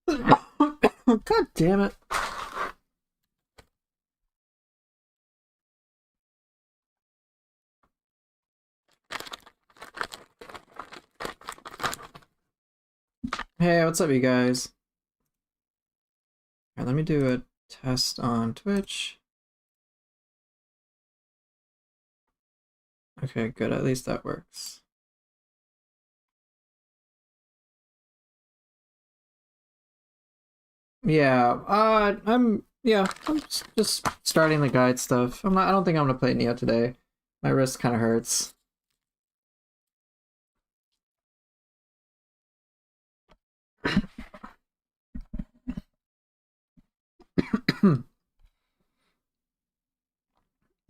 God damn it. Hey, what's up, you guys? All right, let me do a test on Twitch. Okay, good. At least that works. Yeah, I'm just starting the guide stuff. I don't think I'm gonna play Nioh today. My wrist kind of hurts.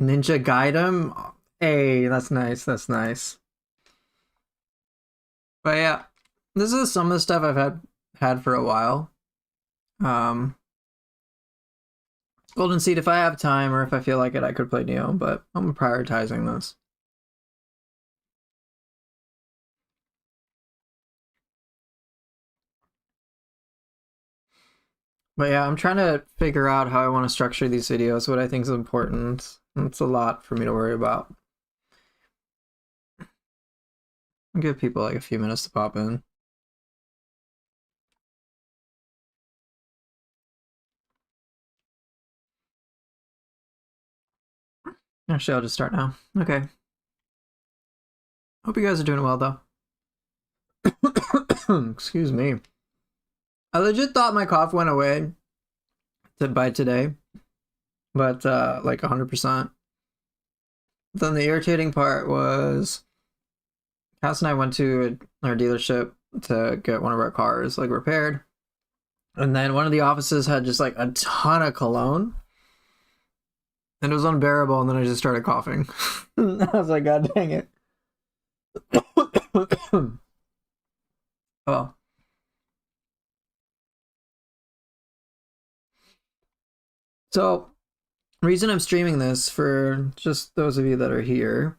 Ninja guide him. Hey, that's nice. That's nice. But yeah, this is some of the stuff I've had for a while. Golden Seed, if I have time or if I feel like it, I could play Nioh, but I'm prioritizing this. But yeah, I'm trying to figure out how I want to structure these videos, what I think is important. It's a lot for me to worry about. I'll give people like a few minutes to pop in. Actually, I'll just start now. Okay. Hope you guys are doing well, though. Excuse me. I legit thought my cough went away by today, but like 100%. Then the irritating part was Cass and I went to our dealership to get one of our cars like repaired, and then one of the offices had just like a ton of cologne, and it was unbearable. And then I just started coughing. I was like, God dang it. Oh. So, reason I'm streaming this for just those of you that are here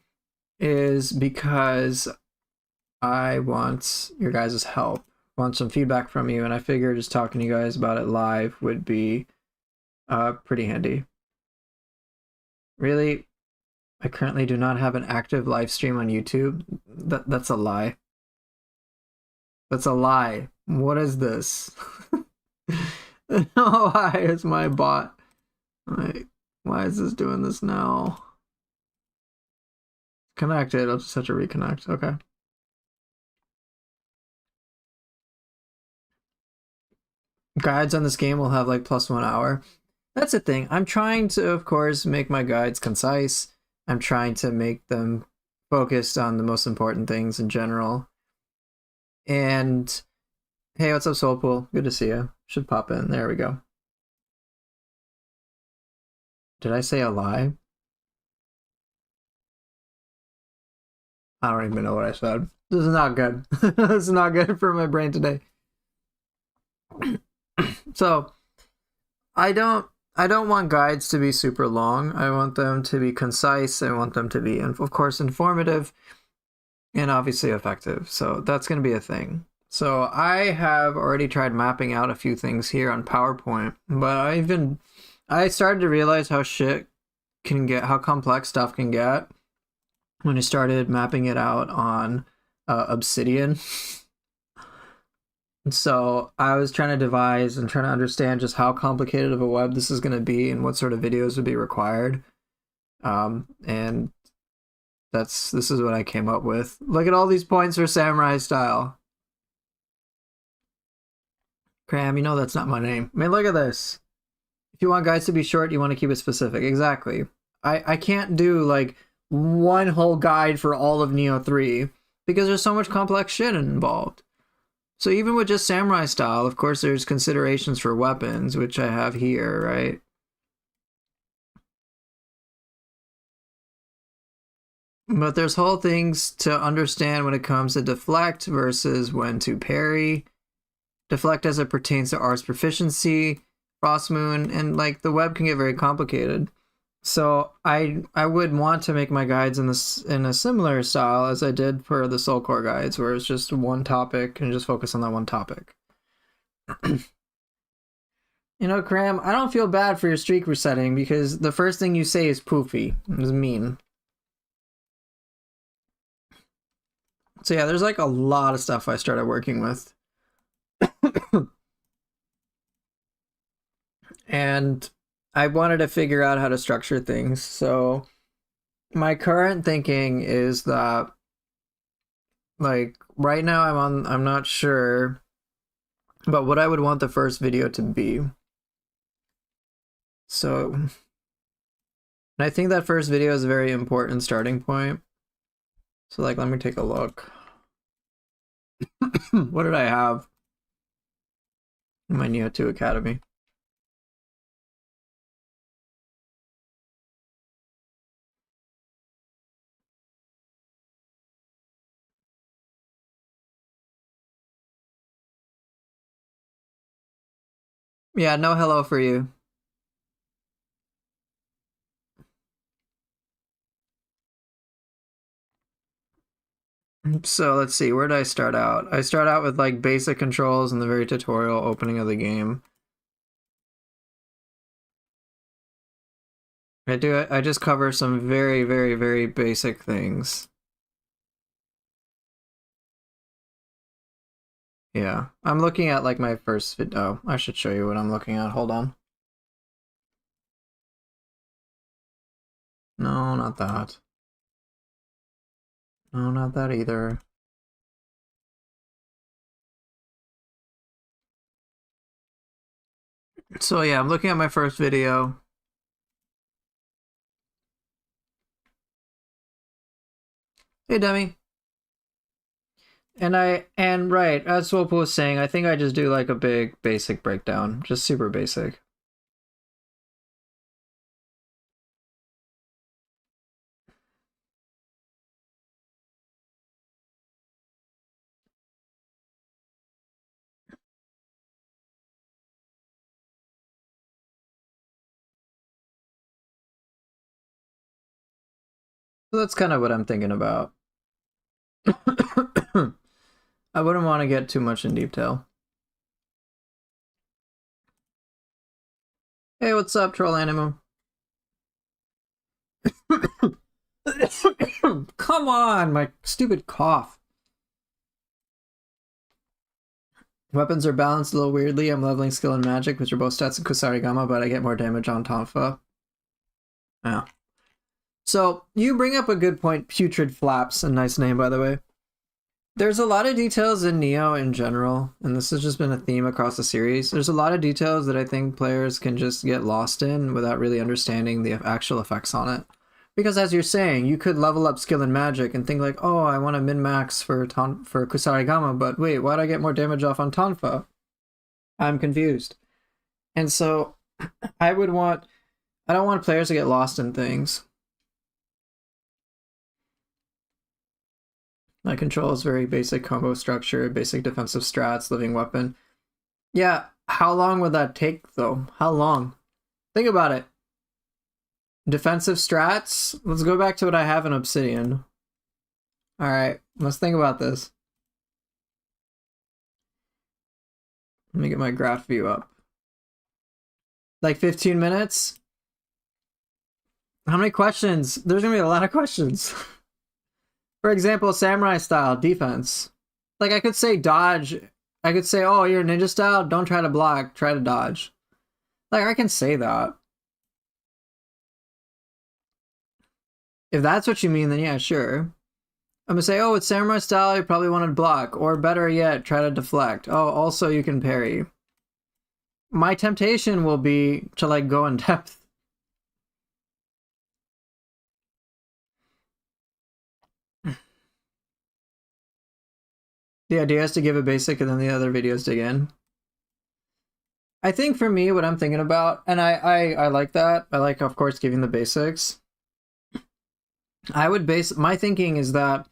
is because I want your guys' help, want some feedback from you, and I figure just talking to you guys about it live would be pretty handy. Really, I currently do not have an active live stream on YouTube. That's a lie. That's a lie. What is this? Why is my bot? Like, why is this doing this now? Connected. I'll just have to reconnect. Okay. Guides on this game will have like +1 hour. That's the thing. I'm trying to, of course, make my guides concise. I'm trying to make them focused on the most important things in general. And hey, what's up, Soulpool? Good to see you. Should pop in. There we go. Did I say a lie? I don't even know what I said. This is not good. This is not good for my brain today. So, I don't want guides to be super long. I want them to be concise. I want them to be, of course, informative and obviously effective. So that's going to be a thing. So I have already tried mapping out a few things here on PowerPoint, but I started to realize how how complex stuff can get when I started mapping it out on Obsidian. So I was trying to devise and trying to understand just how complicated of a web this is going to be and what sort of videos would be required. And this is what I came up with. Look at all these points for samurai style. Cram, you know that's not my name. I mean, look at this. If you want guides to be short, you want to keep it specific. Exactly. I can't do like one whole guide for all of Nioh 3 because there's so much complex shit involved. So even with just samurai style, of course, there's considerations for weapons, which I have here, right? But there's whole things to understand when it comes to deflect versus when to parry. Deflect as it pertains to R's proficiency, Frost Moon, and like the web can get very complicated. So I would want to make my guides in a similar style as I did for the Soul Core guides, where it's just one topic and just focus on that one topic. You know, Cram, I don't feel bad for your streak resetting because the first thing you say is poofy. It's mean. So yeah, there's like a lot of stuff I started working with. And I wanted to figure out how to structure things. So my current thinking is that like right now I'm not sure about what I would want the first video to be. So I think that first video is a very important starting point. So like let me take a look. What did I have in my Nioh 2 Academy? Yeah, no hello for you. So let's see, where did I start out? I start out with like basic controls in the very tutorial opening of the game. I just cover some very, very, very basic things. Yeah, I'm looking at like my first video. Oh, I should show you what I'm looking at. Hold on. No, not that. No, not that either. So yeah, I'm looking at my first video. Hey, Demi. And right, as Swope was saying, I think I just do like a big basic breakdown, just super basic. So that's kind of what I'm thinking about. I wouldn't want to get too much in detail. Hey, what's up, Troll Animal? Come on, my stupid cough. Weapons are balanced a little weirdly. I'm leveling skill and magic, which are both stats in Kusarigama, but I get more damage on Tonfa. Yeah. So, you bring up a good point, Putrid Flaps, a nice name, by the way. There's a lot of details in Nioh in general, and this has just been a theme across the series. There's a lot of details that I think players can just get lost in without really understanding the actual effects on it. Because as you're saying, you could level up skill and magic and think like, oh, I want to min-max for Kusarigama, but wait, why'd I get more damage off on Tonfa? I'm confused. And so I don't want players to get lost in things. My control is very basic combo structure, basic defensive strats, living weapon. Yeah, how long would that take though? How long? Think about it. Defensive strats? Let's go back to what I have in Obsidian. Alright, let's think about this. Let me get my graph view up. Like 15 minutes? How many questions? There's gonna be a lot of questions. For example, samurai style defense. Like I could say dodge. I could say, oh, you're ninja style, don't try to block, try to dodge. Like I can say that. If that's what you mean, then yeah, sure. I'm gonna say, oh, it's samurai style, you probably want to block, or better yet, try to deflect. Oh, also you can parry. My temptation will be to like go in depth. The idea is to give a basic and then the other videos dig in. I think for me, what I'm thinking about, and I like that. I like, of course, giving the basics. My thinking is that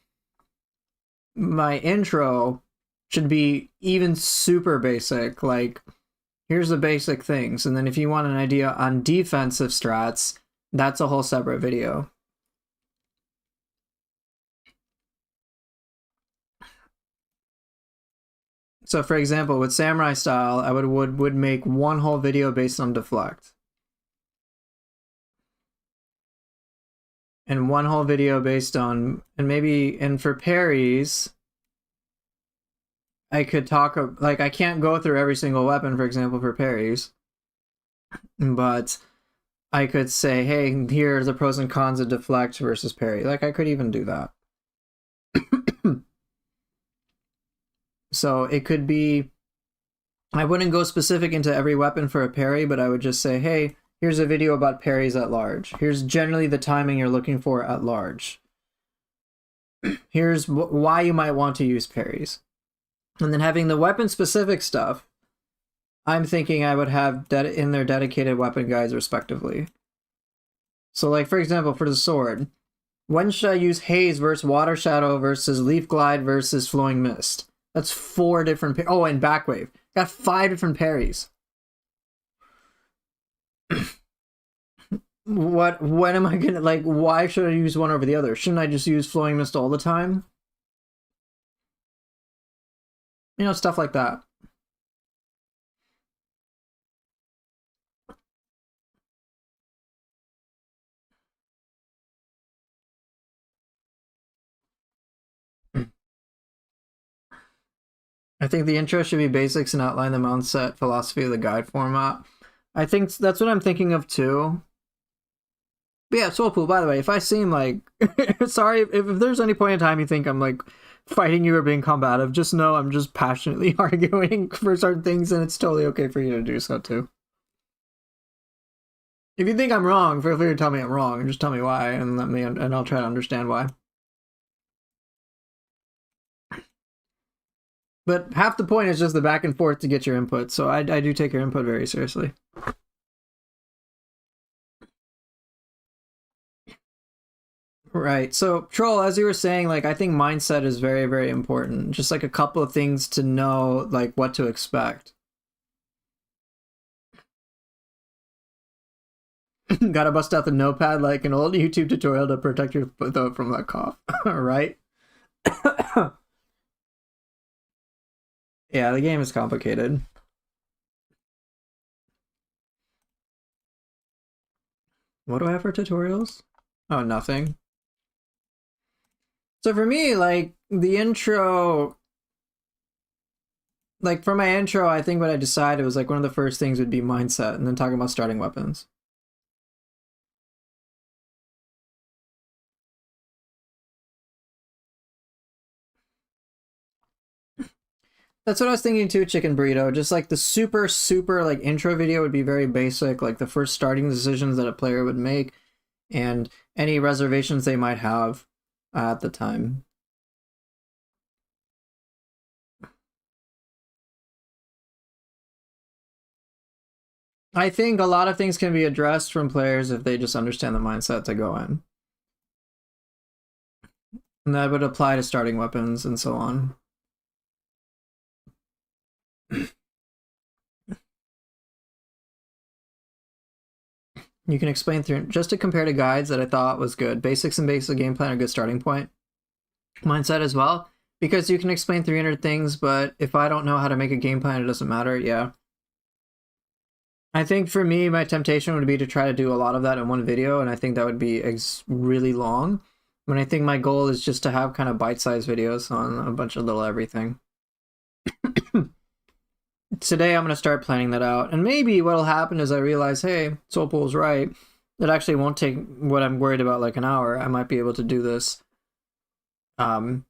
my intro should be even super basic. Like, here's the basic things. And then if you want an idea on defensive strats, that's a whole separate video. So for example, with samurai style, I would make one whole video based on deflect. And one whole video based on, and for parries, I could talk, like, I can't go through every single weapon, for example, for parries, but I could say, hey, here are the pros and cons of deflect versus parry. Like, I could even do that. So it could be, I wouldn't go specific into every weapon for a parry, but I would just say, hey, here's a video about parries at large. Here's generally the timing you're looking for at large. Here's why you might want to use parries. And then having the weapon-specific stuff, I'm thinking I would have in their dedicated weapon guides respectively. So like, for example, for the sword, when should I use Haze versus Water Shadow versus Leaf Glide versus Flowing Mist? That's 4 different... Oh, and Backwave. Got 5 different parries. When am I gonna, like, why should I use one over the other? Shouldn't I just use Flowing Mist all the time? You know, stuff like that. I think the intro should be basics and outline the mindset philosophy of the guide format. I think that's what I'm thinking of too. But yeah, Soulpool, by the way, if I seem like... sorry, if there's any point in time you think I'm like fighting you or being combative, just know I'm just passionately arguing for certain things, and it's totally okay for you to do so too. If you think I'm wrong, feel free to tell me I'm wrong, and just tell me why, and I'll try to understand why. But half the point is just the back and forth to get your input, so I do take your input very seriously. Right. So, Troll, as you were saying, like, I think mindset is very, very important. Just like a couple of things to know, like, what to expect. Gotta bust out the notepad like an old YouTube tutorial to protect your throat from that cough. Right? Yeah, the game is complicated. What do I have for tutorials? Oh, nothing. So for me, like, the intro... Like, for my intro, I think what I decided was, like, one of the first things would be mindset, and then talking about starting weapons. That's what I was thinking too, Chicken Burrito. Just like the super, super like intro video would be very basic, like the first starting decisions that a player would make and any reservations they might have at the time. I think a lot of things can be addressed from players if they just understand the mindset to go in. And that would apply to starting weapons and so on. You can explain through just to compare to guides that I thought was good. Basics and basic game plan are a good starting point. Mindset as well, because you can explain 300 things, but if I don't know how to make a game plan, it doesn't matter. Yeah. I think for me, my temptation would be to try to do a lot of that in one video, and I think that would be really long. When I think my goal is just to have kind of bite-sized videos on a bunch of little everything. Today I'm going to start planning that out, and maybe what'll happen is I realize, hey, Soulpool's right. It actually won't take what I'm worried about like an hour. I might be able to do this in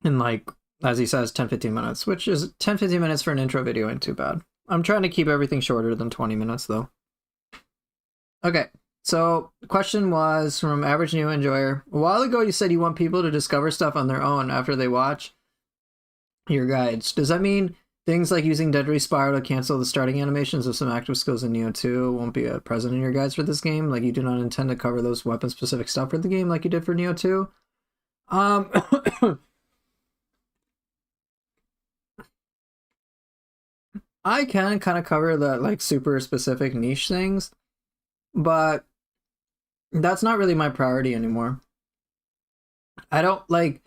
like, as he says, 10-15 minutes, which is 10-15 minutes for an intro video ain't too bad. I'm trying to keep everything shorter than 20 minutes though. Okay, so the question was from Average New Enjoyer. A while ago you said you want people to discover stuff on their own after they watch your guides. Does that mean things like using Deadly Spiral to cancel the starting animations of some active skills in Nioh 2 won't be present in your guides for this game? Like, you do not intend to cover those weapon-specific stuff for the game like you did for Nioh 2? I can kind of cover the, like, super specific niche things, but that's not really my priority anymore. I don't, like...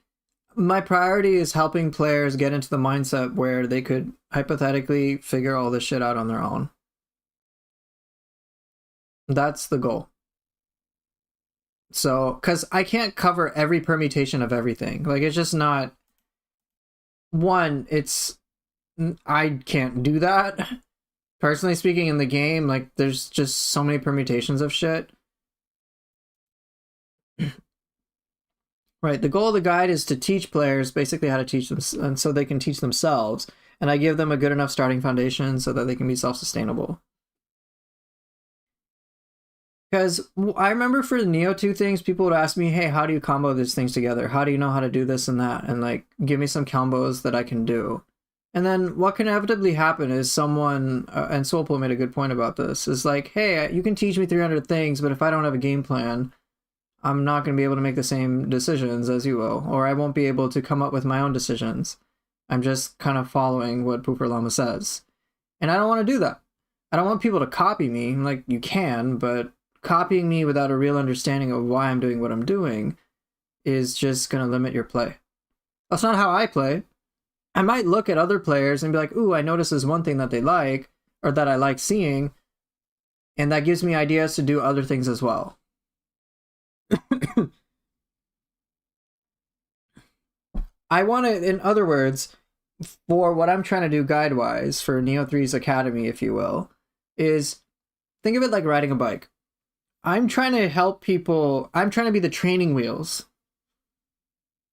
My priority is helping players get into the mindset where they could hypothetically figure all this shit out on their own. That's the goal. So, because I can't cover every permutation of everything. Like, it's just not... One, I can't do that. Personally speaking, in the game, like, there's just so many permutations of shit. Right, the goal of the guide is to teach players basically how to teach them, and so they can teach themselves. And I give them a good enough starting foundation so that they can be self-sustainable. Because I remember for the Nioh 2 things, people would ask me, hey, how do you combo these things together? How do you know how to do this and that? And like, give me some combos that I can do. And then what can inevitably happen is someone, and Soulpool made a good point about this, is like, hey, you can teach me 300 things, but if I don't have a game plan, I'm not going to be able to make the same decisions as you will, or I won't be able to come up with my own decisions. I'm just kind of following what Pooper Llama says. And I don't want to do that. I don't want people to copy me. Like, you can, but copying me without a real understanding of why I'm doing what I'm doing is just going to limit your play. That's not how I play. I might look at other players and be like, ooh, I notice this one thing that they like, or that I like seeing, and that gives me ideas to do other things as well. I want to, in other words, for what I'm trying to do guide-wise for Nioh 3's Academy, if you will, is think of it like riding a bike. I'm trying to help people, I'm trying to be the training wheels.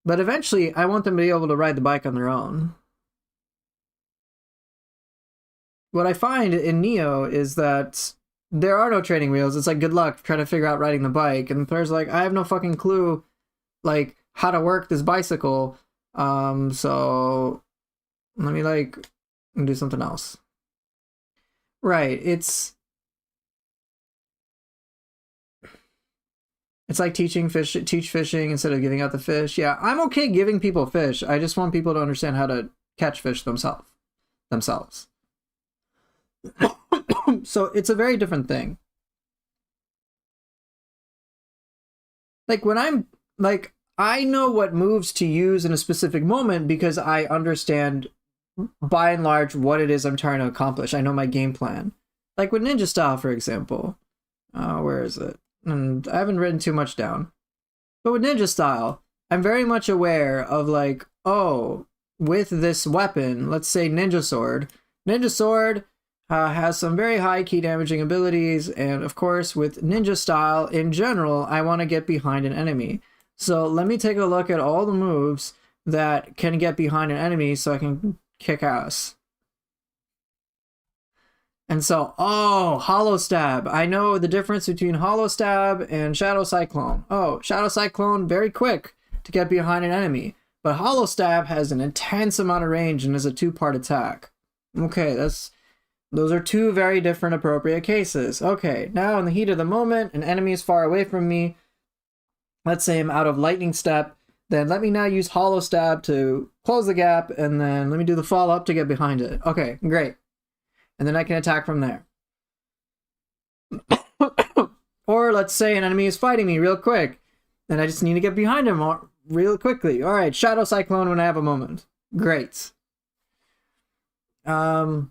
But eventually, I want them to be able to ride the bike on their own. What I find in Nioh is that there are no training wheels. It's like, good luck trying to figure out riding the bike. And the player's like, I have no fucking clue, like, how to work this bicycle. So let me, like, do something else. Right, it's like teach fishing instead of giving out the fish. Yeah, I'm okay giving people fish. I just want people to understand how to catch fish themselves. So it's a very different thing. Like when I'm like, I know what moves to use in a specific moment because I understand by and large what it is I'm trying to accomplish. I know my game plan. Like with Ninja Style, for example. Where is it? And I haven't written too much down. But with Ninja Style, I'm very much aware of like, oh, with this weapon, let's say Ninja Sword. Ninja Sword has some very high key damaging abilities, and of course with Ninja Style in general, I want to get behind an enemy. So let me take a look at all the moves that can get behind an enemy so I can kick ass. And so, oh, Hollow Stab. I know the difference between Hollow Stab and Shadow Cyclone. Oh, Shadow Cyclone, very quick to get behind an enemy. But Hollow Stab has an intense amount of range and is a 2-part attack. Okay, those are two very different appropriate cases. Okay, now in the heat of the moment, an enemy is far away from me. Let's say I'm out of Lightning Step. Then let me now use Hollow Stab to close the gap, and then let me do the follow-up to get behind it. Okay, great. And then I can attack from there. Or let's say an enemy is fighting me real quick, and I just need to get behind him real quickly. All right, Shadow Cyclone when I have a moment. Great. Right,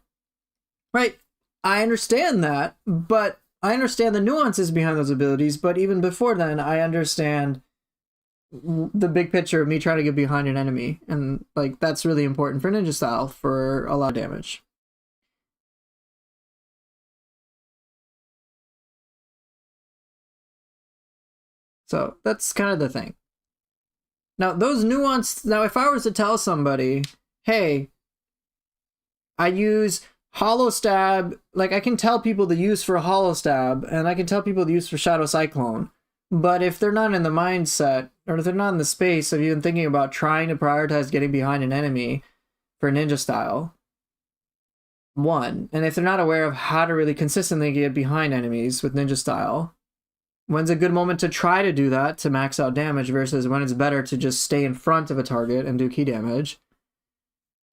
I understand that, but I understand the nuances behind those abilities, but even before then, I understand the big picture of me trying to get behind an enemy, and like that's really important for Ninja Style for a lot of damage. So that's kind of the thing. Now, those nuanced... Now, if I was to tell somebody, hey, I use Hollow Stab... Like, I can tell people the use for Hollow Stab, and I can tell people the use for Shadow Cyclone. But if they're not in the mindset, or if they're not in the space of even thinking about trying to prioritize getting behind an enemy for Ninja Style, one, and if they're not aware of how to really consistently get behind enemies with Ninja Style... When's a good moment to try to do that to max out damage versus when it's better to just stay in front of a target and do key damage?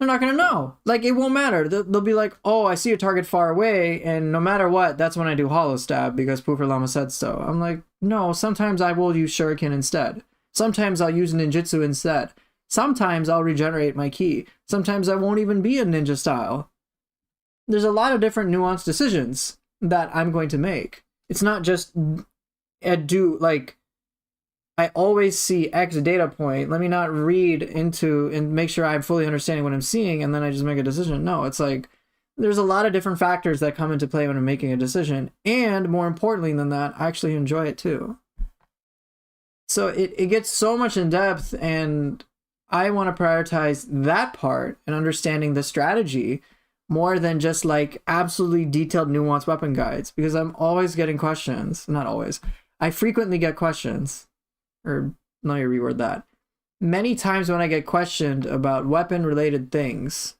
They're not going to know. Like, it won't matter. They'll be like, oh, I see a target far away, and no matter what, that's when I do Hollow Stab because Pooper Llama said so. I'm like, no, sometimes I will use Shuriken instead. Sometimes I'll use Ninjutsu instead. Sometimes I'll regenerate my ki. Sometimes I won't even be a ninja style. There's a lot of different nuanced decisions that I'm going to make. It's not just like I always see X data point. Let me not read into and make sure I'm fully understanding what I'm seeing, and then I just make a decision. No, it's like there's a lot of different factors that come into play when I'm making a decision. And more importantly than that, I actually enjoy it too. So it gets so much in depth, and I want to prioritize that part and understanding the strategy more than just like absolutely detailed nuanced weapon guides, because I'm always getting questions. Not always. I frequently get questions, or let me reword that. Many times when I get questioned about weapon related things,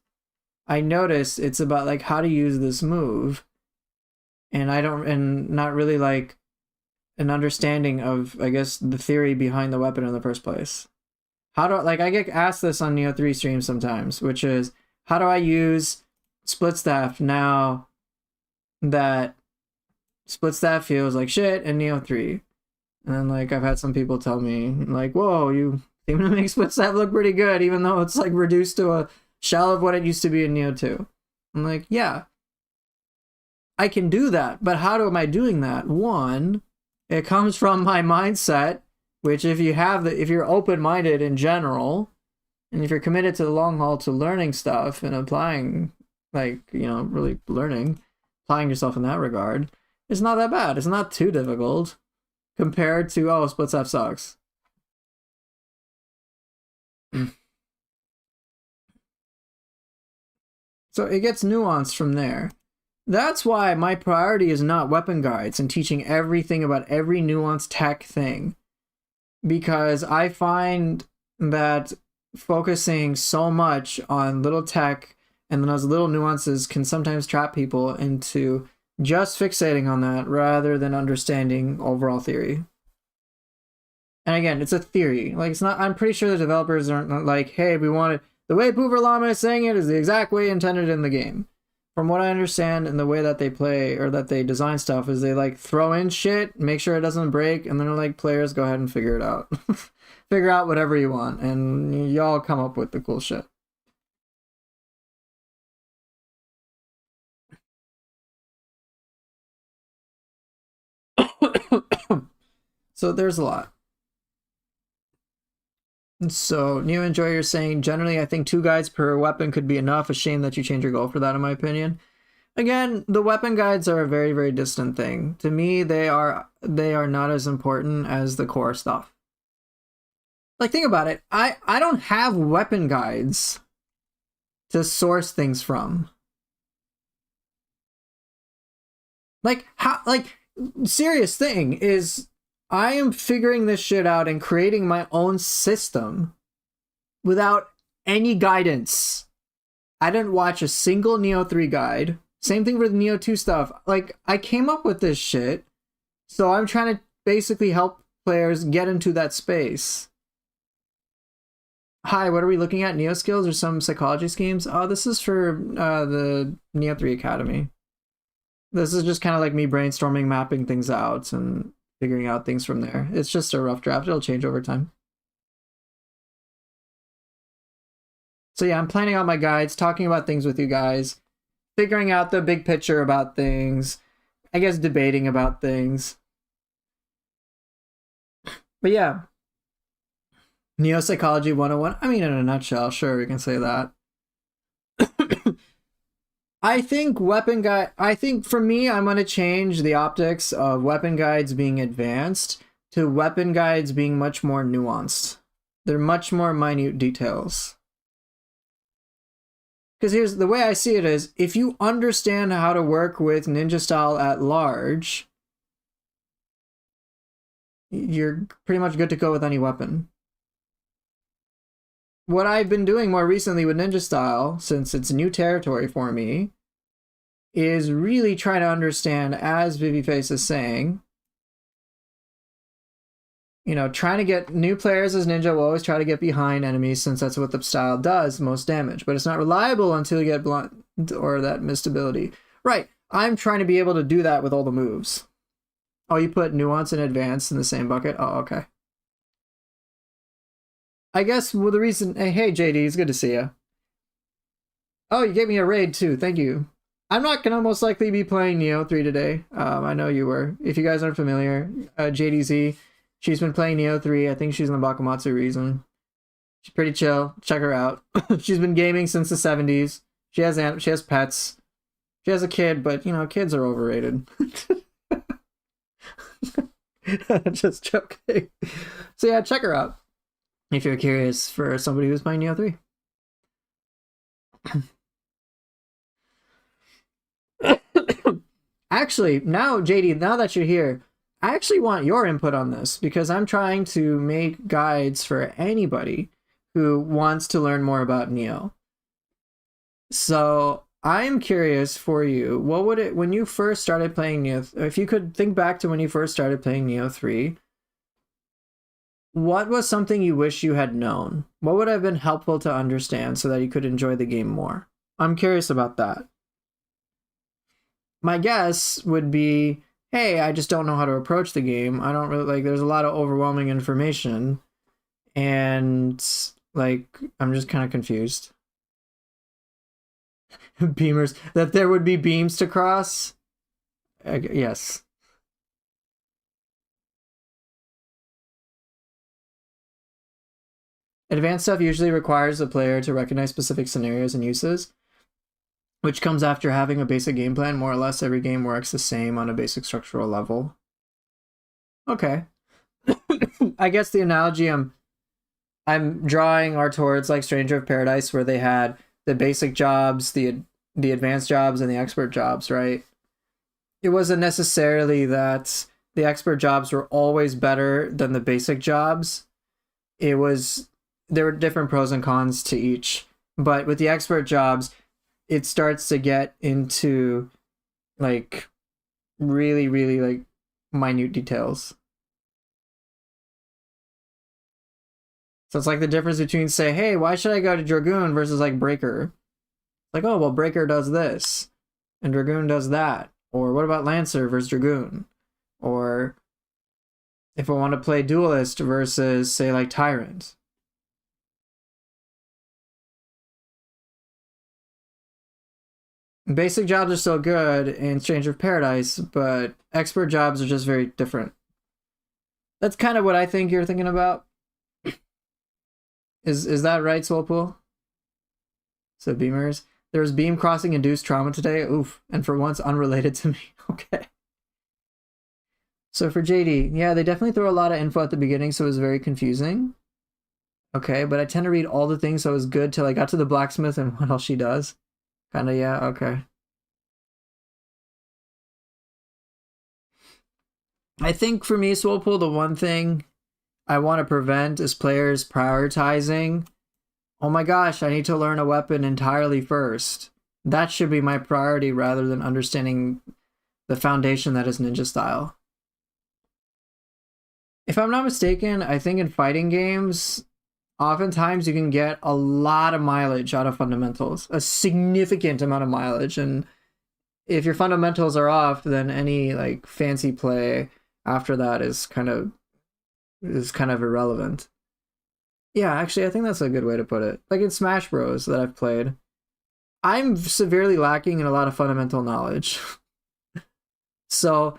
I notice it's about like how to use this move, and not really like an understanding of, I guess, the theory behind the weapon in the first place. I get asked this on Nioh 3 streams sometimes, which is, how do I use split staff now that split staff feels like shit in Nioh 3? And then like I've had some people tell me like, whoa, you seem to make split staff look pretty good, even though it's like reduced to a shell of what it used to be in Nioh 2. I'm like, yeah, I can do that, but how am I doing that? One, it comes from my mindset, which if you're open-minded in general, and if you're committed to the long haul to learning stuff and applying, like, you know, really learning, applying yourself in that regard, it's not that bad. It's not too difficult compared to, oh, split staff sucks. So it gets nuanced from there. That's why my priority is not weapon guides and teaching everything about every nuanced tech thing. Because I find that focusing so much on little tech and then those little nuances can sometimes trap people into just fixating on that rather than understanding overall theory. And again, it's a theory. Like, it's not, I'm pretty sure the developers aren't like, hey, we want it, the way Poover Llama is saying it is the exact way intended in the game. From what I understand, and the way that they play or that they design stuff is they like throw in shit, make sure it doesn't break, and then they're like, players, go ahead and figure it out. Figure out whatever you want, and y'all come up with the cool shit. So there's a lot. So Nioh Enjoyer saying, generally I think 2 guides per weapon could be enough. A shame that you change your goal for that, in my opinion. Again, the weapon guides are a very, very distant thing. To me, they are not as important as the core stuff. Like, think about it. I don't have weapon guides to source things from. Like, how, like, serious thing is, I am figuring this shit out and creating my own system without any guidance. I didn't watch a single Nioh 3 guide. Same thing with Nioh 2 stuff. Like, I came up with this shit, so I'm trying to basically help players get into that space. Hi, what are we looking at? Nioh skills or some psychology schemes? Oh, this is for the Nioh 3 Academy. This is just kind of like me brainstorming, mapping things out, and figuring out things from there. It's just a rough draft. It'll change over time. So yeah, I'm planning out my guides, talking about things with you guys, figuring out the big picture about things, I guess debating about things. But yeah, Nioh Psychology 101. I mean, in a nutshell, sure, we can say that. I think for me, I'm going to change the optics of weapon guides being advanced to weapon guides being much more nuanced. They're much more minute details. Because here's the way I see it is, if you understand how to work with ninja style at large, you're pretty much good to go with any weapon. What I've been doing more recently with ninja style, since it's new territory for me, is really trying to understand, as Viviface is saying, you know, trying to get new players as ninja will always try to get behind enemies, since that's what the style does most damage, but it's not reliable until you get blunt or that missed ability. Right, I'm trying to be able to do that with all the moves. Oh, you put nuance and advanced in the same bucket? Oh, okay. I guess well, the reason. Hey, JD, it's good to see you. Oh, you gave me a raid too. Thank you. I'm not gonna most likely be playing Nioh 3 today. I know you were. If you guys aren't familiar, JDZ, she's been playing Nioh 3. I think she's in the Bakumatsu region. She's pretty chill. Check her out. She's been gaming since the 70s. She has pets. She has a kid, but you know, kids are overrated. Just joking. So yeah, check her out if you're curious for somebody who's playing Nioh 3. Actually, now JD, now that you're here, I actually want your input on this because I'm trying to make guides for anybody who wants to learn more about Nioh. So I'm curious for you, what would it when you first started playing Nioh? If you could think back to when you first started playing Nioh 3, what was something you wish you had known? What would have been helpful to understand so that you could enjoy the game more? I'm curious about that. My guess would be, hey, I just don't know how to approach the game. I don't really like there's a lot of overwhelming information and like I'm just kind of confused. Beamers that there would be beams to cross? Yes. Advanced stuff usually requires the player to recognize specific scenarios and uses, which comes after having a basic game plan. More or less every game works the same on a basic structural level. Okay. I guess the analogy I'm drawing are towards like Stranger of Paradise, where they had the basic jobs, the advanced jobs, and the expert jobs, right? It wasn't necessarily that the expert jobs were always better than the basic jobs. It was there were different pros and cons to each. But with the expert jobs, it starts to get into like really, really like minute details. So it's like the difference between say, hey, why should I go to Dragoon versus like Breaker? Like, oh well, Breaker does this and Dragoon does that. Or what about Lancer versus Dragoon? Or if I want to play Duelist versus say like Tyrant. Basic jobs are still good in Stranger of Paradise, but expert jobs are just very different. That's kind of what I think you're thinking about. Is that right, Soulpool? So Beamers. There was beam crossing induced trauma today. Oof. And for once, unrelated to me. Okay. So for JD, yeah, they definitely throw a lot of info at the beginning, so it was very confusing. Okay, but I tend to read all the things, so it was good till I got to the blacksmith and what else she does. Kinda, yeah, okay. I think for me, Soulpool, the one thing I want to prevent is players prioritizing, oh my gosh, I need to learn a weapon entirely first. That should be my priority rather than understanding the foundation that is ninja style. If I'm not mistaken, I think in fighting games, oftentimes you can get a lot of mileage out of fundamentals, a significant amount of mileage. And if your fundamentals are off, then any like fancy play after that is kind of irrelevant. Yeah, actually, I think that's a good way to put it. Like in Smash Bros. That I've played, I'm severely lacking in a lot of fundamental knowledge. So,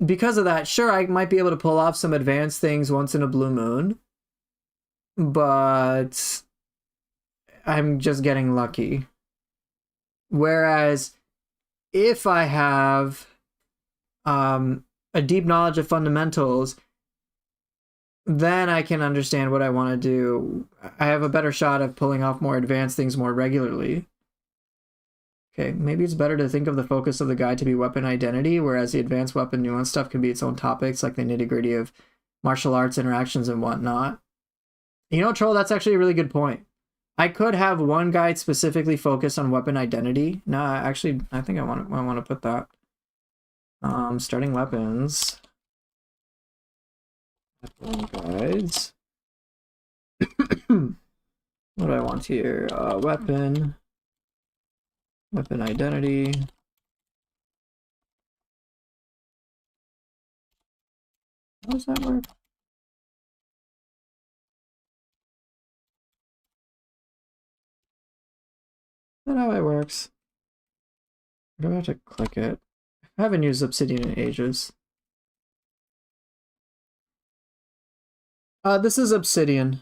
because of that, sure, I might be able to pull off some advanced things once in a blue moon, but I'm just getting lucky. Whereas, if I have a deep knowledge of fundamentals, then I can understand what I want to do. I have a better shot of pulling off more advanced things more regularly. Okay, maybe it's better to think of the focus of the guide to be weapon identity, whereas the advanced weapon nuance stuff can be its own topics, like the nitty-gritty of martial arts interactions and whatnot. You know, Troll, that's actually a really good point. I could have one guide specifically focus on weapon identity. No, actually, I think I want to put that. Starting weapons. Guides. What do I want here? Weapon identity. How does that work? that how it works? I'm gonna have to click it. I haven't used Obsidian in ages. This is Obsidian.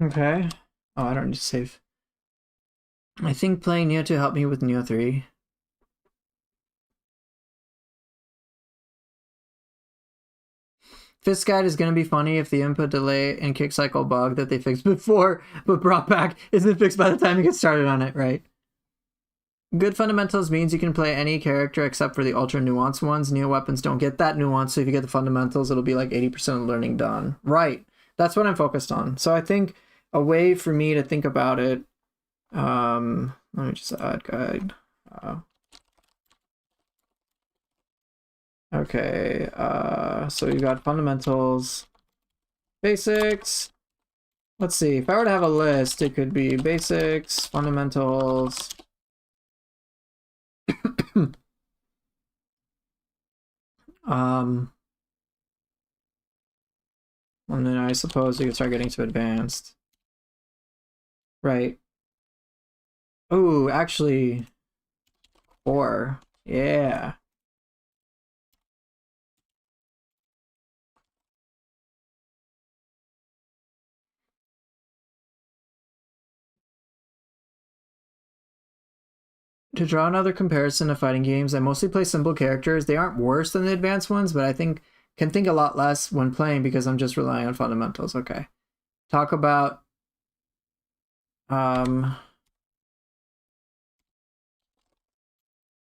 Okay. Oh, I don't need to save. I think playing Nioh 2 helped me with Nioh 3. Fist Guide is going to be funny if the input delay and kick cycle bug that they fixed before but brought back isn't fixed by the time you get started on it, right? Good fundamentals means you can play any character except for the ultra nuanced ones. Neo weapons don't get that nuance, so if you get the fundamentals, it'll be like 80% of learning done. Right. That's what I'm focused on. So I think a way for me to think about it, let me just add guide. Okay, so you got fundamentals, basics. Let's see, if I were to have a list, it could be basics, fundamentals. And then I suppose you could start getting to advanced. Right. Oh, actually, core. Yeah. To draw another comparison of fighting games, I mostly play simple characters. They aren't worse than the advanced ones, but I can think a lot less when playing because I'm just relying on fundamentals. Okay. Talk about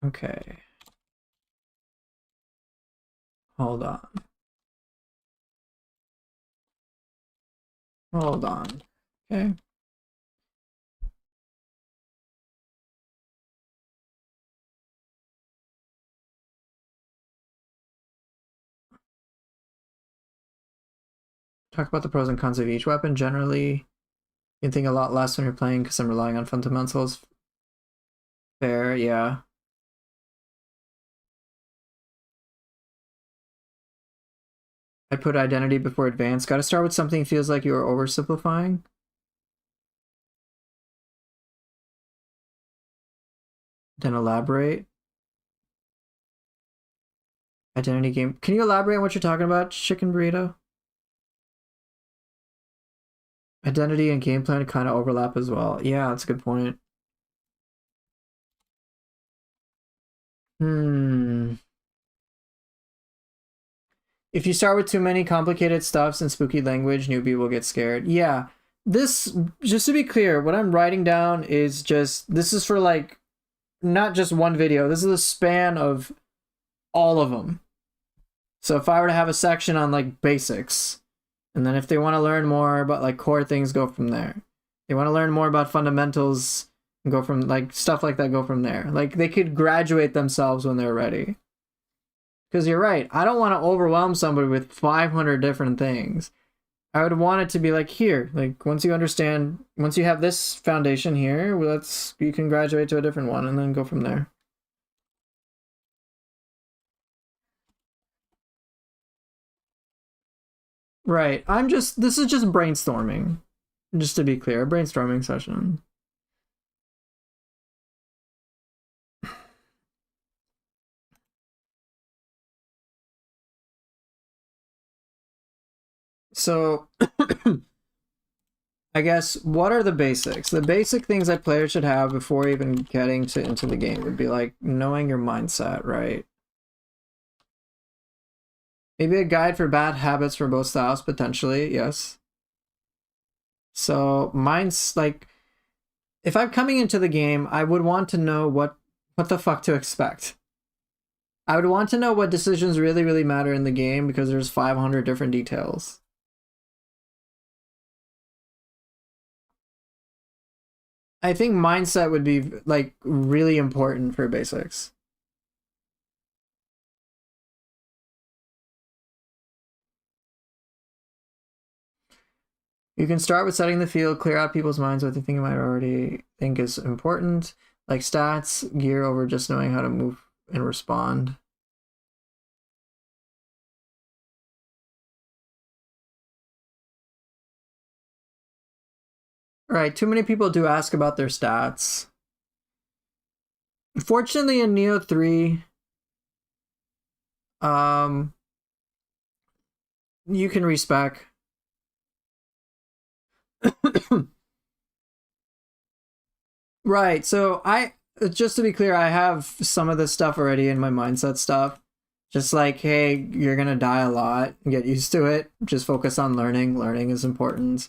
okay. Hold on. Hold on. Okay. Talk about the pros and cons of each weapon. Generally, you can think a lot less when you're playing because I'm relying on fundamentals. Fair, yeah. I put identity before advanced. Gotta start with something feels like you're oversimplifying. Then elaborate. Identity game. Can you elaborate on what you're talking about, Chicken Burrito? Identity and game plan kind of overlap as well. Yeah, that's a good point. If you start with too many complicated stuffs and spooky language, newbie will get scared. Yeah. This, just to be clear, what I'm writing down is just, this is for like, not just one video. This is a span of all of them. So if I were to have a section on like basics, and then if they want to learn more about like core things, go from there. They want to learn more about fundamentals, and go from like stuff like that, go from there. Like they could graduate themselves when they're ready. Because you're right, I don't want to overwhelm somebody with 500 different things. I would want it to be like here, like once you understand, once you have this foundation here, you can graduate to a different one and then go from there. Right. This is just brainstorming. Just to be clear, a brainstorming session. So, I guess, what are the basics? The basic things that players should have before even getting into the game would be like knowing your mindset, right? Maybe a guide for bad habits for both styles, potentially, yes. So mine's like, if I'm coming into the game, I would want to know what the fuck to expect. I would want to know what decisions really, really matter in the game because there's 500 different details. I think mindset would be like really important for basics. You can start with setting the field, clear out people's minds what they think you might already think is important, like stats, gear over just knowing how to move and respond. Right, too many people do ask about their stats. Fortunately, in Nioh 3, you can respec. Right, so just to be clear, I have some of this stuff already in my mindset stuff. Just like, hey, you're gonna die a lot, get used to it. Just focus on learning. Learning is important.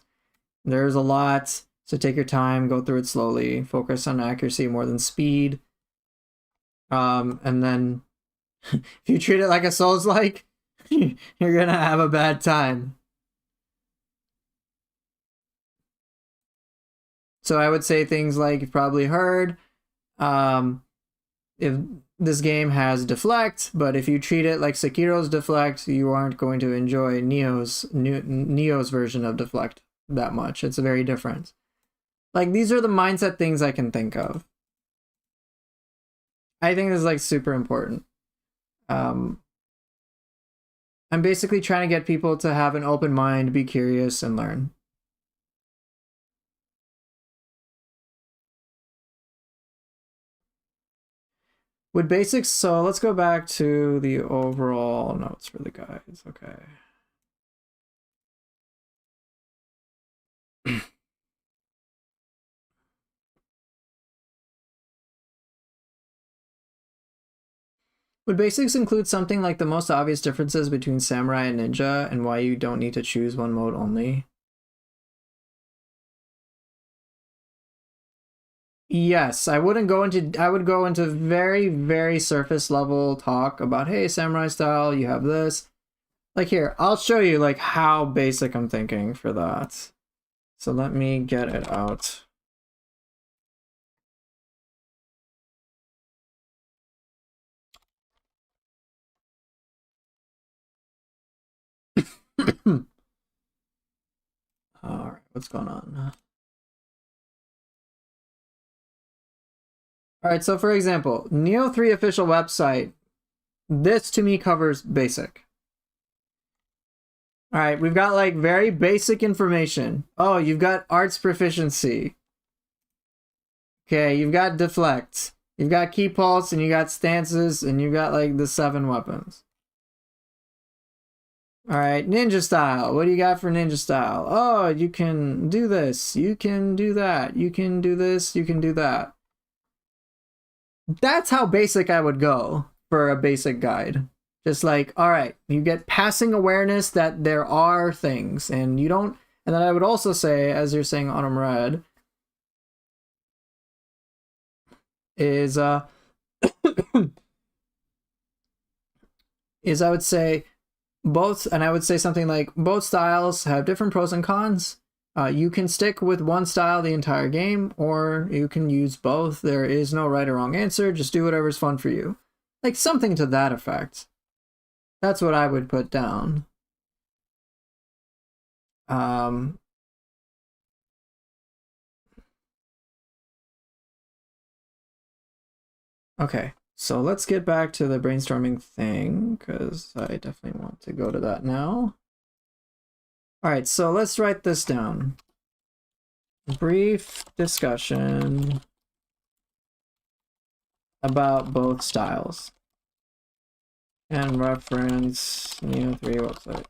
There's a lot, so take your time, go through it slowly, focus on accuracy more than speed. And then if you treat it like a Souls-like, you're gonna have a bad time. So I would say things like you've probably heard, if this game has deflect, but if you treat it like Sekiro's deflect, you aren't going to enjoy Nioh's version of deflect that much. It's very different. Like, these are the mindset things I can think of. I think this is like super important. I'm basically trying to get people to have an open mind, be curious, and learn. With basics, so let's go back to the overall notes for the guides. Okay. Would basics include something like the most obvious differences between samurai and ninja and why you don't need to choose one mode only? Yes, I would go into very, very surface level talk about, hey, samurai style, you have this. Like, here, I'll show you like how basic I'm thinking for that. So let me get it out. All right, what's going on? All right, so for example, Nioh 3 official website, this to me covers basic. All right, we've got like very basic information. Oh, you've got arts proficiency. Okay, you've got deflect. You've got key pulse and you got stances and you got like the 7 weapons. All right, ninja style. What do you got for ninja style? Oh, you can do this. You can do that. You can do this. You can do that. That's how basic I would go for a basic guide. Just like, all right, you get passing awareness that there are things and you don't. And then I would also say, as you're saying, Autumn Red, is is I would say both, and I would say something like both styles have different pros and cons. You can stick with one style the entire game, or you can use both. There is no right or wrong answer. Just do whatever's fun for you. Like something to that effect. That's what I would put down. Okay, so let's get back to the brainstorming thing, because I definitely want to go to that now. All right, so let's write this down. Brief discussion about both styles. And reference Nioh 3 website.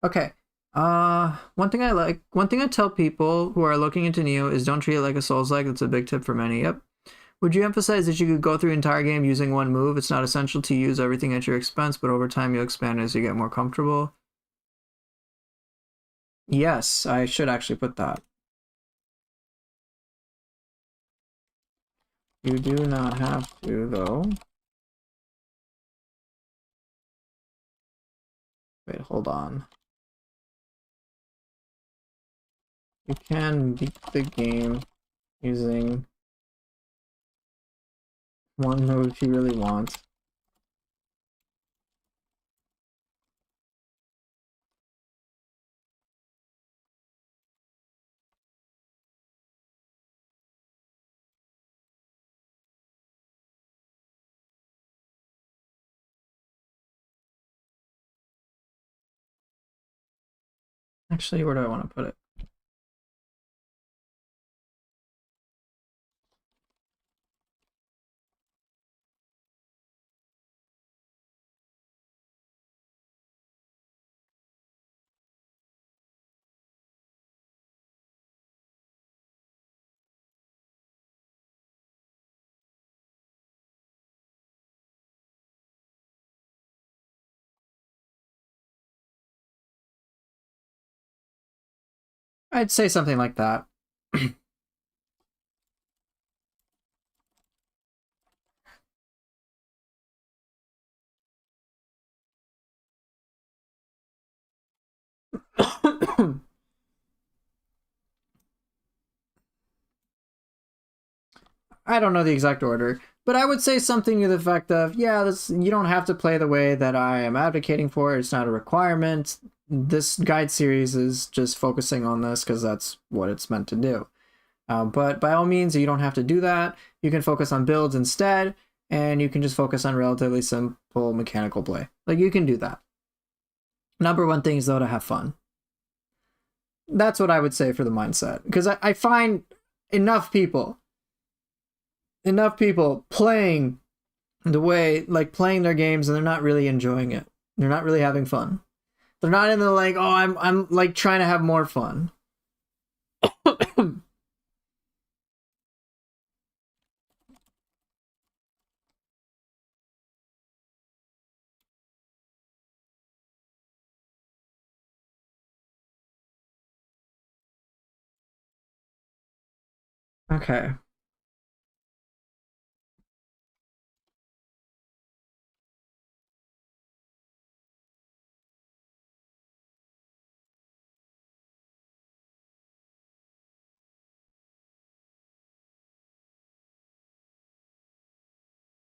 Okay. One thing I tell people who are looking into Nioh is don't treat it like a Souls-like. That's a big tip for many. Yep. Would you emphasize that you could go through the entire game using one move? It's not essential to use everything at your expense, but over time you'll expand as you get more comfortable. Yes, I should actually put that. You do not have to, though. Wait, hold on. You can beat the game using one move if you really want. Actually, where do I want to put it? I'd say something like that. I don't know the exact order, but I would say something to the effect of, yeah, this, you don't have to play the way that I am advocating for. It's not a requirement. This guide series is just focusing on this because that's what it's meant to do. But by all means, you don't have to do that. You can focus on builds instead, and you can just focus on relatively simple mechanical play. Like, you can do that. Number one thing is, though, to have fun. That's what I would say for the mindset. Because I find enough people playing the way, like, playing their games, and they're not really enjoying it. They're not really having fun. They're not in the, like, oh, I'm like trying to have more fun. Okay.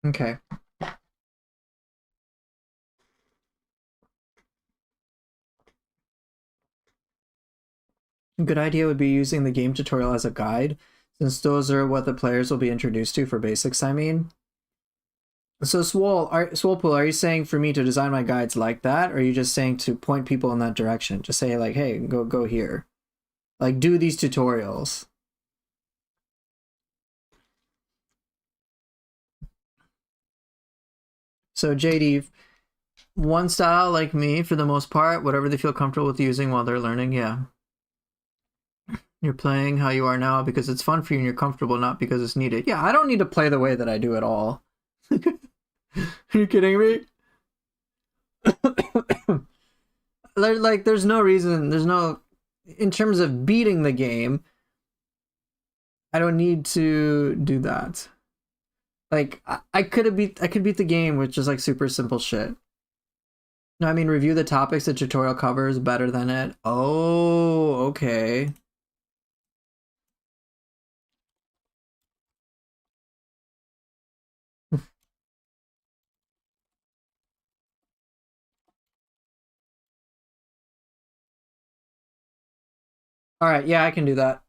Okay. A good idea would be using the game tutorial as a guide, since those are what the players will be introduced to for basics, I mean. So Swolepool, are you saying for me to design my guides like that, or are you just saying to point people in that direction? Just say like, hey, go here. Like, do these tutorials. So JD, one style like me for the most part, whatever they feel comfortable with using while they're learning, yeah. You're playing how you are now because it's fun for you and you're comfortable, not because it's needed. Yeah, I don't need to play the way that I do at all. Are you kidding me? Like, there's no reason, there's no, in terms of beating the game, I don't need to do that. Like, I could beat the game with just like super simple shit. No, I mean, review the topics the tutorial covers better than it. Oh, okay. All right, yeah, I can do that.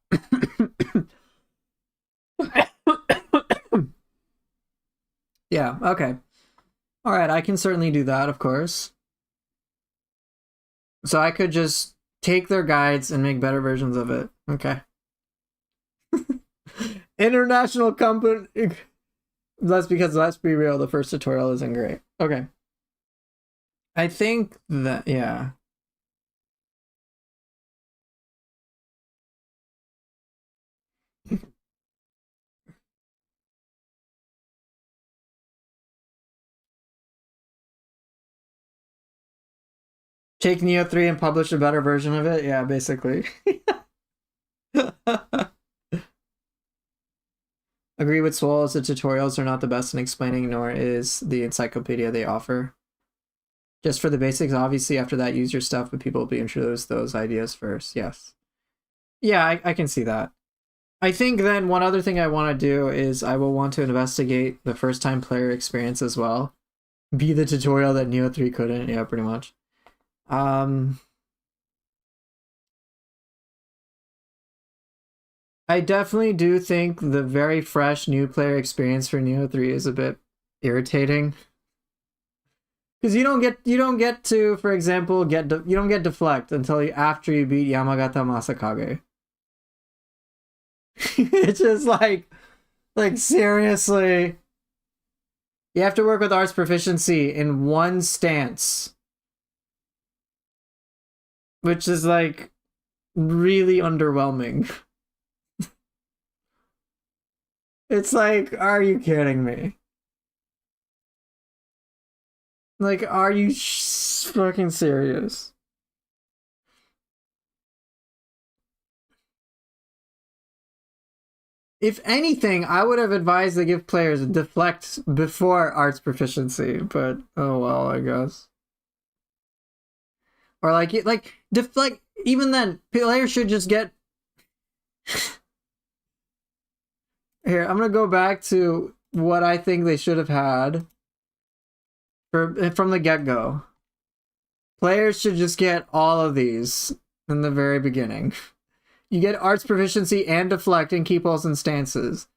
Yeah, okay. All right, I can certainly do that, of course. So I could just take their guides and make better versions of it. Okay. International company. That's because, let's be real, the first tutorial isn't great. Okay. I think that, yeah. Take Nioh 3 and publish a better version of it? Yeah, basically. Agree with Swallows, the tutorials are not the best in explaining, nor is the encyclopedia they offer. Just for the basics, obviously, after that, use your stuff, but people will be introduced to those ideas first. Yes. Yeah, I can see that. I think then one other thing I want to do is I will want to investigate the first time player experience as well. Be the tutorial that Nioh 3 couldn't. Yeah, pretty much. I definitely do think the very fresh new player experience for Nioh 3 is a bit irritating. Because you don't get to, for example, you don't get deflect until after you beat Yamagata Masakage. It's just like seriously, you have to work with arts proficiency in one stance, which is like really underwhelming. It's like, are you kidding me? Like, are you fucking serious? If anything, I would have advised to give players deflect before arts proficiency, but oh well, I guess. Or like deflect. Even then, players should just get. Here, I'm gonna go back to what I think they should have had from the get-go. Players should just get all of these in the very beginning. You get arts proficiency and deflect and key pulse and stances.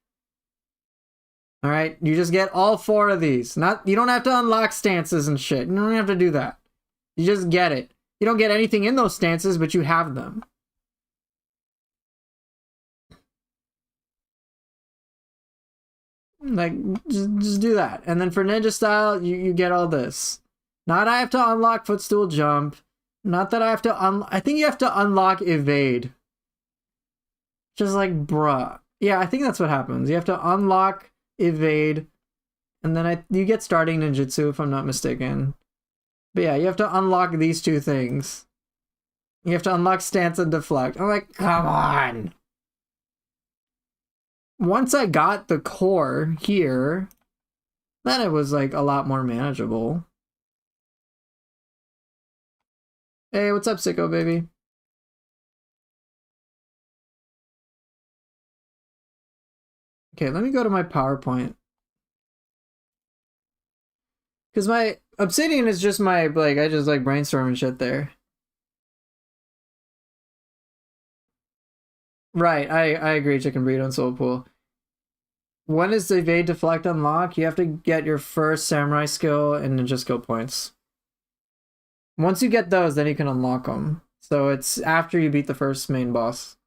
All right, you just get all 4 of these. You don't have to unlock stances and shit. You don't have to do that. You just get it. You don't get anything in those stances, but you have them. Like, just do that. And then for ninja style, you get all this. Not I have to unlock footstool jump. Not that I have to I think you have to unlock evade. Just like, bruh. Yeah, I think that's what happens. You have to unlock evade. And then you get starting ninjutsu, if I'm not mistaken. But yeah, you have to unlock these 2 things. You have to unlock stance and deflect. I'm like, come on. Once I got the core here, then it was like a lot more manageable. Hey, what's up, sicko baby? Okay, let me go to my PowerPoint. Because my Obsidian is just my, like, I just like brainstorming shit there. Right, I agree, Chicken Burrito and Soul Pool. When is the evade deflect unlock? You have to get your first samurai skill and ninja skill points. Once you get those, then you can unlock them. So it's after you beat the first main boss.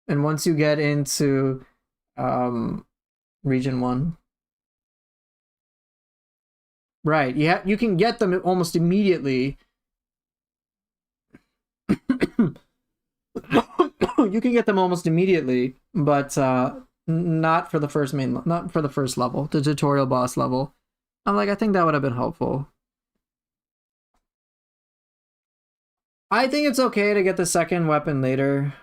And once you get into region 1. Right, you can get them almost immediately. You can get them almost immediately, but not for the first level, the tutorial boss level. I'm like, I think that would have been helpful. I think it's okay to get the second weapon later,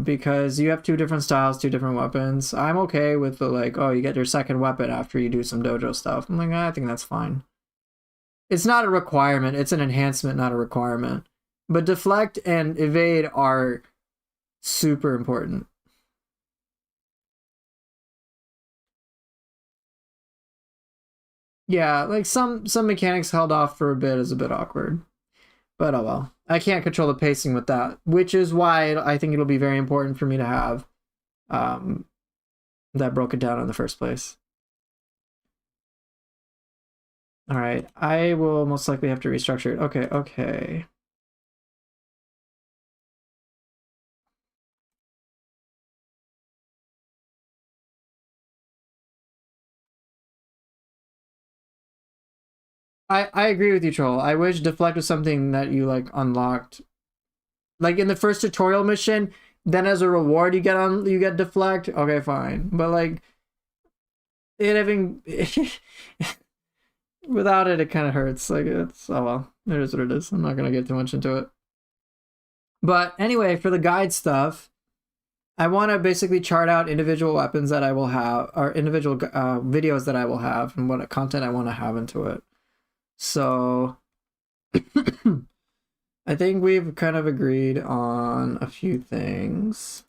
because you have 2 different styles, 2 different weapons. I'm okay with the like, oh, you get your second weapon after you do some dojo stuff. I'm like, I think that's fine. It's not a requirement. It's an enhancement, not a requirement. But deflect and evade are super important. Yeah, like some mechanics held off for a bit is a bit awkward. But oh well. I can't control the pacing with that, which is why I think it'll be very important for me to have that broken down in the first place. All right, I will most likely have to restructure it. Okay. I agree with you, Troll. I wish deflect was something that you like unlocked, like in the first tutorial mission. Then as a reward, you get deflect. Okay, fine, but like it having without it, it kind of hurts. Like it's oh well, it is what it is. I'm not gonna get too much into it. But anyway, for the guide stuff, I want to basically chart out individual weapons that I will have, or individual videos that I will have, and what content I want to have into it. So I think we've kind of agreed on a few things.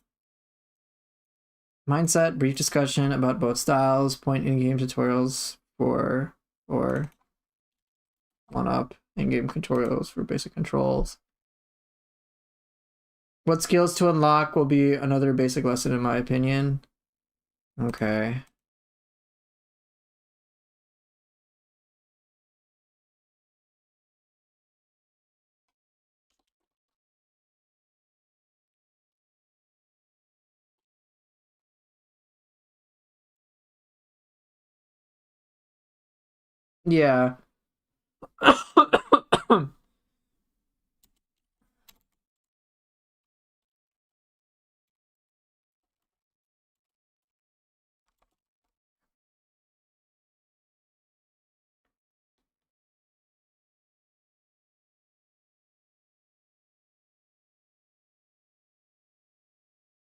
Mindset, brief discussion about both styles, point in-game tutorials for or one-up in-game tutorials for basic controls. What skills to unlock will be another basic lesson in my opinion. Okay. Yeah.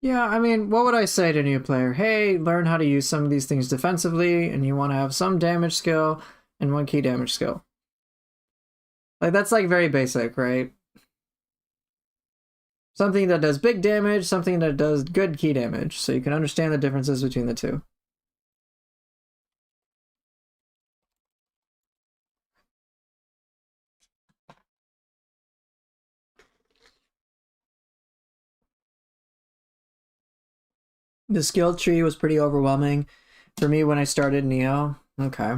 Yeah, I mean, what would I say to a new player? Hey, learn how to use some of these things defensively, and you want to have some damage skill and one key damage skill. Like, that's like very basic, right? Something that does big damage, something that does good key damage, so you can understand the differences between the two. The skill tree was pretty overwhelming for me when I started Nioh. Okay.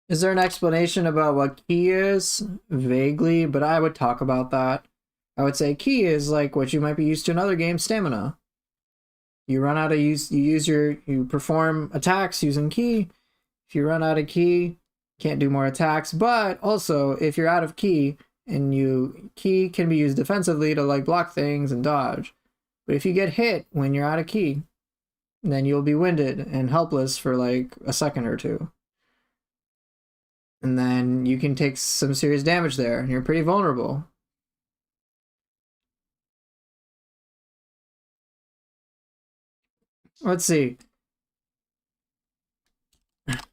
Is there an explanation about what ki is? Vaguely, but I would talk about that. I would say ki is like what you might be used to in other games, stamina. You run out of you perform attacks using ki. If you run out of ki, can't do more attacks. But also, if you're out of ki and ki can be used defensively to like block things and dodge. But if you get hit when you're out of ki, then you'll be winded and helpless for like a second or two. And then you can take some serious damage there, and you're pretty vulnerable. Let's see.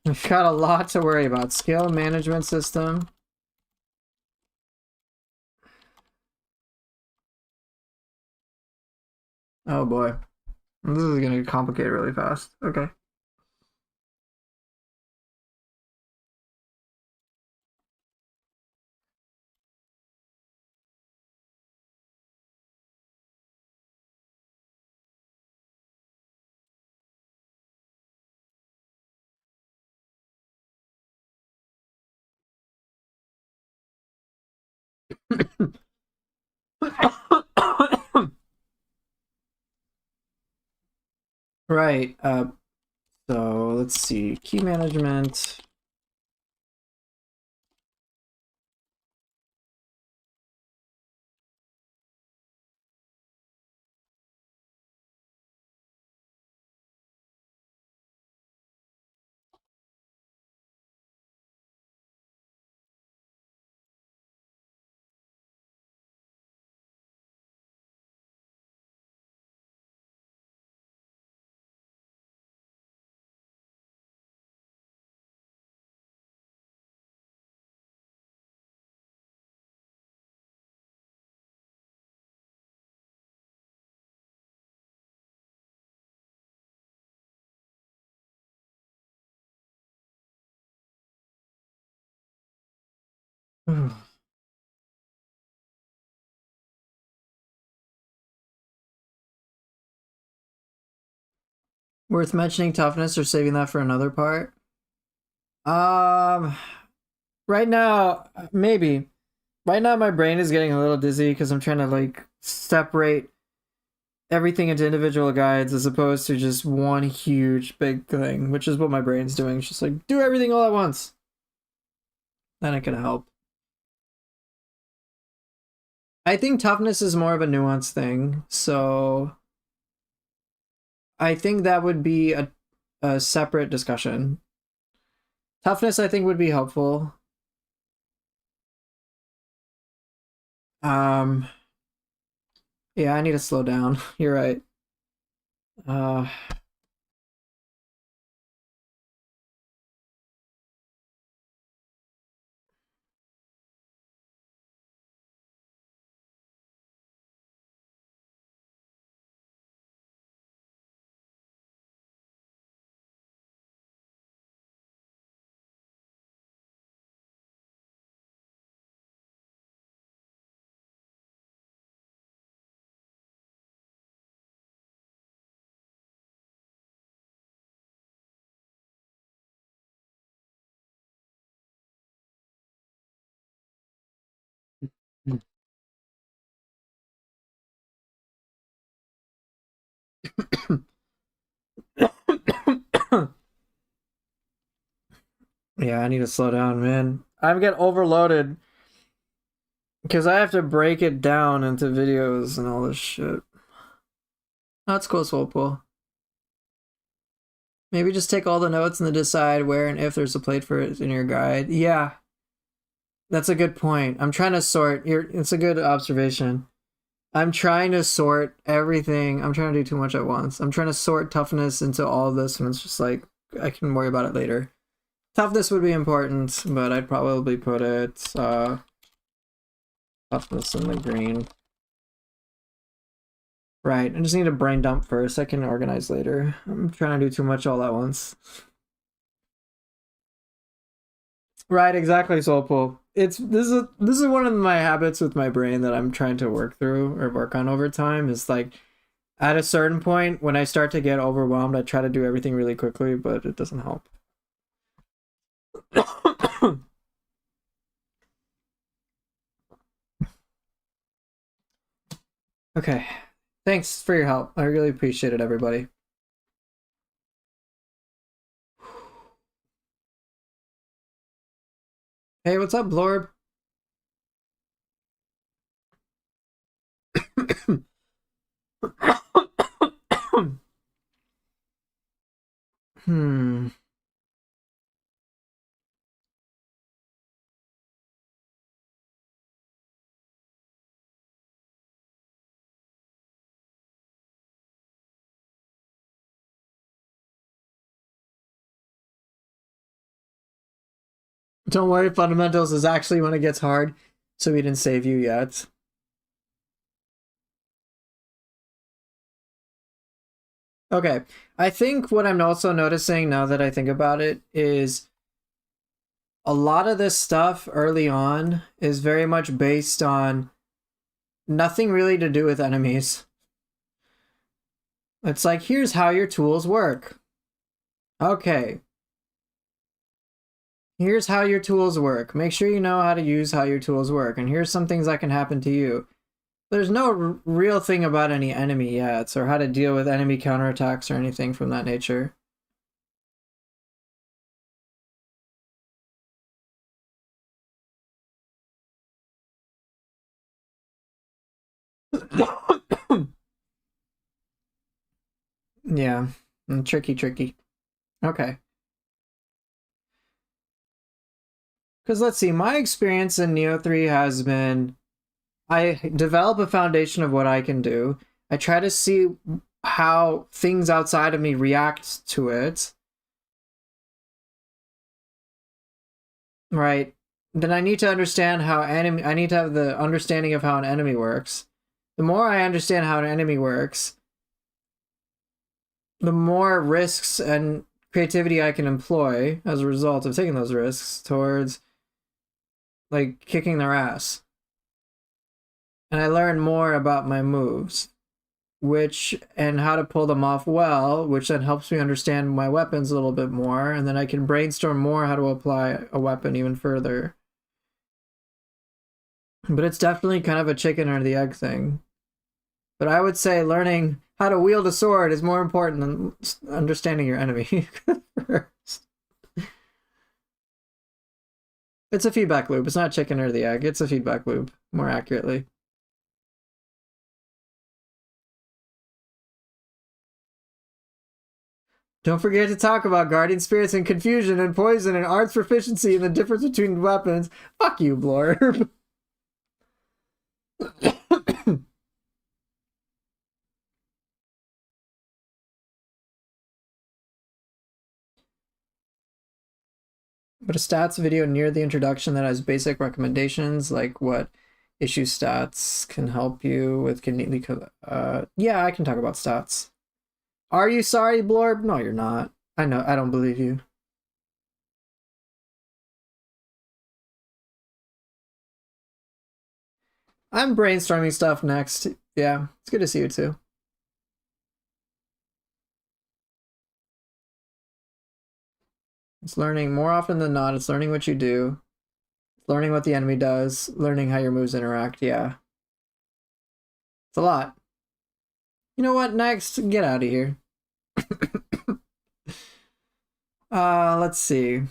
We've got a lot to worry about. Skill management system. Oh boy. This is going to complicate really fast. Okay. Right. So let's see. Key management. Worth mentioning toughness or saving that for another part? Um, right now, maybe. Right now, my brain is getting a little dizzy because I'm trying to like separate everything into individual guides as opposed to just one huge big thing, which is what my brain's doing. It's just like do everything all at once. Then it can help. I think toughness is more of a nuanced thing, so I think that would be a separate discussion. Toughness, I think, would be helpful. Um, yeah, I need to slow down. You're right. Uh, Yeah, I need to slow down, man. I get overloaded because I have to break it down into videos and all this shit. That's cool, Soulpool. Maybe just take all the notes and then decide where and if there's a plate for it in your guide. Yeah, that's a good point. I'm trying to sort. It's a good observation. I'm trying to sort everything. I'm trying to do too much at once. I'm trying to sort toughness into all of this, and it's just like I can worry about it later. Toughness would be important, but I'd probably put it toughness in the green. Right, I just need a brain dump first. I can organize later. I'm trying to do too much all at once. Right, exactly, Soulpool. This is one of my habits with my brain that I'm trying to work through or work on over time. Is like at a certain point when I start to get overwhelmed, I try to do everything really quickly, but it doesn't help. Okay. Thanks for your help. I really appreciate it, everybody. Hey, what's up, Blorb? Hmm. Don't worry, fundamentals is actually when it gets hard, so we didn't save you yet. Okay, I think what I'm also noticing now that I think about it is a lot of this stuff early on is very much based on nothing really to do with enemies. It's like, here's how your tools work. Okay. Here's how your tools work. Make sure you know how to use how your tools work. And here's some things that can happen to you. There's no real thing about any enemy yet, or how to deal with enemy counterattacks or anything from that nature. Yeah, tricky. Okay. Because let's see, my experience in Nioh 3 has been I develop a foundation of what I can do. I try to see how things outside of me react to it. Right. Then I need to understand how I need to have the understanding of how an enemy works. The more I understand how an enemy works, the more risks and creativity I can employ as a result of taking those risks towards like kicking their ass. And I learn more about my moves, which and how to pull them off well, which then helps me understand my weapons a little bit more, and then I can brainstorm more how to apply a weapon even further. But it's definitely kind of a chicken or the egg thing. But I would say learning how to wield a sword is more important than understanding your enemy first. It's a feedback loop. It's not chicken or the egg. It's a feedback loop, more accurately. Don't forget to talk about guardian spirits and confusion and poison and arts proficiency and the difference between weapons. Fuck you, Blorb. But a stats video near the introduction that has basic recommendations, like what issue stats can help you with neatly. Yeah, I can talk about stats. Are you sorry, Blorb? No, you're not. I know. I don't believe you. I'm brainstorming stuff next. Yeah, it's good to see you too. It's learning more often than not. It's learning what you do, learning what the enemy does, learning how your moves interact. Yeah, it's a lot. You know what? Next, get out of here. Let's see.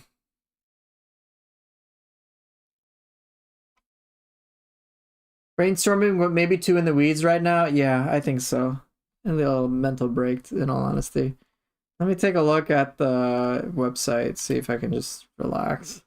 Brainstorming, maybe two in the weeds right now? Yeah, I think so. A little mental break, in all honesty. Let me take a look at the website, see if I can just relax.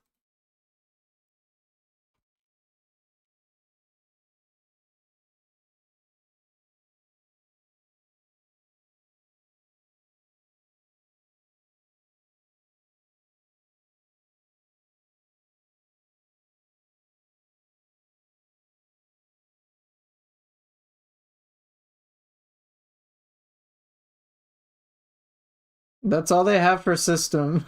That's all they have for system.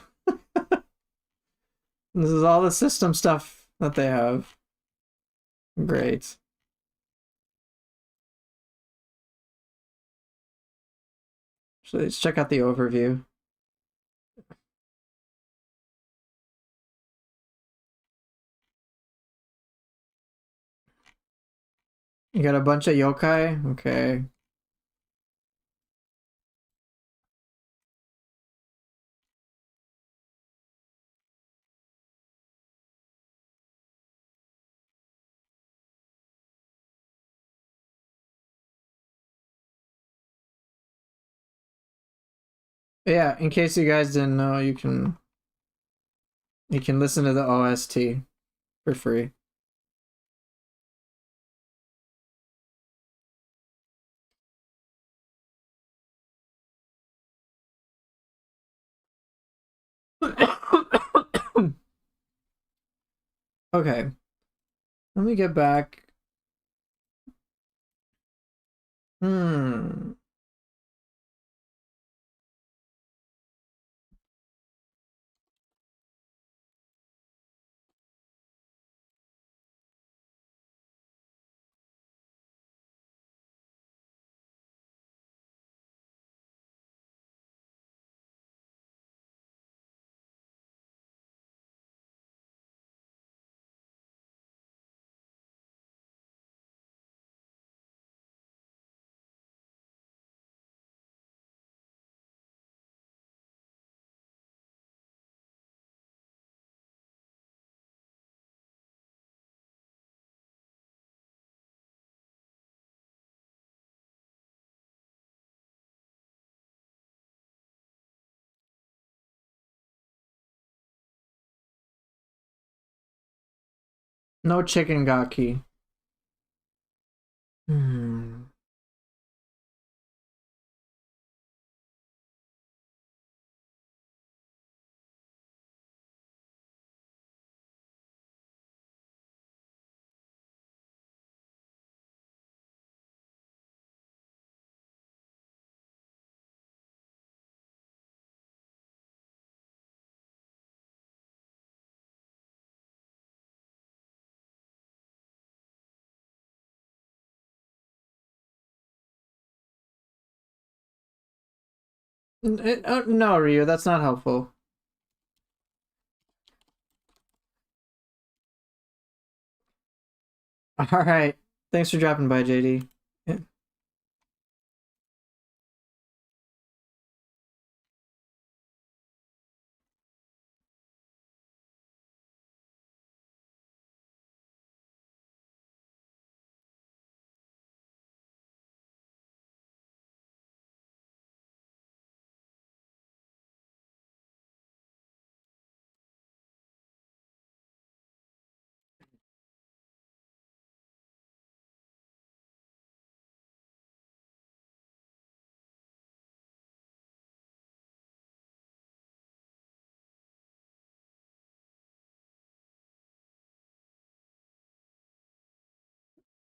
This is all the system stuff that they have. Great. So let's check out the overview. You got a bunch of yokai? Okay. Yeah, in case you guys didn't know, you can listen to the OST for free. Okay. Let me get back. Hmm. No chicken gaki. Hmm. No, Ryu, that's not helpful. All right. Thanks for dropping by, JD. Yeah.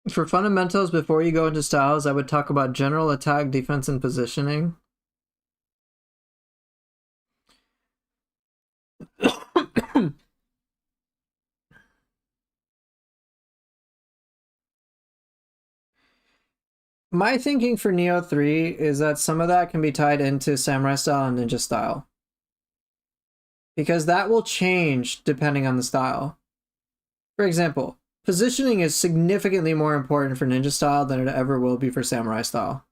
For fundamentals, before you go into styles, I would talk about general attack, defense, and positioning. My thinking for Nioh 3 is that some of that can be tied into samurai style and ninja style. Because that will change depending on the style. For example, positioning is significantly more important for ninja style than it ever will be for samurai style.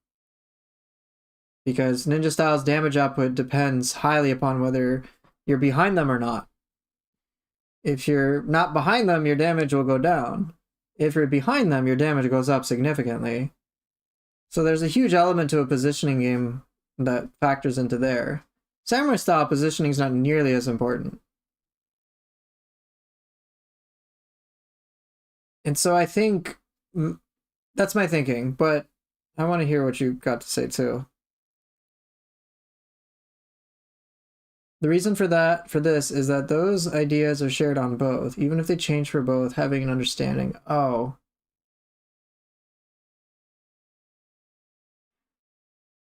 because ninja style's damage output depends highly upon whether you're behind them or not. If you're not behind them, your damage will go down. If you're behind them, your damage goes up significantly. So there's a huge element to a positioning game that factors into there. Samurai style positioning is not nearly as important. And so I think that's my thinking, but I want to hear what you got to say too. The reason for this is that those ideas are shared on both, even if they change for both, having an understanding. Oh.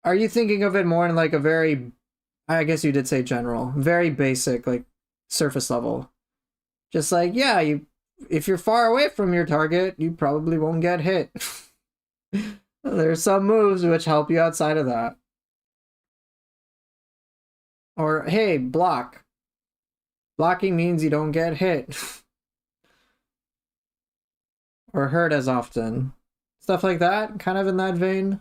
Are you thinking of it more in like a very, I guess you did say general, very basic, like surface level? Just like, yeah, if you're far away from your target, you probably won't get hit. There's some moves which help you outside of that. Or, hey, block. Blocking means you don't get hit. Or hurt as often. Stuff like that, kind of in that vein.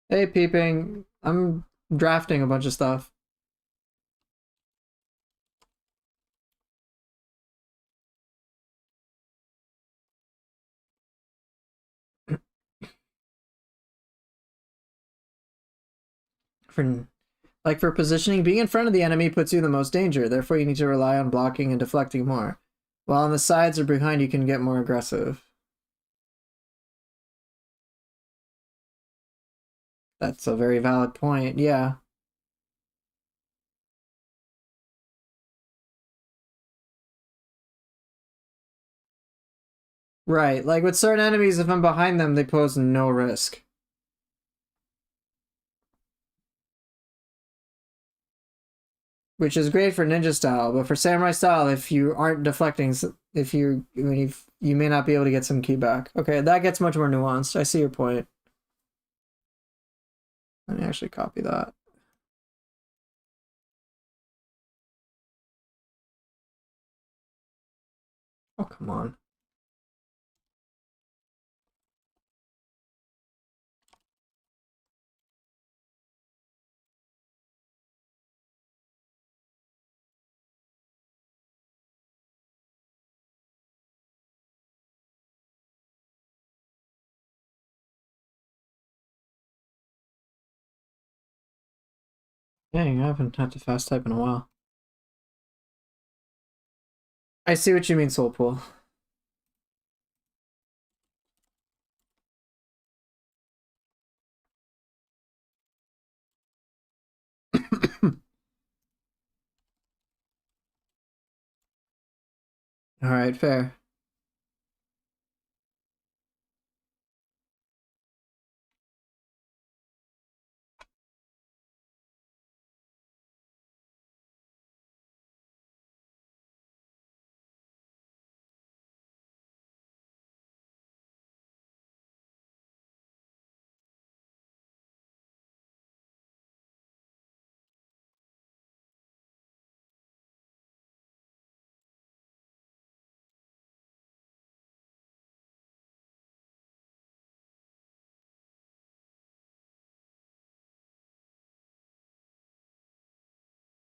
Hey, peeping. I'm drafting a bunch of stuff. For positioning, being in front of the enemy puts you in the most danger. Therefore, you need to rely on blocking and deflecting more. While on the sides or behind, you can get more aggressive. That's a very valid point, yeah. Right, like with certain enemies, if I'm behind them, they pose no risk. Which is great for ninja style, but for samurai style, if you aren't deflecting, if you may not be able to get some ki back. Okay, that gets much more nuanced. I see your point. Let me actually copy that. Oh, come on. Dang, I haven't had to fast type in a while. I see what you mean, Soulpool. Alright, fair.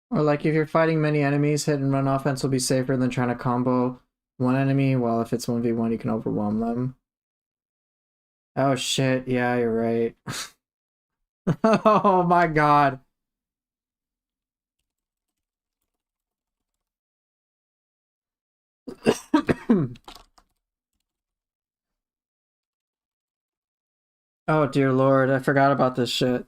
Or like if you're fighting many enemies, hit and run offense will be safer than trying to combo one enemy, while if it's 1v1, you can overwhelm them. Oh shit, yeah, you're right. Oh my god. Oh dear lord, I forgot about this shit.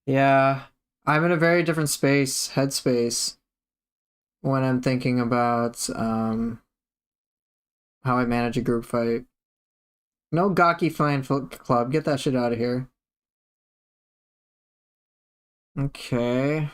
Yeah, I'm in a very different headspace, when I'm thinking about how I manage a group fight. No gawky flying club, get that shit out of here. Okay.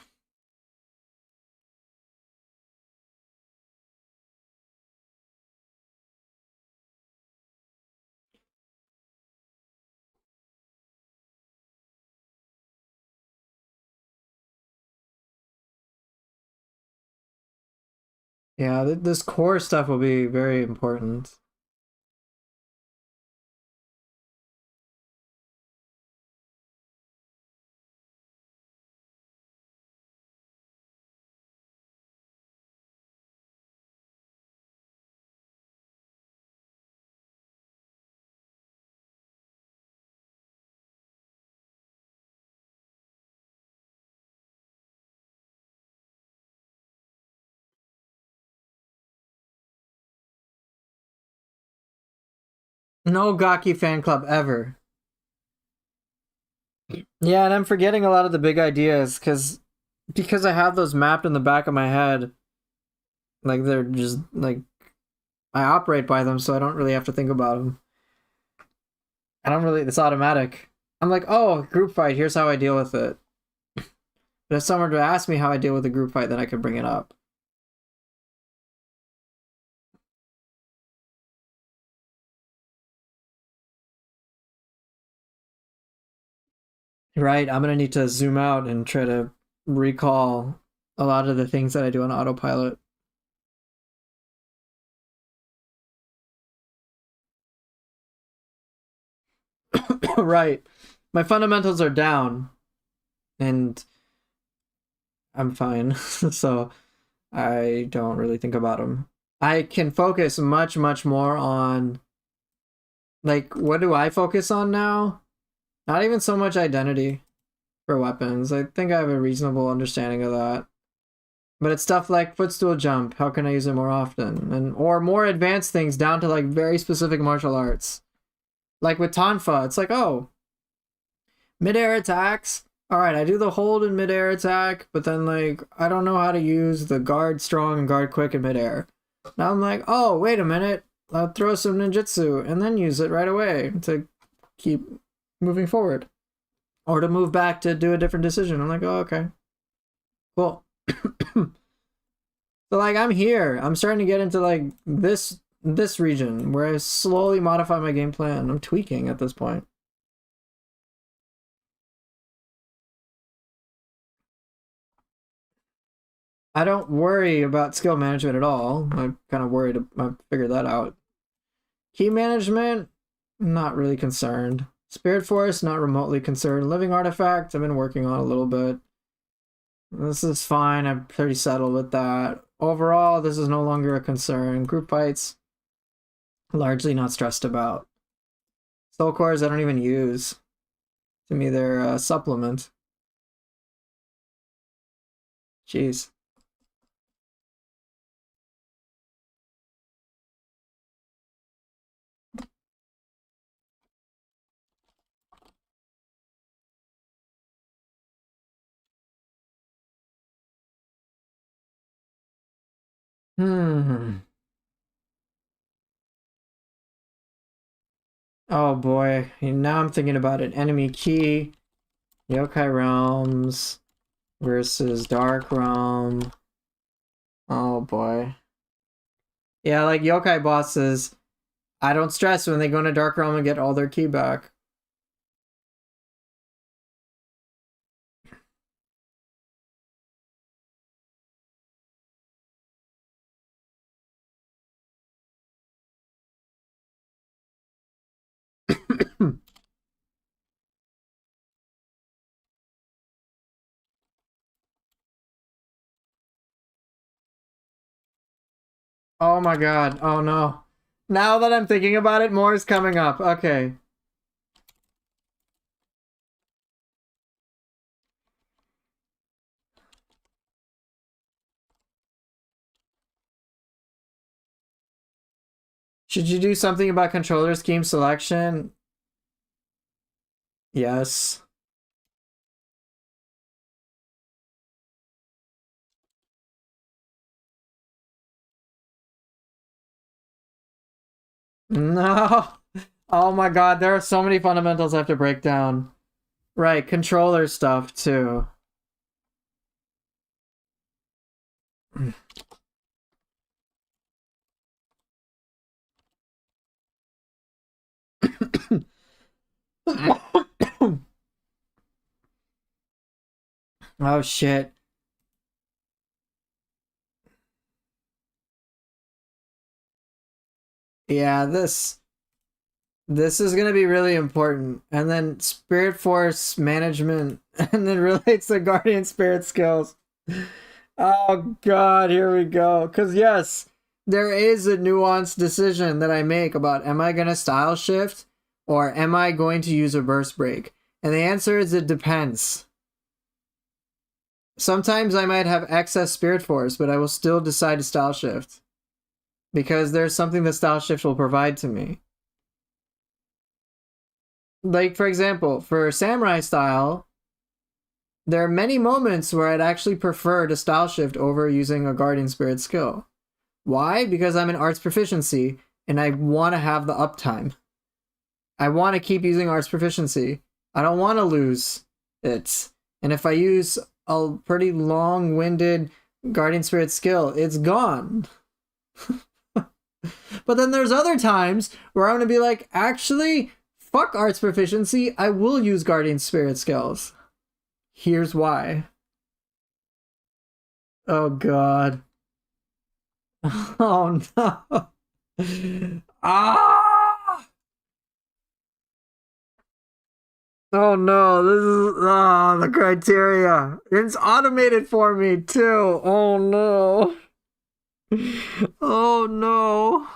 Yeah, this core stuff will be very important. No Gaki fan club ever. Yeah, and I'm forgetting a lot of the big ideas because I have those mapped in the back of my head. Like they're just like I operate by them, so I don't really have to think about them. I don't really. It's automatic. I'm like, oh, group fight. Here's how I deal with it. But if someone were to ask me how I deal with a group fight, then I could bring it up. Right? I'm gonna need to zoom out and try to recall a lot of the things that I do on autopilot. Right. My fundamentals are down, and I'm fine. So I don't really think about them. I can focus much, much more on like what do I focus on now? Not even so much identity for weapons. I think I have a reasonable understanding of that. But it's stuff like footstool jump. How can I use it more often? And or more advanced things down to like very specific martial arts. Like with Tonfa, it's like, oh, midair attacks. All right, I do the hold in midair attack, but then like I don't know how to use the guard strong and guard quick in midair. Now I'm like, oh, wait a minute. I'll throw some ninjutsu and then use it right away to keep moving forward. Or to move back to do a different decision. I'm like, oh, okay. Cool. So like I'm here. I'm starting to get into like this region where I slowly modify my game plan. I'm tweaking at this point. I don't worry about skill management at all. I'm kind of worried I figured that out. Key management, not really concerned. Spirit Force, not remotely concerned. Living Artifact, I've been working on a little bit. This is fine. I'm pretty settled with that. Overall, this is no longer a concern. Group fights, largely not stressed about. Soul cores, I don't even use. To me, they're a supplement. Jeez. Hmm. Oh boy. Now I'm thinking about it. Enemy key, Yokai Realms versus Dark Realm. Oh boy. Yeah, like Yokai bosses, I don't stress when they go into Dark Realm and get all their key back. Oh my god. Oh no. Now that I'm thinking about it, more is coming up. Okay. Should you do something about controller scheme selection? Yes. No. Oh my god, there are so many fundamentals I have to break down. Right, controller stuff too. Oh shit. Yeah, this is going to be really important. And then Spirit Force management, and then relates to Guardian Spirit skills. Oh god, here we go. Because yes, there is a nuanced decision that I make about, am I going to style shift or am I going to use a burst break? And the answer is it depends. Sometimes I might have excess Spirit Force, but I will still decide to style shift. Because there's something that style shift will provide to me. Like, for example, for Samurai style, there are many moments where I'd actually prefer to style shift over using a Guardian Spirit skill. Why? Because I'm in arts proficiency and I want to have the uptime. I want to keep using arts proficiency. I don't want to lose it. And if I use a pretty long-winded Guardian Spirit skill, it's gone. But then there's other times where I'm going to be like, actually, fuck arts proficiency, I will use Guardian Spirit skills. Here's why. Oh god. Oh no. Ah! Oh no, this is the criteria. It's automated for me too. Oh no. Oh no.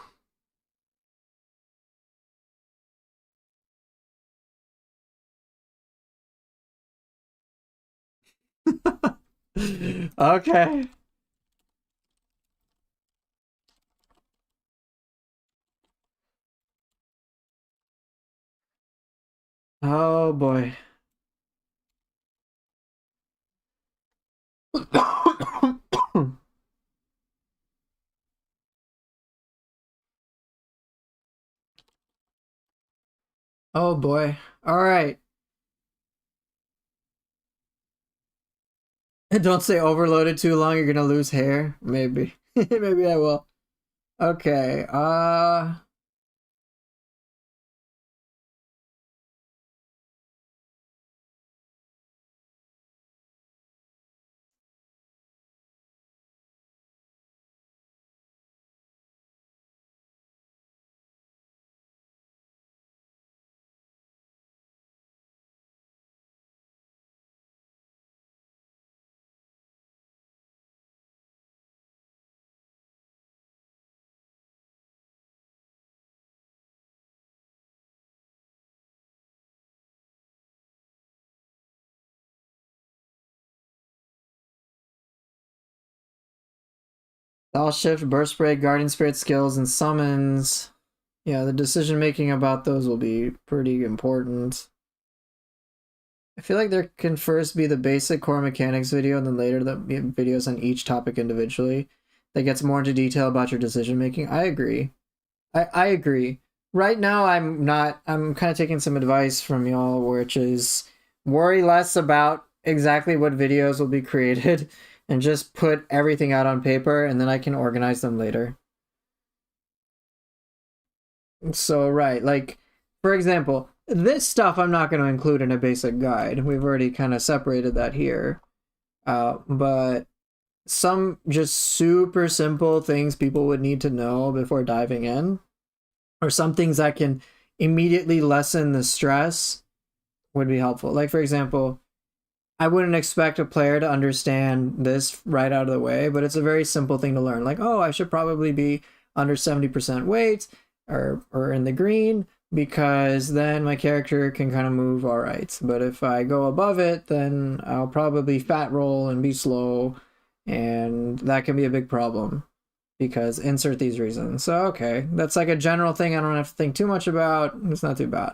Okay. Oh boy. Oh boy. All right. Don't say overloaded too long, you're gonna lose hair. Maybe. Maybe I will. Okay. I'll shift burst break, guardian spirit skills, and summons. Yeah, the decision making about those will be pretty important. I feel like there can first be the basic core mechanics video and then later the videos on each topic individually that gets more into detail about your decision making. I agree. I agree. Right now I'm kind of taking some advice from y'all, which is worry less about exactly what videos will be created and just put everything out on paper and then I can organize them later. So right, like for example, this stuff I'm not going to include in a basic guide. We've already kind of separated that here. But some just super simple things people would need to know before diving in, or some things that can immediately lessen the stress would be helpful. Like for example, I wouldn't expect a player to understand this right out of the way, but it's a very simple thing to learn. Like, oh, I should probably be under 70% weight or in the green because then my character can kind of move all right. But if I go above it, then I'll probably fat roll and be slow, and that can be a big problem because insert these reasons. So, okay, that's like a general thing I don't have to think too much about. It's not too bad.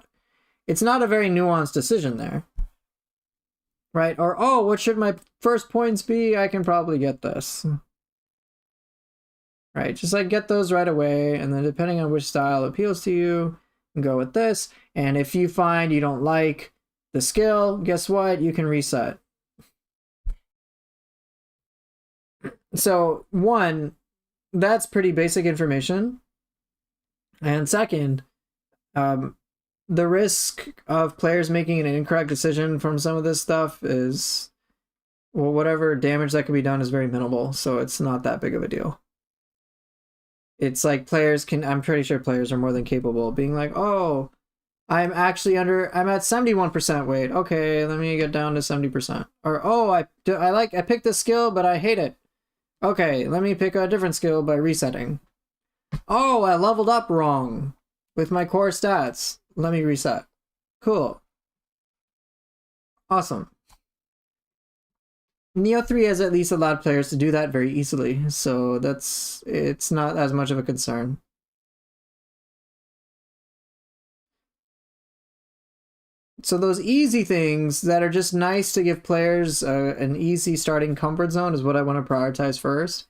It's not a very nuanced decision there. Right? Or, oh, what should my first points be? I can probably get this. Right? Just like get those right away, and then depending on which style appeals to you, go with this. And if you find you don't like the skill, guess what? You can reset. So, one, that's pretty basic information. And second, the risk of players making an incorrect decision from some of this stuff is, well, whatever damage that could be done is very minimal, so it's not that big of a deal. It's like players can, I'm pretty sure players are more than capable of being like, oh, I'm at 71% weight. Okay, let me get down to 70%. Or, oh, I picked this skill, but I hate it. Okay, let me pick a different skill by resetting. Oh, I leveled up wrong with my core stats. Let me reset. Cool. Awesome. Nioh 3 has at least allowed players to do that very easily, so it's not as much of a concern. So those easy things that are just nice to give players an easy starting comfort zone is what I want to prioritize first.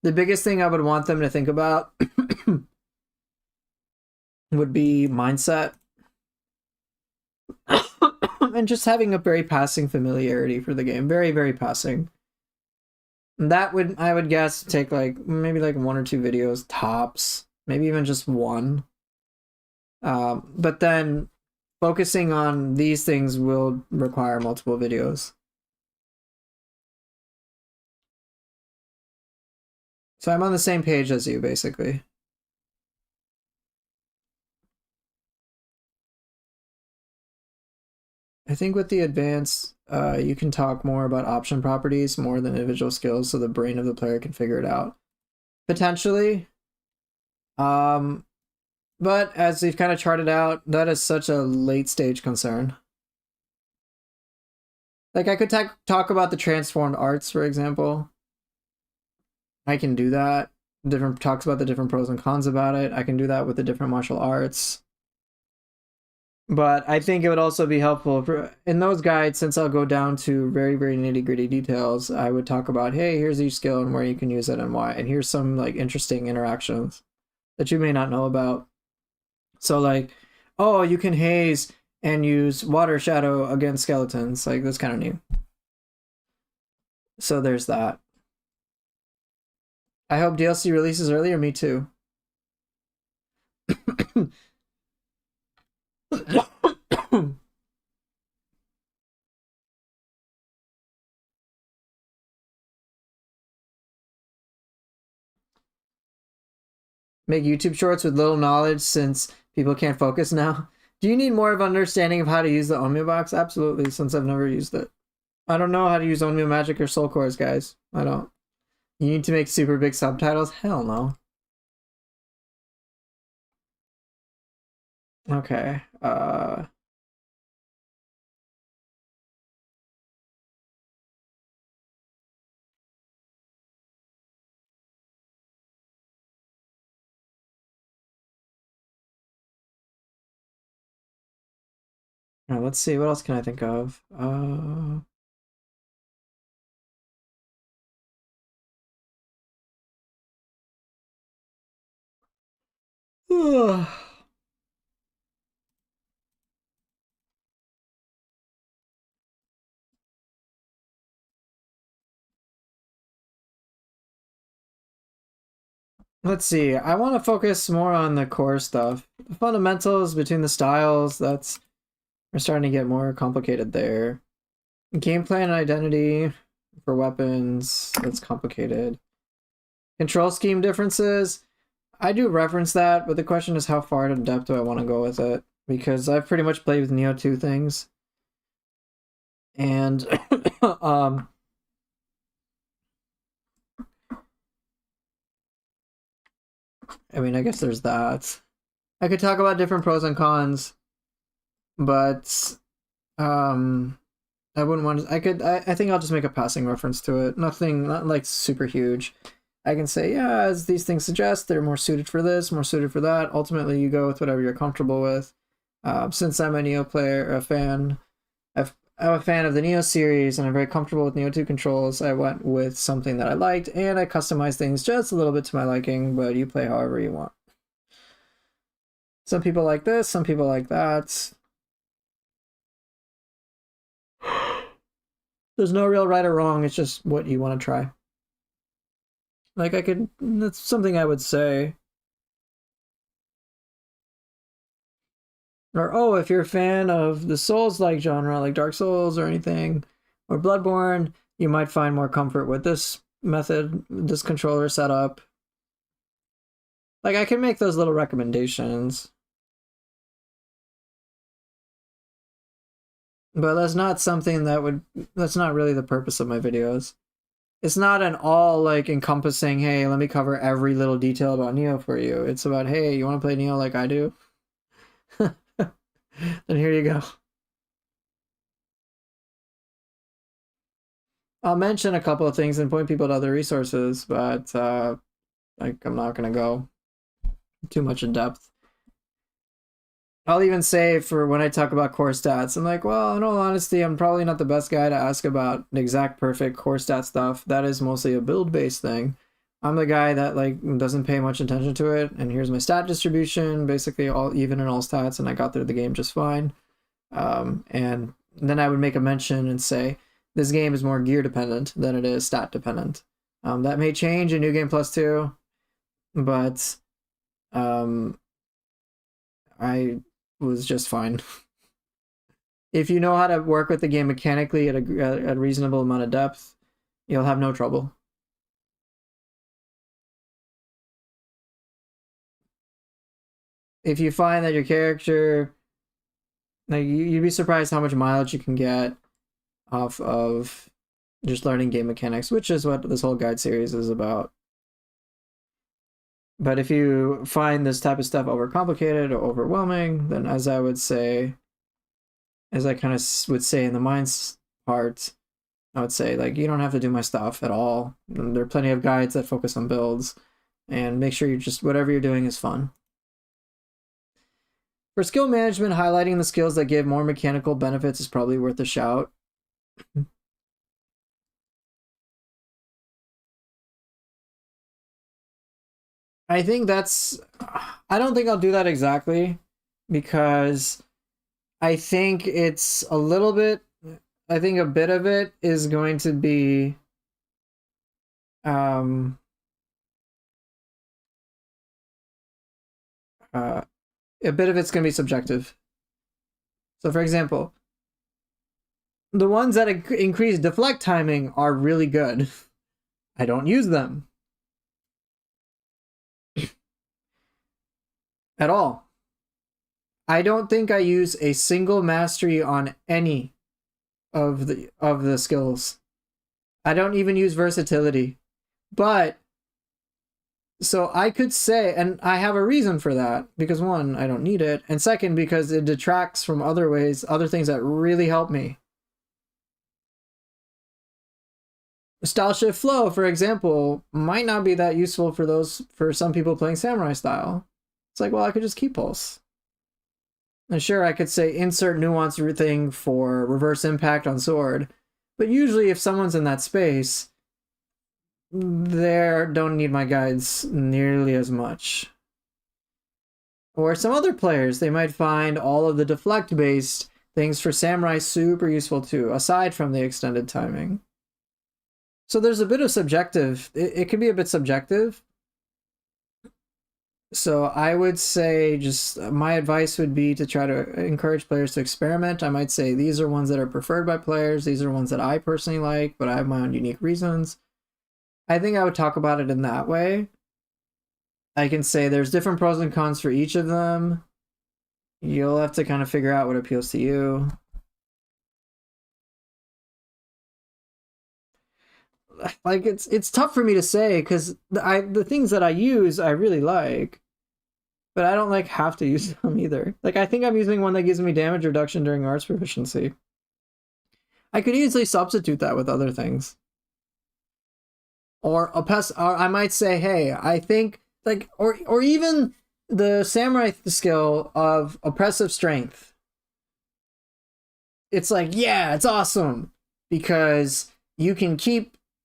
The biggest thing I would want them to think about would be mindset and just having a very passing familiarity for the game. Very, very passing. That would, I would guess, take like maybe like 1 or 2 videos tops, maybe even just one. But then focusing on these things will require multiple videos. So I'm on the same page as you, basically. I think with the advanced, you can talk more about option properties more than individual skills, so the brain of the player can figure it out. Potentially. But as we've kind of charted out, that is such a late stage concern. Like I could talk about the transformed arts, for example. I can do that. Different talks about the different pros and cons about it. I can do that with the different martial arts. But I think it would also be helpful for, in those guides, since I'll go down to very, very nitty gritty details, I would talk about, hey, here's each skill and where you can use it and why. And here's some like interesting interactions that you may not know about. So like, oh, you can haze and use water shadow against skeletons. Like that's kind of new. So there's that. I hope DLC releases earlier. Me too. Make YouTube shorts with little knowledge since people can't focus now. Do you need more of understanding of how to use the Omnia box? Absolutely, since I've never used it. I don't know how to use Omnia Magic or Soul Cores, guys. I don't. You need to make super big subtitles? Hell no. Okay. Let's see. What else can I think of? Let's see. I want to focus more on the core stuff. The fundamentals between the styles, we're starting to get more complicated there. Gameplay and identity for weapons, that's complicated. Control scheme differences, I do reference that, but the question is how far in depth do I want to go with it? Because I've pretty much played with Nioh 2 things. And I mean, I guess there's that. I could talk about different pros and cons, but I wouldn't want to. I think I'll just make a passing reference to it. Nothing, not like super huge. I can say, yeah, as these things suggest, they're more suited for this, more suited for that. Ultimately, you go with whatever you're comfortable with. Since I'm a Nioh player, a fan, I'm a fan of the Nioh series, and I'm very comfortable with Nioh 2 controls. I went with something that I liked, and I customized things just a little bit to my liking, but you play however you want. Some people like this, some people like that. There's no real right or wrong, it's just what you want to try. Like, that's something I would say. Or, oh, if you're a fan of the Souls-like genre, like Dark Souls or anything, or Bloodborne, you might find more comfort with this method, this controller setup. Like, I can make those little recommendations, but that's not something that would, that's not really the purpose of my videos. It's not an all, like, encompassing, hey, let me cover every little detail about Nioh for you. It's about, hey, you want to play Nioh like I do? Then here you go. I'll mention a couple of things and point people to other resources, but like, I'm not going to go too much in depth. I'll even say for when I talk about core stats, I'm like, well, in all honesty, I'm probably not the best guy to ask about the exact perfect core stat stuff. That is mostly a build-based thing. I'm the guy that like doesn't pay much attention to it, and here's my stat distribution, basically all even in all stats, and I got through the game just fine. And then I would make a mention and say, this game is more gear dependent than it is stat dependent. That may change in New Game Plus 2, but I was just fine. If you know how to work with the game mechanically at a reasonable amount of depth, you'll have no trouble. If you find that your character, like, you'd be surprised how much mileage you can get off of just learning game mechanics, which is what this whole guide series is about. But if you find this type of stuff overcomplicated or overwhelming, then as I would say, as I kind of would say in the minds part, I would say, like, you don't have to do my stuff at all. There are plenty of guides that focus on builds, and make sure you just, whatever you're doing is fun. For skill management, highlighting the skills that give more mechanical benefits is probably worth a shout. I think that's, I don't think I'll do that exactly, because I think it's a little bit, I think a bit of it is going to be a bit of it's going to be subjective. So for example, the ones that increase deflect timing are really good. I don't use them at all. I don't think I use a single mastery on any of the skills. I don't even use versatility. But so I could say, and I have a reason for that, because one, I don't need it, and second, because it detracts from other ways, other things that really help me. Style shift flow, for example, might not be that useful for some people playing samurai style. It's like, well, I could just keep pulse. And sure, I could say insert nuance thing for reverse impact on sword, but usually if someone's in that space, they don't need my guides nearly as much. Or some other players, they might find all of the deflect-based things for samurai super useful too, aside from the extended timing. So there's a bit of subjective, it can be a bit subjective. So I would say, just my advice would be to try to encourage players to experiment. I might say these are ones that are preferred by players, these are ones that I personally like, but I have my own unique reasons. I think I would talk about it in that way. I can say there's different pros and cons for each of them. You'll have to kind of figure out what appeals to you. Like, it's tough for me to say, because the things that I use I really like, but I don't like have to use them either. Like, I think I'm using one that gives me damage reduction during arts proficiency. I could easily substitute that with other things. Or I might say, hey, I think, like, or even the samurai skill of oppressive strength. It's like, yeah, it's awesome, because you can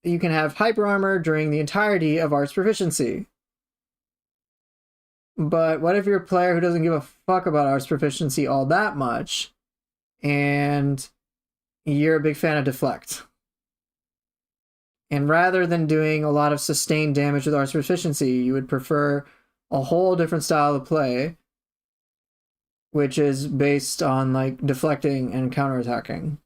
have hyper armor during the entirety of arts proficiency. But what if you're a player who doesn't give a fuck about arts proficiency all that much, and you're a big fan of deflect? And rather than doing a lot of sustained damage with arts proficiency, you would prefer a whole different style of play, which is based on, like, deflecting and counterattacking.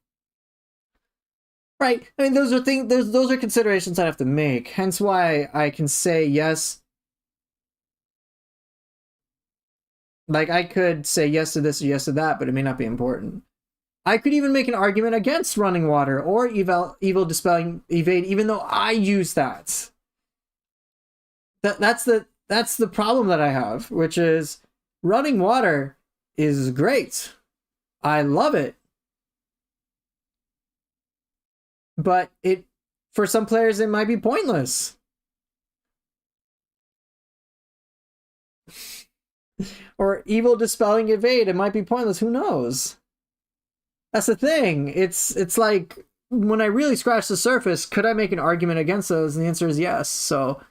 Right. I mean, those are things. Those are considerations I have to make. Hence why I can say yes. Like I could say yes to this or yes to that, but it may not be important. I could even make an argument against running water or evil dispelling evade, even though I use that. That's the problem that I have, which is running water is great. I love it. But it for some players it might be pointless. Or evil dispelling evade, it might be pointless. Who knows? That's the thing. It's like when I really scratch the surface, could I make an argument against those? And the answer is yes. So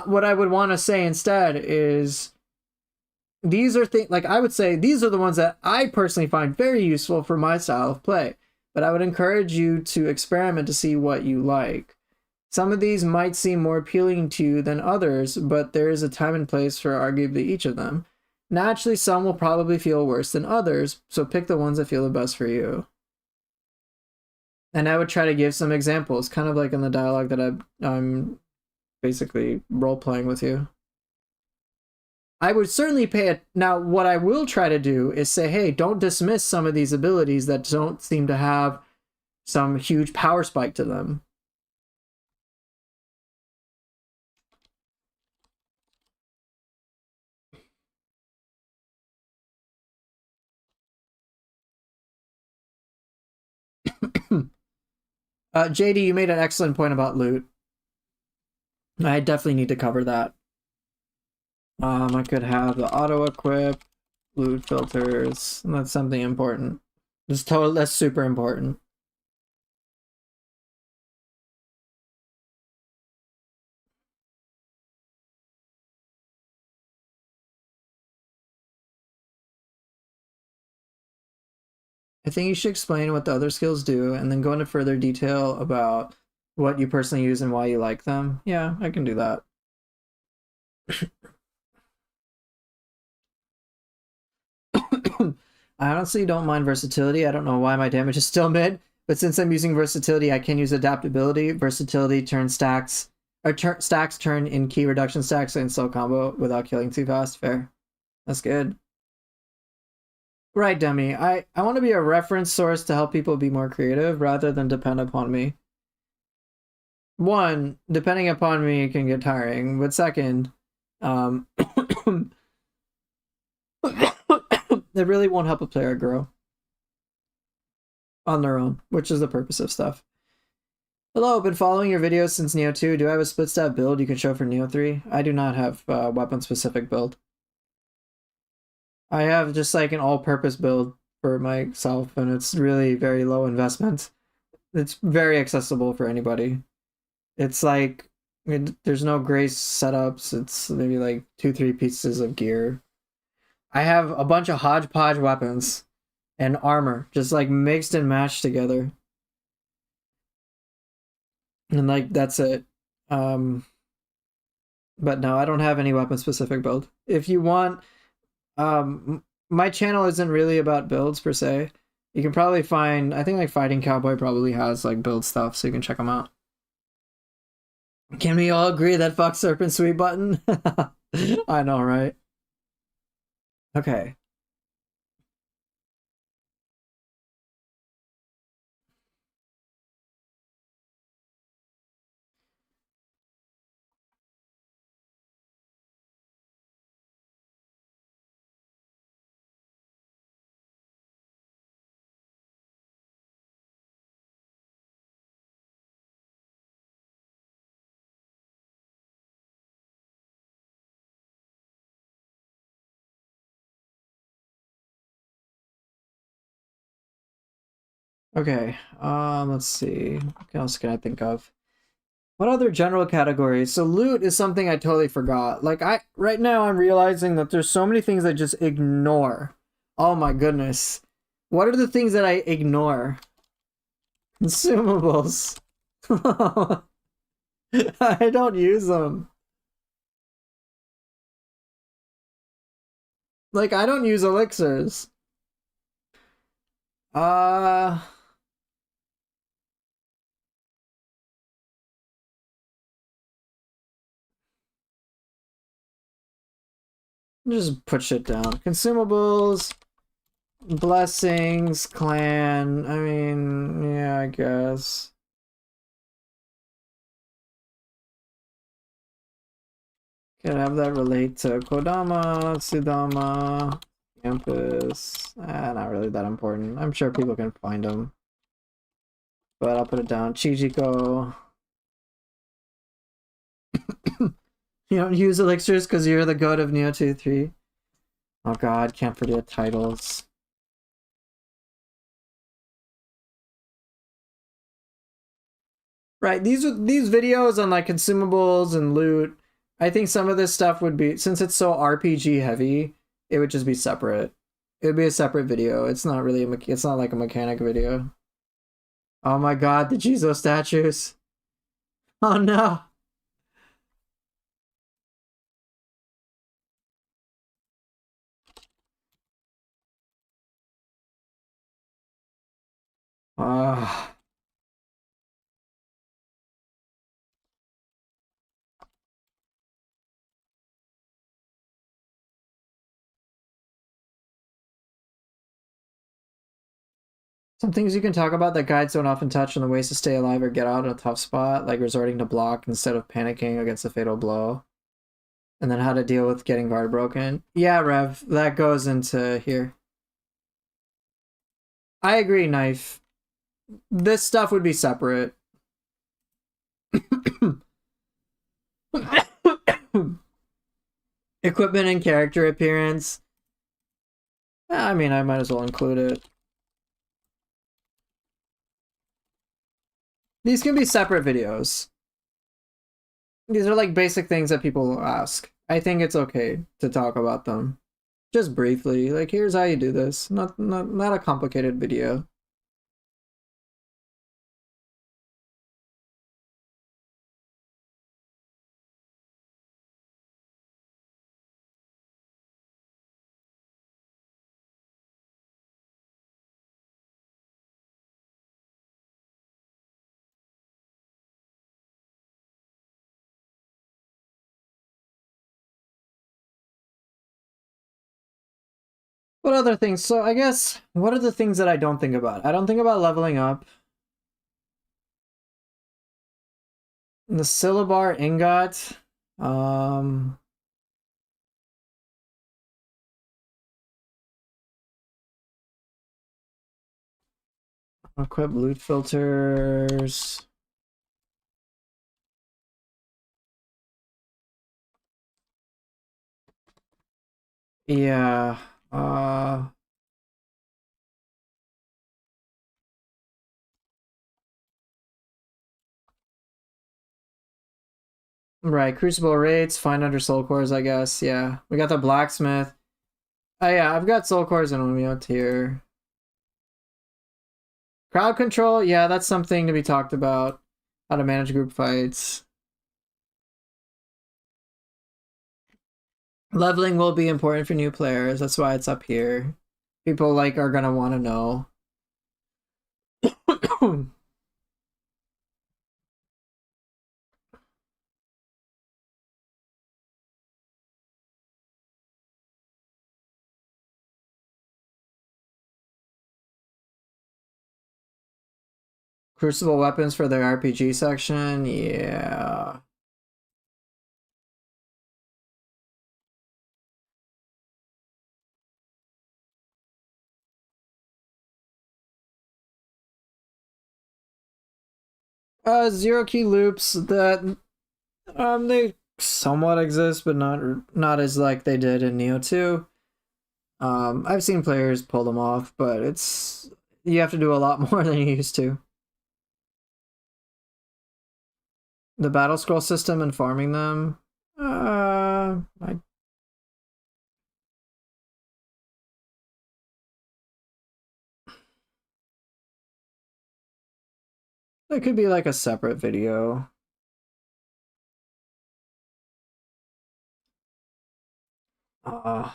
what I would want to say instead is these are things like I would say these are the ones that I personally find very useful for my style of play. But I would encourage you to experiment to see what you like. Some of these might seem more appealing to you than others, but there is a time and place for arguably each of them. Naturally, some will probably feel worse than others, so pick the ones that feel the best for you. And I would try to give some examples, kind of like in the dialogue that I'm basically role playing with you. I would certainly pay it. Now, what I will try to do is say, hey, don't dismiss some of these abilities that don't seem to have some huge power spike to them. JD, you made an excellent point about loot. I definitely need to cover that. I could have the auto equip, loot filters, and that's something important. That's super important. I think you should explain what the other skills do and then go into further detail about what you personally use and why you like them. Yeah, I can do that. I honestly don't mind versatility. I don't know why my damage is still mid, but since I'm using versatility, I can use adaptability. Versatility turn stacks or stacks turn in key reduction stacks and slow combo without killing too fast. Fair. That's good. Right, Demi. I want to be a reference source to help people be more creative rather than depend upon me. One, depending upon me can get tiring, but second, um, it really won't help a player grow on their own, which is the purpose of stuff. Hello, been following your videos since Nioh 2. Do I have a split stat build you can show for Nioh 3? I do not have a weapon specific build. I have just like an all purpose build for myself, and it's really very low investment. It's very accessible for anybody. It's like there's no grace setups. It's maybe like 2-3 pieces of gear. I have a bunch of hodgepodge weapons and armor, just like mixed and matched together. And like that's it. Um but no, I don't have any weapon specific build. If you want, my channel isn't really about builds per se. You can probably find, I think like Fighting Cowboy probably has like build stuff, so you can check them out. Can we all agree that fuck Serpent Sweet button? I know, right? Okay. Okay. Let's see. What else can I think of? What other general categories? So loot is something I totally forgot. Like I right now I'm realizing that there's so many things I just ignore. Oh my goodness. What are the things that I ignore? Consumables. I don't use them. Like I don't use elixirs. Uh Just put shit down. Consumables, blessings, clan. I mean, yeah, I guess. Could have that relate to Kodama, Sudama, campus. Not really that important. I'm sure people can find them. But I'll put it down. Chijiko. You don't use elixirs because you're the god of Nioh 2-3. Oh god, can't forget titles. Right, these videos on like consumables and loot. I think some of this stuff would be, since it's so RPG heavy, it would just be separate. It would be a separate video. It's not really it's not like a mechanic video. Oh my god, the Jizo statues. Oh no. Ah. Some things you can talk about that guides don't often touch on the ways to stay alive or get out in a tough spot, like resorting to block instead of panicking against a fatal blow. And then how to deal with getting guard broken. Yeah, Rev, that goes into here. I agree, Knife. This stuff would be separate. Equipment and character appearance. I mean, I might as well include it. These can be separate videos. These are like basic things that people ask. I think it's okay to talk about them. Just briefly. Like, here's how you do this. Not a complicated video. What other things? So I guess, what are the things that I don't think about? I don't think about leveling up. The Syllabar Ingot. Equip loot filters. Yeah. Right, Crucible rates, find under soul cores, I guess. Yeah. We got the blacksmith. Oh yeah, I've got soul cores and Omeo tier. Crowd control, yeah, that's something to be talked about. How to manage group fights. Leveling will be important for new players. That's why it's up here. People like are gonna want to know. Crucible weapons for their RPG section, yeah. Zero key loops that they somewhat exist, but not as like they did in Nioh 2. I've seen players pull them off, but it's you have to do a lot more than you used to. The battle scroll system and farming them. I That could be like a separate video. Uh,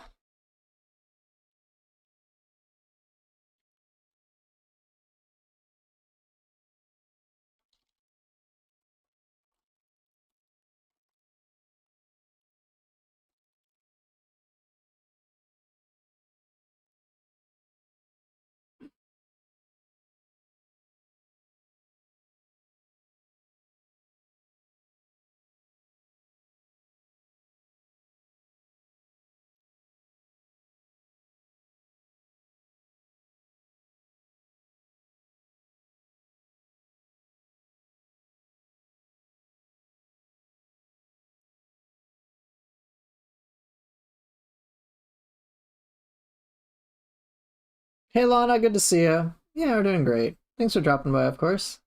Hey Lana, good to see you. Yeah, we're doing great. Thanks for dropping by, of course.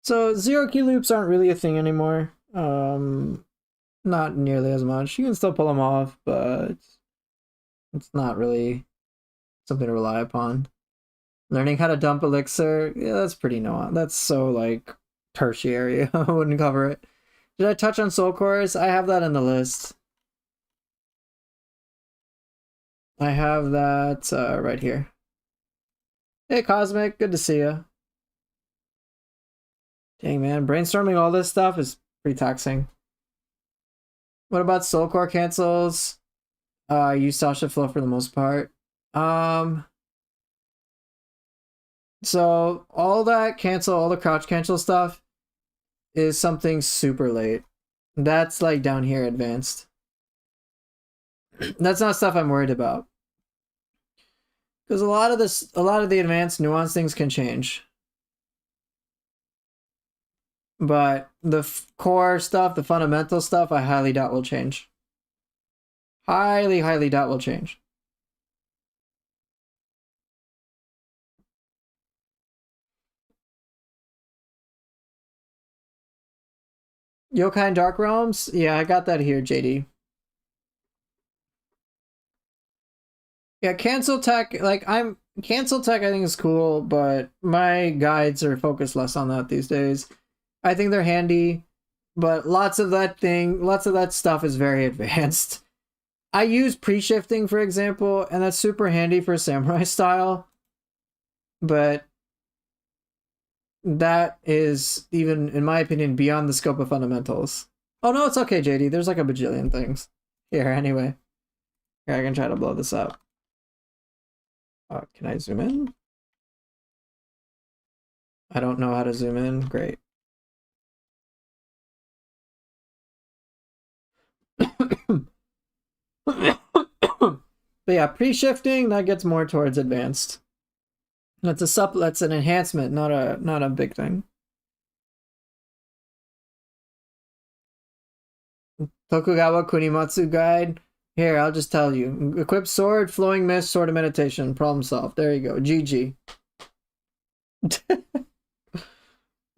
So zero key loops aren't really a thing anymore. Not nearly as much. You can still pull them off, but it's not really something to rely upon. Learning how to dump elixir, yeah, that's pretty nuanced. That's so like tertiary. I wouldn't cover it. Did I touch on soul cores? I have that in the list. I have that right here. Hey Cosmic, good to see you. Dang man, brainstorming all this stuff is pretty taxing. What about soul core cancels? Use Sasha flow for the most part. So all that cancel, all the crouch cancel stuff is something super late. That's like down here advanced. That's not stuff I'm worried about. Because a lot of the advanced nuance things can change. But the core stuff, the fundamental stuff, I highly doubt will change. Highly, highly doubt will change. Yokai and Dark Realms? Yeah, I got that here, JD. Yeah, cancel tech, like cancel tech I think is cool, but my guides are focused less on that these days. I think they're handy, but lots of that stuff is very advanced. I use pre-shifting, for example, and that's super handy for samurai style, but that is, even in my opinion, beyond the scope of fundamentals. Oh no, it's okay, JD. There's like a bajillion things. Here, anyway. Here, I can try to blow this up. Can I zoom in? I don't know how to zoom in. Great. But yeah, pre-shifting, that gets more towards advanced. That's an enhancement, not a big thing. Tokugawa Kunimatsu guide. Here, I'll just tell you. Equip sword, flowing mist, sword of meditation. Problem solved. There you go. GG.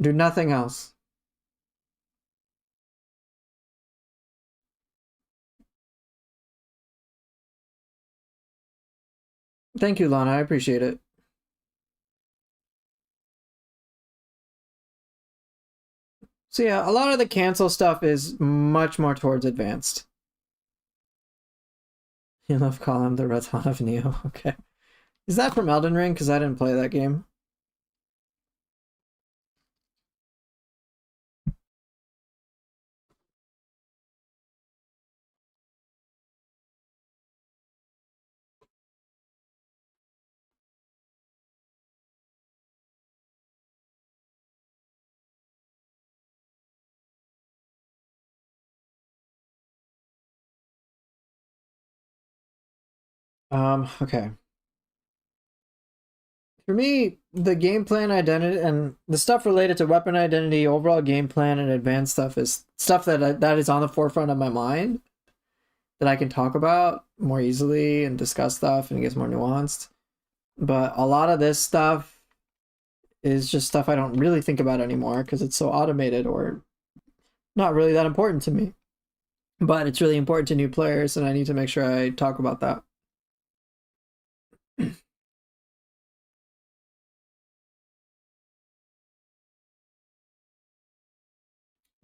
Do nothing else. Thank you, Lana. I appreciate it. So yeah, a lot of the cancel stuff is much more towards advanced. You love calling the Raton of Nioh. Okay. Is that from Elden Ring? Because I didn't play that game. Okay. For me, the game plan identity and the stuff related to weapon identity, overall game plan, and advanced stuff is stuff that is on the forefront of my mind that I can talk about more easily and discuss stuff and it gets more nuanced. But a lot of this stuff is just stuff I don't really think about anymore because it's so automated or not really that important to me. But it's really important to new players, and I need to make sure I talk about that.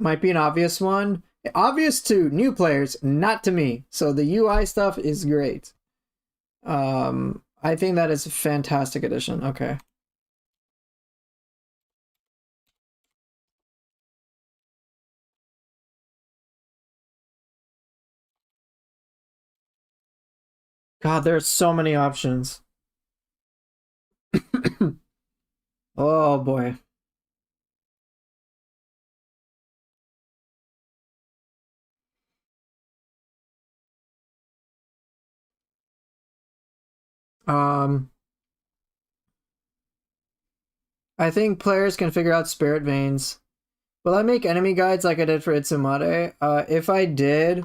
Might be an obvious one. Obvious to new players, not to me. So the UI stuff is great. I think that is a fantastic addition. Okay. God, there's so many options. Oh boy. Um, I think players can figure out spirit veins. Will I make enemy guides like I did for Itsumade? If I did,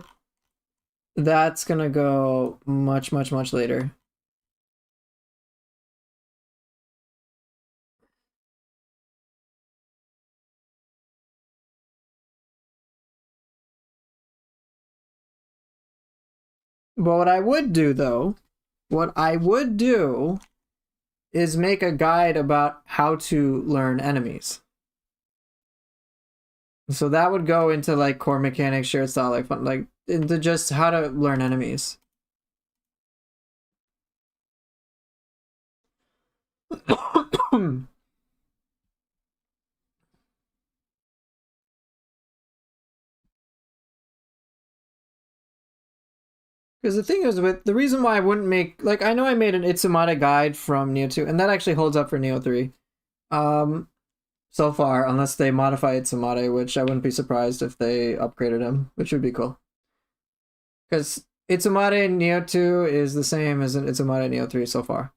that's gonna go much, much, much later. But what I would do, though, what I would do is make a guide about how to learn enemies. So that would go into like core mechanics, shared style, like fun, like into just how to learn enemies. Because the thing is, with the reason why I wouldn't make, like, I know I made an Itsumata guide from Nioh 2, and that actually holds up for Nioh 3. So far, unless they modify Itsumata, which I wouldn't be surprised if they upgraded him, which would be cool. Because Itsumata in Nioh 2 is the same as in Itsumata in Nioh 3 so far.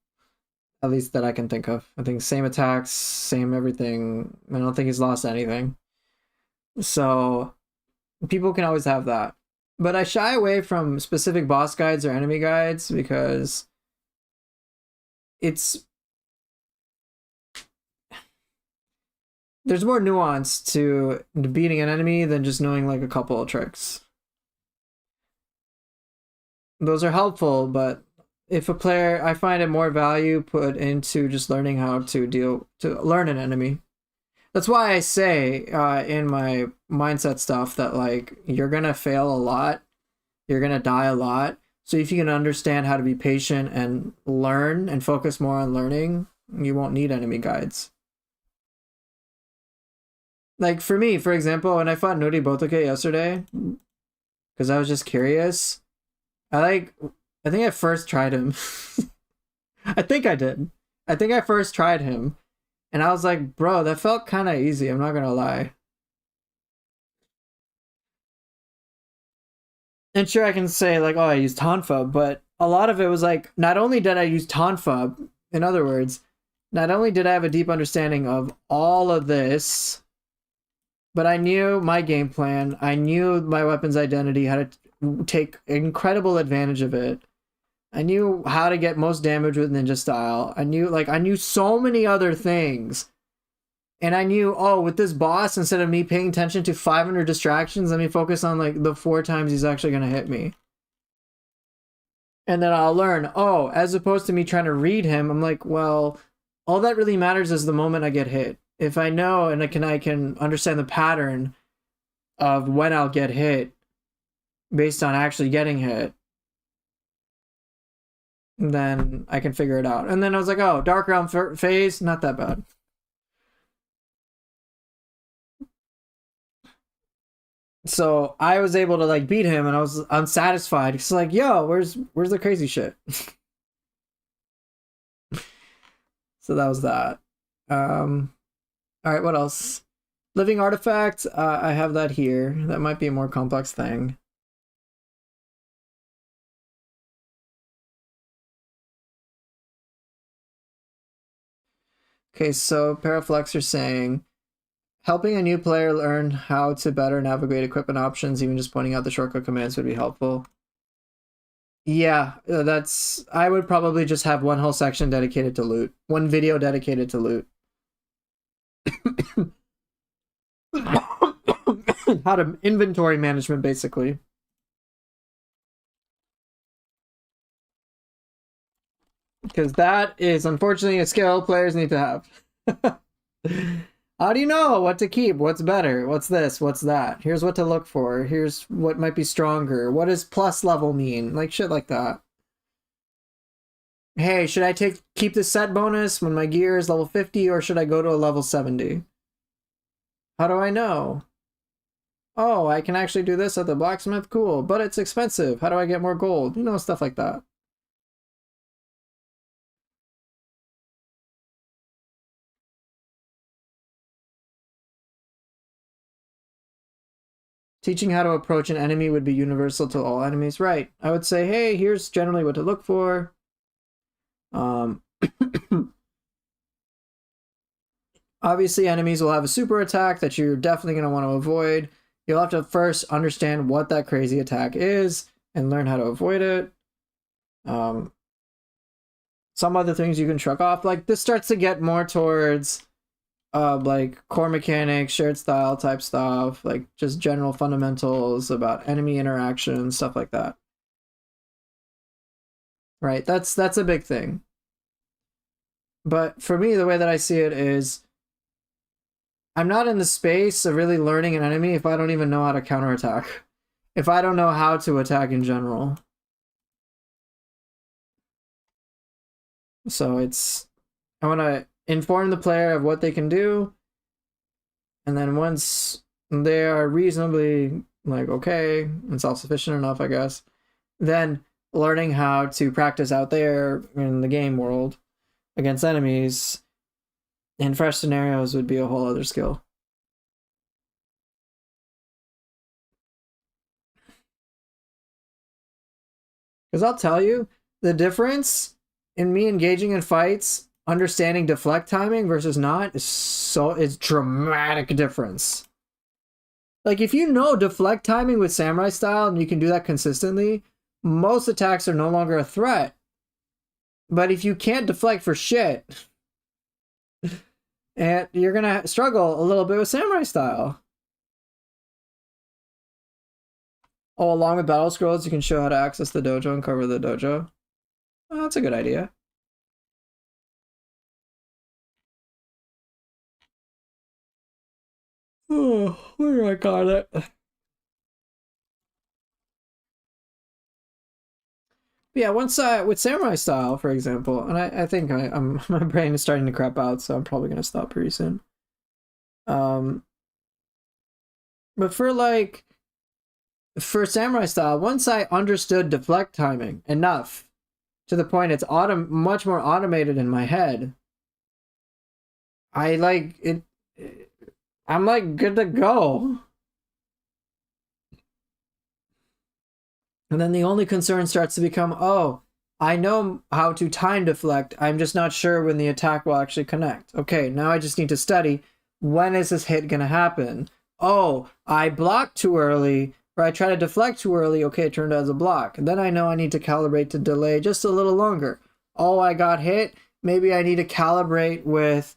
At least that I can think of. I think same attacks, same everything. I don't think he's lost anything. So people can always have that. But I shy away from specific boss guides or enemy guides because it's there's more nuance to beating an enemy than just knowing like a couple of tricks. Those are helpful, but if a player, I find it more value put into just learning how to learn an enemy. That's why I say in my mindset stuff that like you're gonna fail a lot, you're gonna die a lot. So if you can understand how to be patient and learn and focus more on learning, you won't need enemy guides. Like for me, for example, when I fought Nori Botoke yesterday, because I was just curious, I think I first tried him. I think I did. I think I first tried him, and I was like, bro, that felt kind of easy. I'm not gonna lie. And sure, I can say like, oh, I used Tonfa, but a lot of it was like, not only did I use Tonfa, in other words, not only did I have a deep understanding of all of this, but I knew my game plan. I knew my weapon's identity, how to take incredible advantage of it. I knew how to get most damage with ninja style. I knew so many other things. And I knew, oh, with this boss, instead of me paying attention to 500 distractions, let me focus on like the 4 times he's actually going to hit me. And then I'll learn, oh, as opposed to me trying to read him, I'm like, well, all that really matters is the moment I get hit. If I know and I can understand the pattern of when I'll get hit based on actually getting hit, then I can figure it out. And then I was like, oh, Dark Realm phase, not that bad. So I was able to like beat him, and I was unsatisfied. It's like, yo, where's the crazy shit? So that was that. All right, what else? Living artifact. I have that here. That might be a more complex thing. Okay, so Paraflex are saying helping a new player learn how to better navigate equipment options, even just pointing out the shortcut commands would be helpful. Yeah, that's. I would probably just have one whole section dedicated to loot, one video dedicated to loot. How to inventory management, basically. Because that is unfortunately a skill players need to have. How do you know what to keep? What's better? What's this? What's that? Here's what to look for. Here's what might be stronger. What does plus level mean? Like shit like that. Hey, should I keep the set bonus when my gear is level 50, or should I go to a level 70? How do I know? Oh, I can actually do this at the blacksmith? Cool, but it's expensive. How do I get more gold? You know, stuff like that. Teaching how to approach an enemy would be universal to all enemies. Right. I would say, hey, here's generally what to look for. Obviously, enemies will have a super attack that you're definitely going to want to avoid. You'll have to first understand what that crazy attack is and learn how to avoid it. Some other things you can shrug off. Like, this starts to get more towards like core mechanics, shared style type stuff, like just general fundamentals about enemy interaction, stuff like that. right? That's a big thing. But for me, the way that I see it is I'm not in the space of really learning an enemy if I don't even know how to counterattack. If I don't know how to attack in general. So I want to inform the player of what they can do, and then once they are reasonably like okay and self-sufficient enough, I guess, then learning how to practice out there in the game world against enemies in fresh scenarios would be a whole other skill. Because I'll tell you, the difference in me engaging in fights, understanding deflect timing versus not, is dramatic difference. Like if you know deflect timing with samurai style and you can do that consistently, most attacks are no longer a threat. But if you can't deflect for shit, and you're gonna struggle a little bit with samurai style. Oh, along with battle scrolls, you can show how to access the dojo and cover the dojo. Oh, that's a good idea. Oh, where do I got it? Yeah, once with samurai style, for example, and I think I'm my brain is starting to crap out, so I'm probably gonna stop pretty soon. But for samurai style, once I understood deflect timing enough to the point it's much more automated in my head, I like it. I'm like good to go. And then the only concern starts to become, oh, I know how to time deflect. I'm just not sure when the attack will actually connect. Okay, now I just need to study. When is this hit going to happen? Oh, I blocked too early, or I try to deflect too early. Okay, it turned out as a block. And then I know I need to calibrate to delay just a little longer. Oh, I got hit. Maybe I need to calibrate with,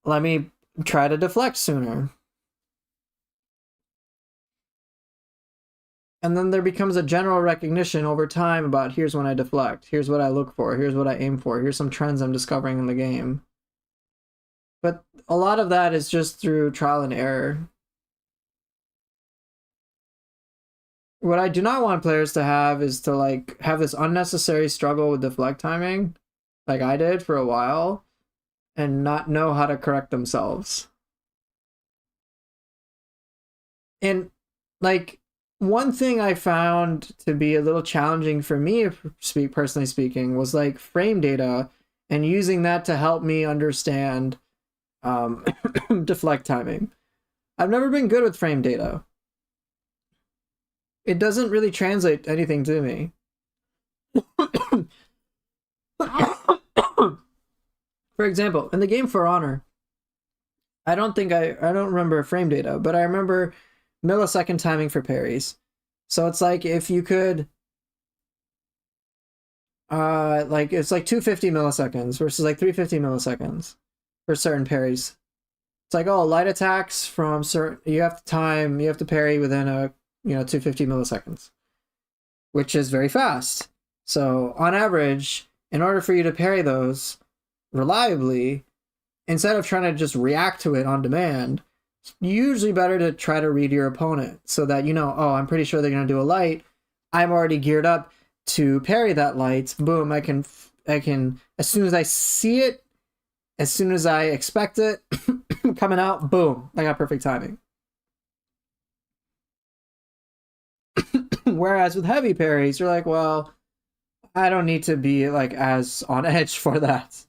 let me try to deflect sooner. And then there becomes a general recognition over time about here's when I deflect, here's what I look for, here's what I aim for, here's some trends I'm discovering in the game. But a lot of that is just through trial and error. What I do not want players to have is to like have this unnecessary struggle with deflect timing, like I did for a while, and not know how to correct themselves. And like one thing I found to be a little challenging for me, personally speaking, was like frame data and using that to help me understand deflect timing. I've never been good with frame data. It doesn't really translate anything to me. For example, in the game For Honor, I don't remember frame data, but I remember millisecond timing for parries. So it's like if you could like it's like 250 milliseconds versus like 350 milliseconds for certain parries. It's like, oh, light attacks from certain, you have to parry within 250 milliseconds, which is very fast. So on average, in order for you to parry those reliably, instead of trying to just react to it on demand, it's usually better to try to read your opponent so that oh, I'm pretty sure they're going to do a light. I'm already geared up to parry that light. Boom, I can, as soon as I see it, as soon as I expect it coming out, boom, I got perfect timing. Whereas with heavy parries, you're like, well, I don't need to be like as on edge for that.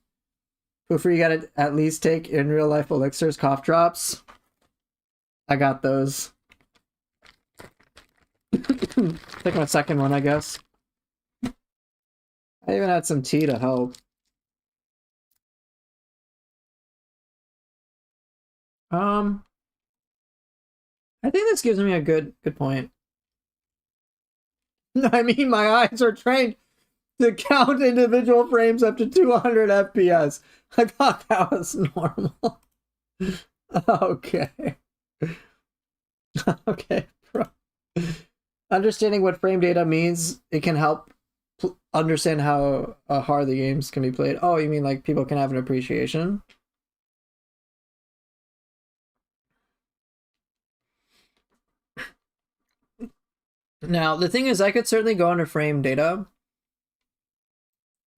Poofer, you gotta at least take in real life elixirs, cough drops. I got those. Take my second one, I guess. I even had some tea to help. I think this gives me a good point. I mean, my eyes are trained to count individual frames up to 200 FPS. I thought that was normal. Okay. Okay, bro. Understanding what frame data means, it can help understand how hard the games can be played. Oh, you mean like people can have an appreciation? Now, the thing is, I could certainly go into frame data.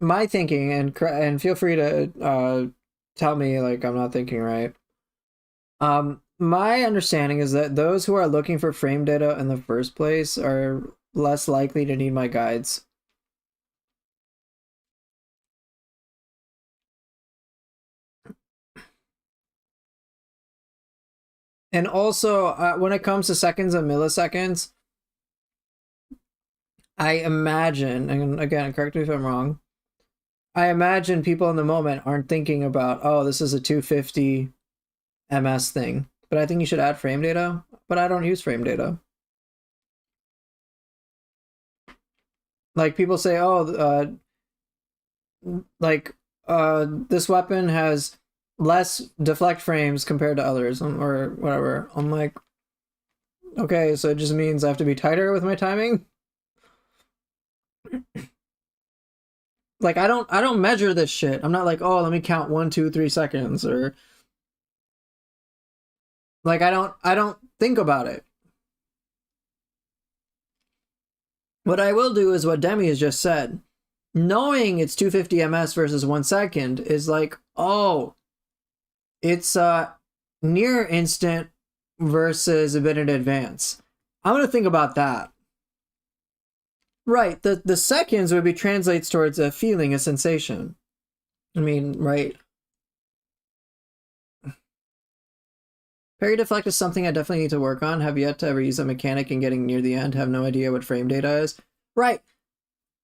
My thinking, and feel free to tell me like I'm not thinking right. My understanding is that those who are looking for frame data in the first place are less likely to need my guides. And also, when it comes to seconds and milliseconds, I imagine, and again, correct me if I'm wrong, I imagine people in the moment aren't thinking about, oh, this is a 250 ms thing. But I think you should add frame data, but I don't use frame data. Like people say, oh, like this weapon has less deflect frames compared to others, or whatever. I'm like, okay, so it just means I have to be tighter with my timing. Like I don't measure this shit. I'm not like, oh, let me count 1, 2, 3 seconds, or like I don't think about it. What I will do is what Demi has just said. Knowing it's 250 ms versus 1 second is like, oh, it's near instant versus a bit in advance. I'm gonna think about that. Right, the seconds would be translates towards a feeling, a sensation. I mean, right. Parry deflect is something I definitely need to work on. Have yet to ever use a mechanic and getting near the end. Have no idea what frame data is. Right.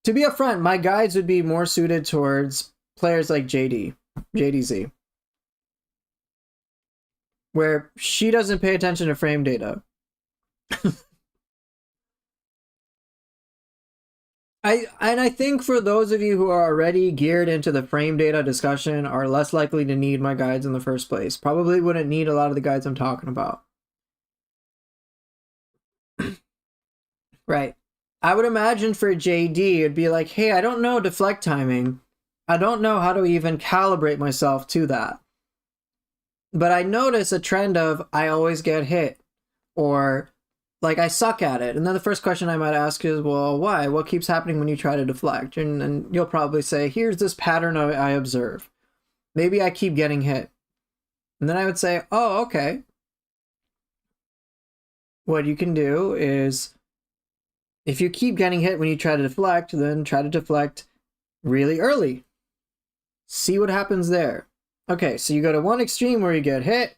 To be upfront, my guides would be more suited towards players like JDZ, where she doesn't pay attention to frame data. I think for those of you who are already geared into the frame data discussion are less likely to need my guides in the first place. Probably wouldn't need a lot of the guides I'm talking about. Right. I would imagine for JD, it'd be like, hey, I don't know deflect timing. I don't know how to even calibrate myself to that. But I notice a trend of I always get hit, or like I suck at it. And then the first question I might ask is, well, why? What keeps happening when you try to deflect? And you'll probably say, here's this pattern I observe. Maybe I keep getting hit. And then I would say, oh, okay. What you can do is, if you keep getting hit when you try to deflect, then try to deflect really early. See what happens there. Okay, so you go to one extreme where you get hit,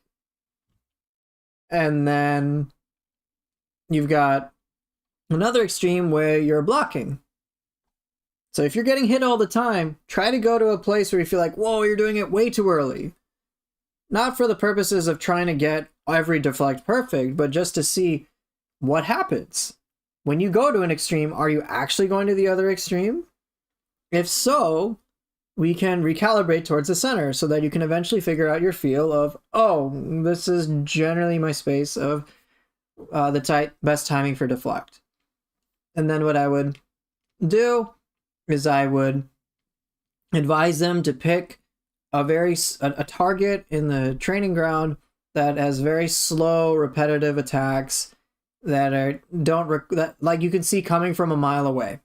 and then you've got another extreme where you're blocking. So if you're getting hit all the time, try to go to a place where you feel like, whoa, you're doing it way too early. Not for the purposes of trying to get every deflect perfect, but just to see what happens. When you go to an extreme, are you actually going to the other extreme? If so, we can recalibrate towards the center so that you can eventually figure out your feel of, oh, this is generally my space of the best timing for deflect. And then what I would do is I would advise them to pick a target in the training ground that has very slow, repetitive attacks that are that like you can see coming from a mile away.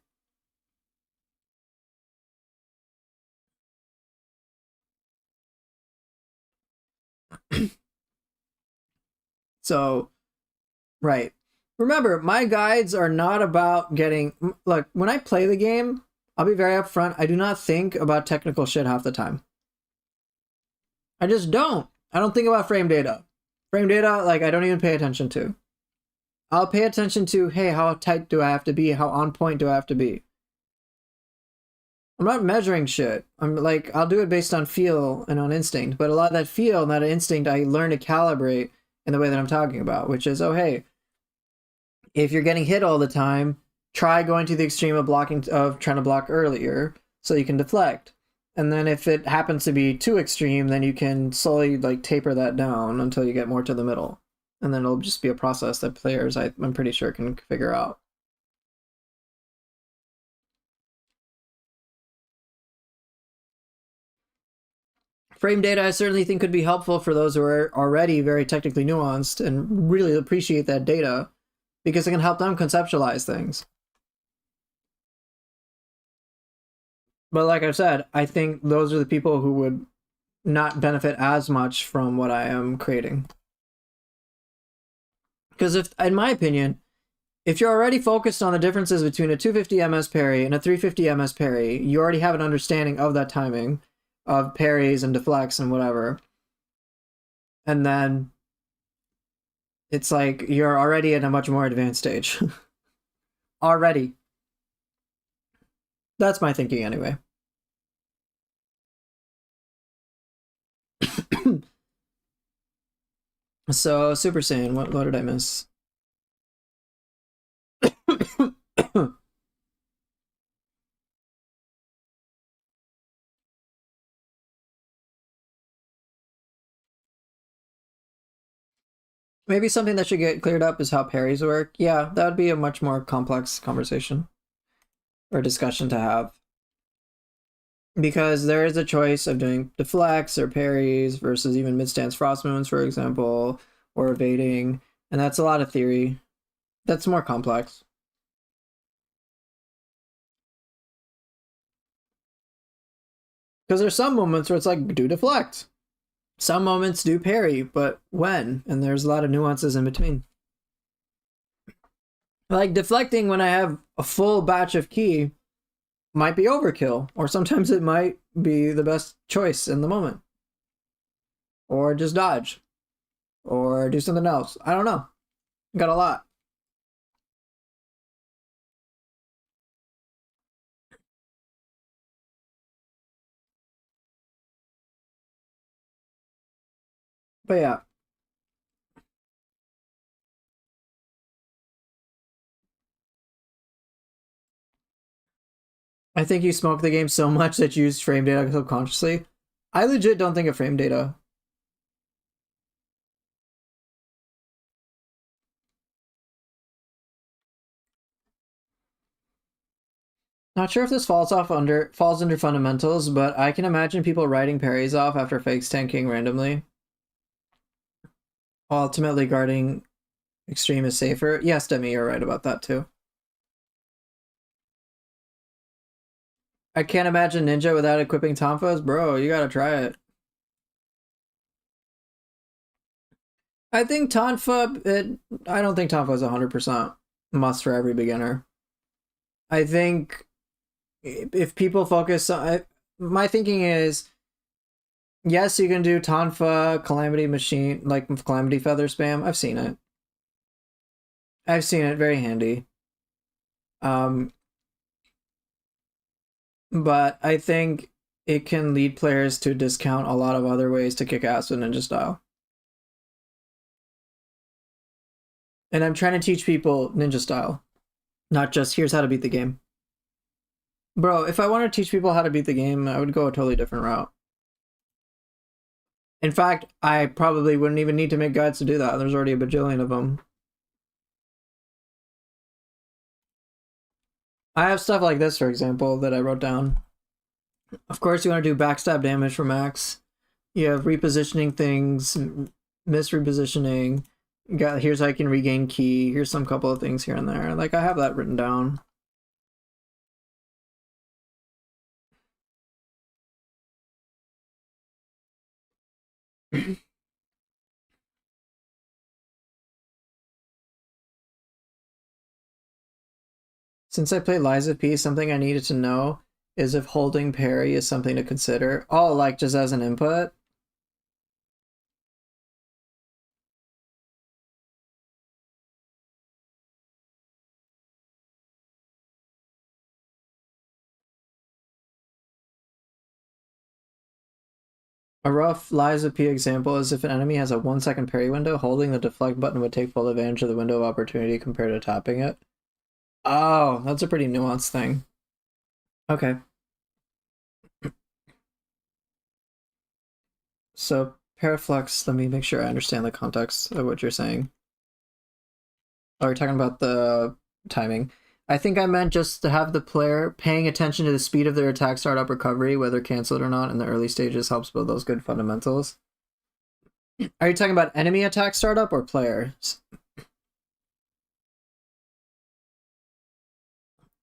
So, right. Remember, my guides are not about getting. Look, when I play the game, I'll be very upfront. I do not think about technical shit half the time. I just don't. I don't think about frame data. Frame data, like, I don't even pay attention to. I'll pay attention to, hey, how tight do I have to be? How on point do I have to be? I'm not measuring shit. I'm like, I'll do it based on feel and on instinct. But a lot of that feel and that instinct, I learn to calibrate in the way that I'm talking about, which is, oh, hey, if you're getting hit all the time, try going to the extreme of trying to block earlier so you can deflect. And then if it happens to be too extreme, then you can slowly like taper that down until you get more to the middle. And then it'll just be a process that players, I'm pretty sure, can figure out. frame data I certainly think could be helpful for those who are already very technically nuanced and really appreciate that data, because it can help them conceptualize things. But like I've said, I think those are the people who would not benefit as much from what I am creating. Because if, in my opinion, if you're already focused on the differences between a 250 ms parry and a 350 ms parry, you already have an understanding of that timing, of parries and deflects and whatever. And then it's like you're already in a much more advanced stage. Already. That's my thinking anyway. So, Super Saiyan, what did I miss? Maybe something that should get cleared up is how parries work. Yeah, that would be a much more complex conversation or discussion to have. Because there is a choice of doing deflects or parries versus even mid-stance frost moons, for example, or evading. And that's a lot of theory. That's more complex. Because there's some moments where it's like, do deflect. Some moments do parry, but when? And there's a lot of nuances in between. Like deflecting when I have a full batch of ki might be overkill, or sometimes it might be the best choice in the moment. Or just dodge. Or do something else. I don't know. Got a lot. But yeah. I think you smoke the game so much that you use frame data subconsciously. I legit don't think of frame data. Not sure if this falls under fundamentals, but I can imagine people writing parries off after fakes tanking randomly. Ultimately guarding extreme is safer. Yes, Demi, you're right about that too. I can't imagine Ninja without equipping Tonfas. Bro, you gotta try it. I think Tonfa, I don't think Tonfa is 100% must for every beginner. I think if people focus on, my thinking is, yes, you can do Tonfa, Calamity Machine, like Calamity Feather spam. I've seen it. I've seen it, very handy. But I think it can lead players to discount a lot of other ways to kick ass with Ninja style. And I'm trying to teach people Ninja style, not just here's how to beat the game. Bro, if I wanted to teach people how to beat the game, I would go a totally different route. In fact, I probably wouldn't even need to make guides to do that. There's already a bajillion of them. I have stuff like this, for example, that I wrote down. Of course, you want to do backstab damage for max. You have repositioning things, misrepositioning. Here's how I can regain ki. Here's some couple of things here and there. Like, I have that written down. Since I played Liza P, something I needed to know is if holding parry is something to consider. Oh, like just as an input? A rough Liza P example is if an enemy has a 1-second parry window, holding the deflect button would take full advantage of the window of opportunity compared to tapping it. Oh, that's a pretty nuanced thing. Okay. So, Paraflux, let me make sure I understand the context of what you're saying. Oh, you're talking about the timing. I think I meant just to have the player paying attention to the speed of their attack startup recovery, whether canceled or not in the early stages, helps build those good fundamentals. Are you talking about enemy attack startup or players?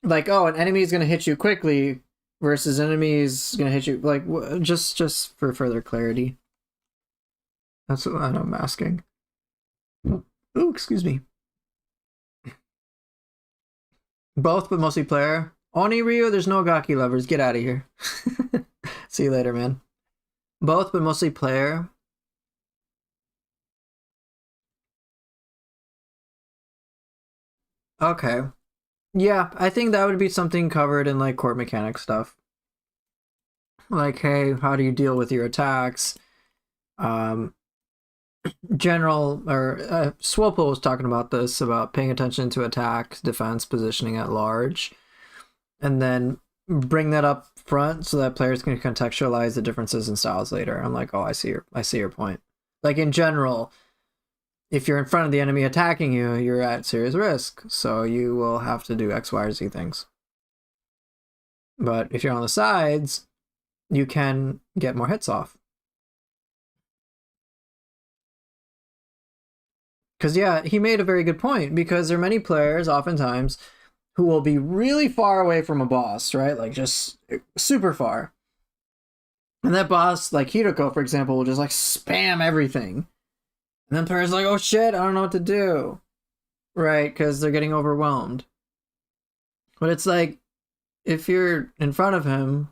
Like, oh, an enemy is going to hit you quickly versus enemies going to hit you, like, just for further clarity. That's what I'm asking. Ooh, excuse me. Both, but mostly player. Oni Ryu, there's no Gaki lovers. Get out of here. See you later, man. Both, but mostly player. Okay. Yeah, I think that would be something covered in like core mechanic stuff. Like, hey, how do you deal with your attacks? Um, general or Swopel was talking about this, about paying attention to attack, defense, positioning at large, and then bring that up front so that players can contextualize the differences in styles later. I'm like, oh, I see your point. Like in general, if you're in front of the enemy attacking you, you're at serious risk, so you will have to do X, Y, or Z things. But if you're on the sides, you can get more hits off. Because, yeah, he made a very good point, because there are many players, oftentimes, who will be really far away from a boss, right? Like, just super far. And that boss, like Hiroko, for example, will just, like, spam everything. And then players are like, oh shit, I don't know what to do. Right, because they're getting overwhelmed. But it's like, if you're in front of him,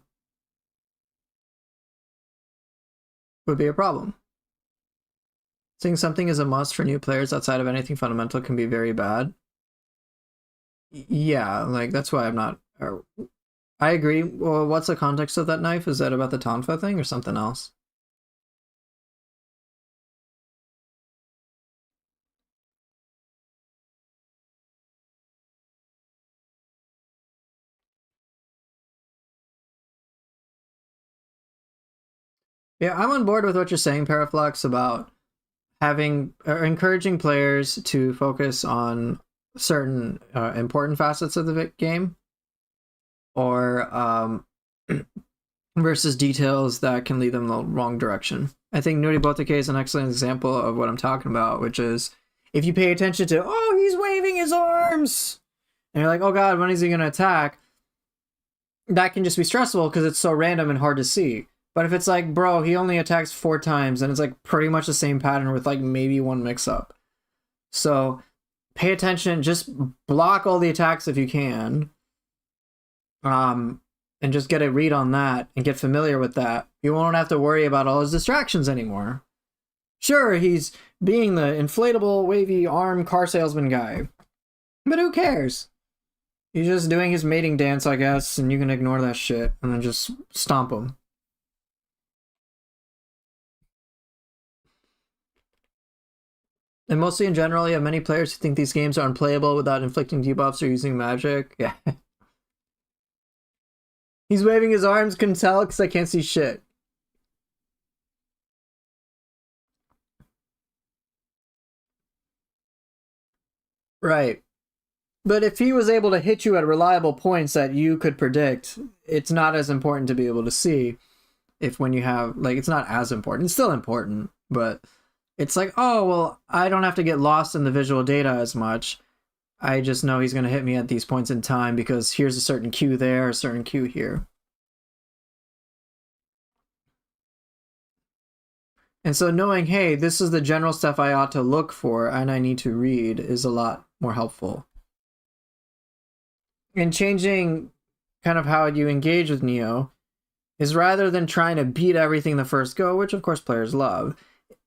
would be a problem. Saying something is a must for new players outside of anything fundamental can be very bad. Yeah, like, that's why I'm not... I agree. Well, what's the context of that knife? Is that about the Tonfa thing or something else? Yeah, I'm on board with what you're saying, Paraflux, about having or encouraging players to focus on certain important facets of the game, or versus details that can lead them the wrong direction. I think Noribotake is an excellent example of what I'm talking about, which is if you pay attention to, oh, he's waving his arms, and you're like, oh god, when is he going to attack? That can just be stressful because it's so random and hard to see. But if it's like, bro, he only attacks 4 times, and it's like pretty much the same pattern with like maybe one mix-up. So pay attention, just block all the attacks if you can. And just get a read on that and get familiar with that. You won't have to worry about all his distractions anymore. Sure, he's being the inflatable, wavy arm car salesman guy. But who cares? He's just doing his mating dance, I guess, and you can ignore that shit and then just stomp him. And mostly in general, you have many players who think these games are unplayable without inflicting debuffs or using magic. Yeah. He's waving his arms, couldn't tell because I can't see shit. Right. But if he was able to hit you at reliable points that you could predict, it's not as important to be able to see. If when you have, like, it's not as important. It's still important, but it's like, oh, well, I don't have to get lost in the visual data as much. I just know he's going to hit me at these points in time because here's a certain cue there, a certain cue here. And so knowing, hey, this is the general stuff I ought to look for and I need to read is a lot more helpful. And changing kind of how you engage with Nioh is, rather than trying to beat everything the first go, which of course players love,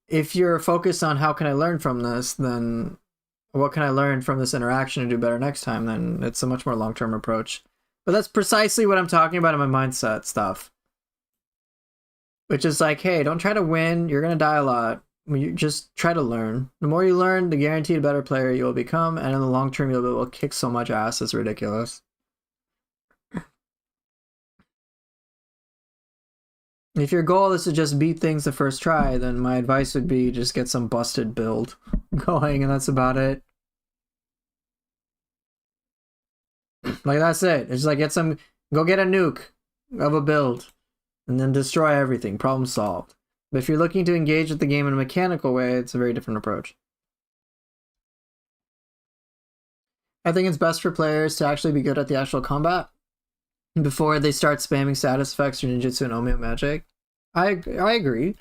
if you're focused on how can I learn from this, then what can I learn from this interaction to do better next time, then it's a much more long-term approach. But that's precisely what I'm talking about in my mindset stuff. Which is like, hey, don't try to win. You're going to die a lot. You just try to learn. The more you learn, the guaranteed better player you will become. And in the long term, you'll be able to kick so much ass. It's ridiculous. If your goal is to just beat things the first try, then my advice would be just get some busted build going, and that's about it. Like that's it. It's like go get a nuke of a build, and then destroy everything. Problem solved. But if you're looking to engage with the game in a mechanical way, it's a very different approach. I think it's best for players to actually be good at the actual combat before they start spamming status effects or ninjutsu and omeo magic. I agree.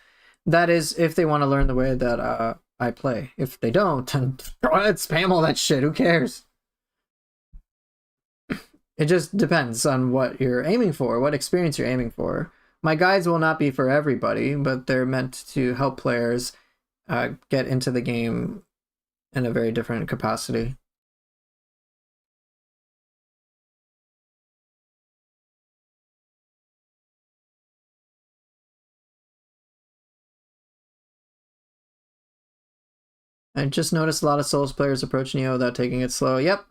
That is if they want to learn the way that I play. If they don't, then go ahead, spam all that shit. Who cares? It just depends on what you're aiming for, what experience you're aiming for. My guides will not be for everybody, but they're meant to help players get into the game in a very different capacity. I just noticed a lot of Souls players approach Nioh without taking it slow. Yep.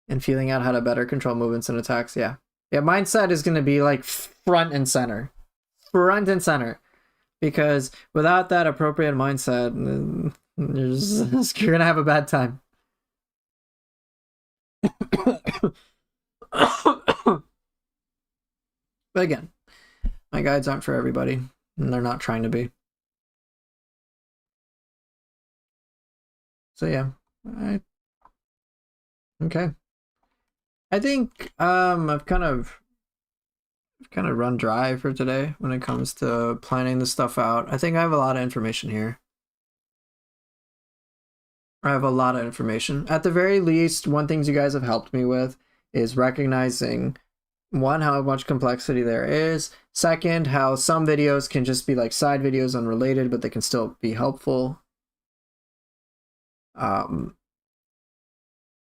And feeling out how to better control movements and attacks. Yeah. Yeah, mindset is going to be like front and center. Front and center. Because without that appropriate mindset, you're going to have a bad time. But again, my guides aren't for everybody, and they're not trying to be. So yeah, okay. I think I've kind of run dry for today when it comes to planning this stuff out. I think I have a lot of information here. I have a lot of information. At the very least, one thing you guys have helped me with is recognizing, one, how much complexity there is. Second, how some videos can just be like side videos unrelated, but they can still be helpful.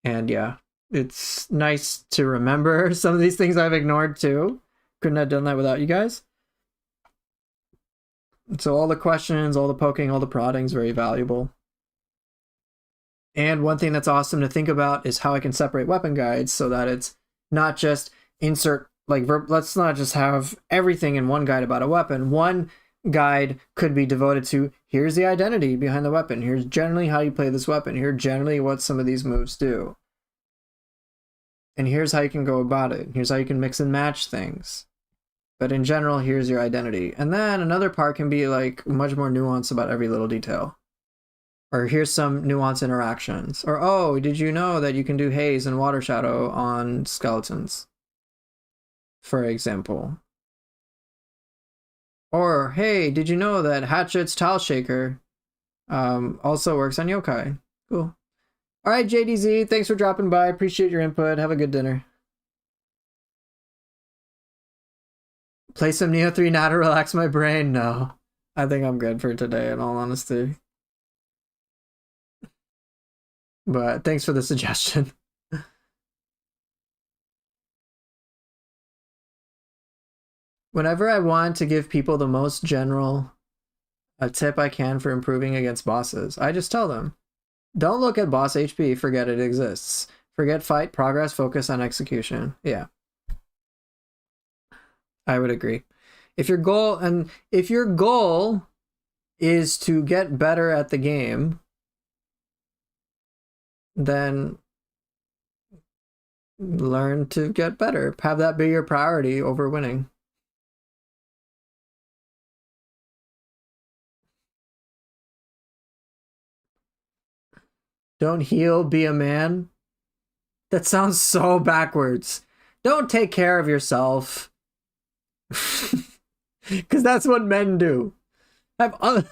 And yeah, it's nice to remember some of these things I've ignored too. Couldn't have done that without you guys. So all the questions, all the poking, all the prodding is very valuable. And one thing that's awesome to think about is how I can separate weapon guides so that it's not just insert, like, let's not just have everything in one guide about a weapon. One guide could be devoted to, here's the identity behind the weapon. Here's generally how you play this weapon. Here's generally what some of these moves do. And here's how you can go about it. Here's how you can mix and match things. But in general, here's your identity. And then another part can be like much more nuance about every little detail. Or here's some nuance interactions. Or, oh, did you know that you can do haze and water shadow on skeletons? For example. Or, hey, did you know that Hatchet's Tile Shaker also works on yokai? Cool. All right, JDZ, thanks for dropping by. Appreciate your input. Have a good dinner. Play some Nioh 3 now to relax my brain? No. I think I'm good for today, in all honesty. But thanks for the suggestion. Whenever I want to give people the most general a tip I can for improving against bosses, I just tell them, don't look at boss HP, forget it exists. Forget fight, progress, focus on execution. Yeah. I would agree. If your goal is to get better at the game, then learn to get better. Have that be your priority over winning. Don't heal, be a man. That sounds so backwards. Don't take care of yourself. Because that's what men do. Have other...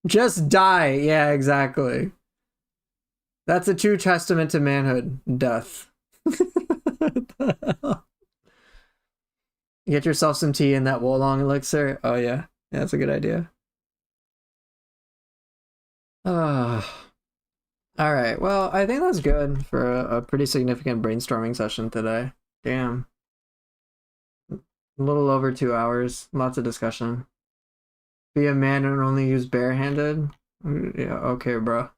Just die. Yeah, exactly. That's a true testament to manhood. Death. Get yourself some tea in that Wolong elixir. Oh, yeah. Yeah, that's a good idea. All right. Well, I think that's good for a pretty significant brainstorming session today. Damn. A little over 2 hours. Lots of discussion. Be a man and only use barehanded? Yeah, okay, bro.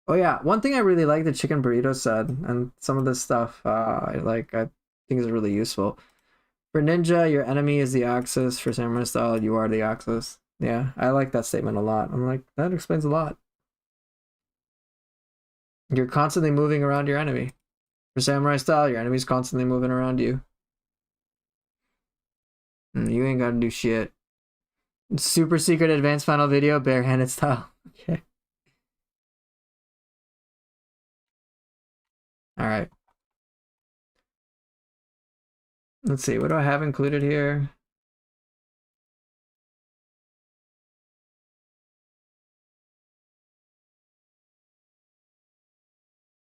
Oh yeah, one thing I really like that Chicken Burrito said, and some of this stuff I think is really useful. For ninja, your enemy is the axis. For samurai style, you are the axis. Yeah, I like that statement a lot. I'm like, that explains a lot. You're constantly moving around your enemy. For samurai style, your enemy's constantly moving around you. You ain't gotta do shit. Super secret advanced final video, barehanded style. Okay. All right. Let's see. What do I have included here?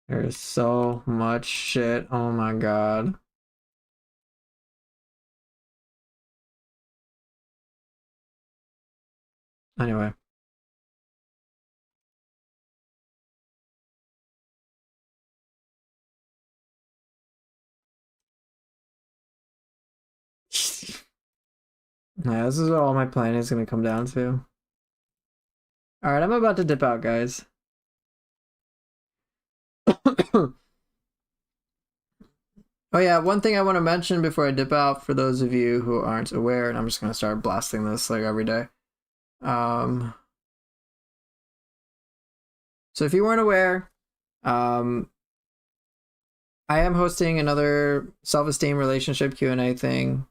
There's so much shit. Oh my god. Anyway. Yeah, this is what all my planning is going to come down to. All right, I'm about to dip out, guys. Oh yeah, one thing I want to mention before I dip out for those of you who aren't aware, and I'm just going to start blasting this like every day. So if you weren't aware, um, I am hosting another self-esteem relationship Q&A thing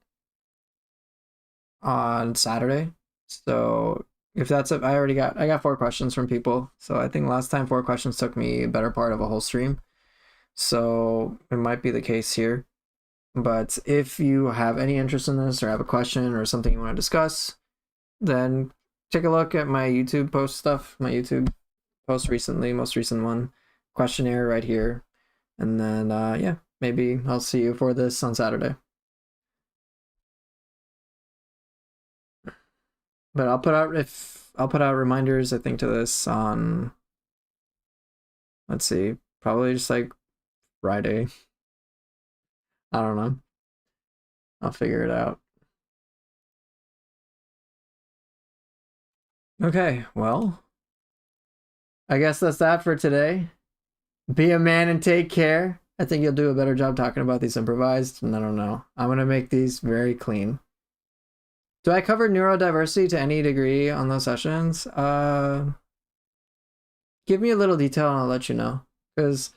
on Saturday. So if that's it, I got 4 questions from people. So I think last time 4 questions took me a better part of a whole stream. So it might be the case here. But if you have any interest in this or have a question or something you want to discuss, then take a look at my YouTube post stuff, my YouTube post recently, most recent one, questionnaire right here. And then, yeah, maybe I'll see you for this on Saturday. But I'll put out reminders, I think, to this on, let's see, probably just like Friday. I don't know. I'll figure it out. Okay, well, I guess that's that for today. Be a man and take care. I think you'll do a better job talking about these improvised. I don't know. I'm going to make these very clean. Do I cover neurodiversity to any degree on those sessions? Give me a little detail and I'll let you know. Because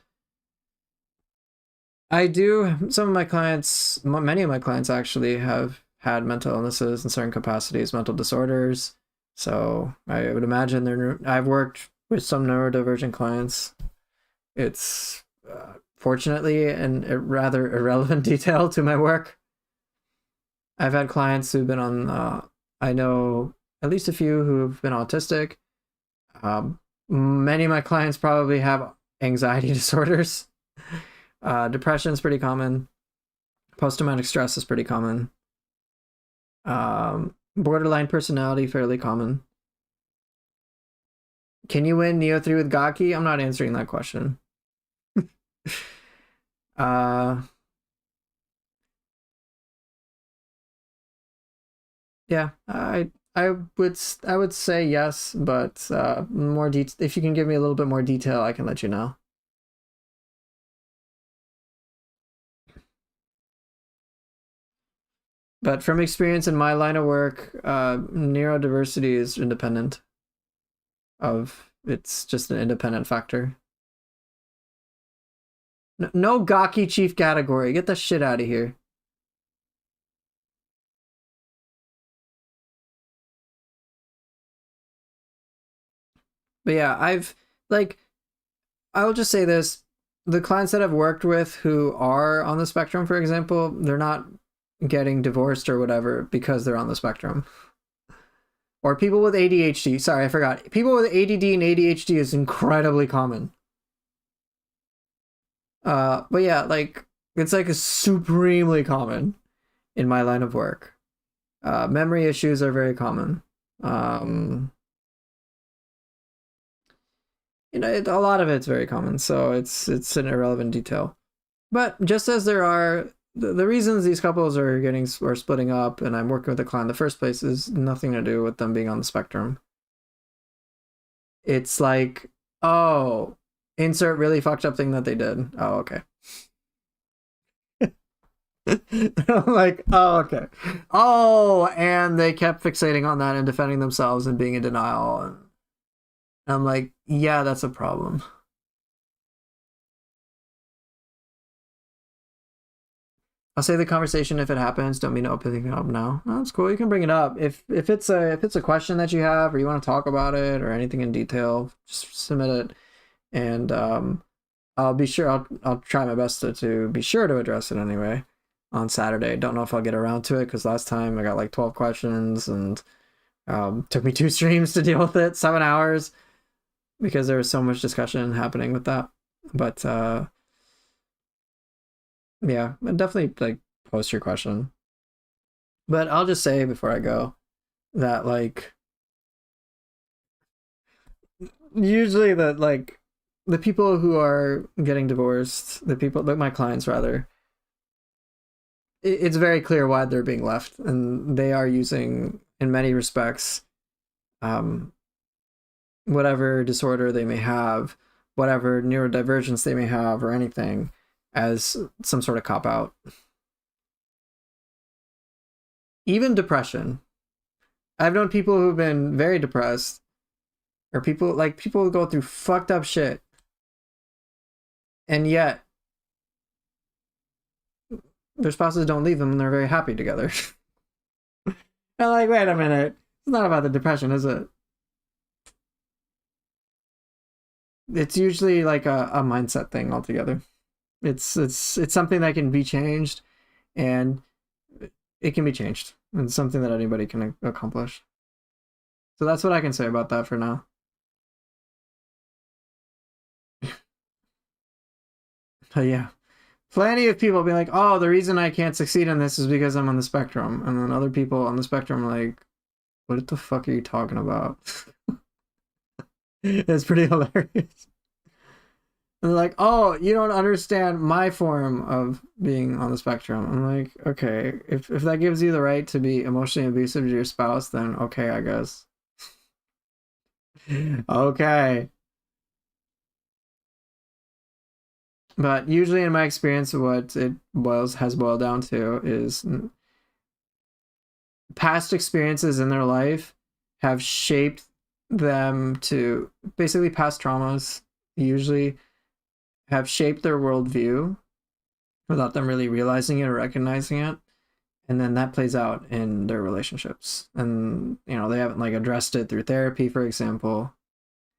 I do, some of my clients, many of my clients actually have had mental illnesses in certain capacities, mental disorders. So I would imagine I've worked with some neurodivergent clients. It's fortunately a rather irrelevant detail to my work. I've had clients who've been on, I know at least a few who've been autistic. Many of my clients probably have anxiety disorders. Depression is pretty common. Post-traumatic stress is pretty common. Borderline personality, fairly common. Can you win Nioh 3 with Gaki? I'm not answering that question. Yeah, I would say yes, but more if you can give me a little bit more detail, I can let you know. But from experience in my line of work, neurodiversity is independent of, it's just an independent factor. No Gaki chief category. Get the shit out of here. But yeah, I'll just say this. The clients that I've worked with who are on the spectrum, for example, they're not getting divorced or whatever because they're on the spectrum. Or people with ADHD. Sorry, I forgot. People with ADD and ADHD is incredibly common. But yeah, like it's like a supremely common in my line of work. Memory issues are very common. A lot of it's very common, so it's an irrelevant detail. But just as there are the reasons these couples are splitting up, and I'm working with a client in the first place is nothing to do with them being on the spectrum. It's like, oh, insert really fucked up thing that they did. Oh, okay. I'm like, oh, okay. Oh, and they kept fixating on that and defending themselves and being in denial. And I'm like, yeah, that's a problem. I'll say the conversation if it happens. Don't mean to open it up now. No, it's cool. You can bring it up if it's a question that you have or you want to talk about it or anything in detail. Just submit it, and I'll be sure. I'll try my best to be sure to address it anyway on Saturday. Don't know if I'll get around to it because last time I got like 12 questions and took me 2 streams to deal with it, 7 hours because there was so much discussion happening with that. But yeah, definitely like post your question. But I'll just say before I go that like usually that like the people who are getting divorced, the people like my clients rather, it's very clear why they're being left, and they are using in many respects um whatever disorder they may have, whatever neurodivergence they may have or anything as some sort of cop out. Even depression. I've known people who've been very depressed, or people who go through fucked up shit, and yet their spouses don't leave them and they're very happy together. I'm like, wait a minute. It's not about the depression, is it? It's usually like a mindset thing altogether. It's something that can be changed, and it can be changed. It's something that anybody can accomplish. So that's what I can say about that for now. But yeah, plenty of people be like, "Oh, the reason I can't succeed in this is because I'm on the spectrum," and then other people on the spectrum are like, "What the fuck are you talking about?" It's pretty hilarious. And they're like, "Oh, you don't understand my form of being on the spectrum." I'm like, "Okay, if that gives you the right to be emotionally abusive to your spouse, then okay, I guess." Okay. But usually in my experience, what it has boiled down to is past experiences in their life have shaped them to basically past traumas usually have shaped their worldview without them really realizing it or recognizing it. And then that plays out in their relationships. And, you know, they haven't like addressed it through therapy, for example.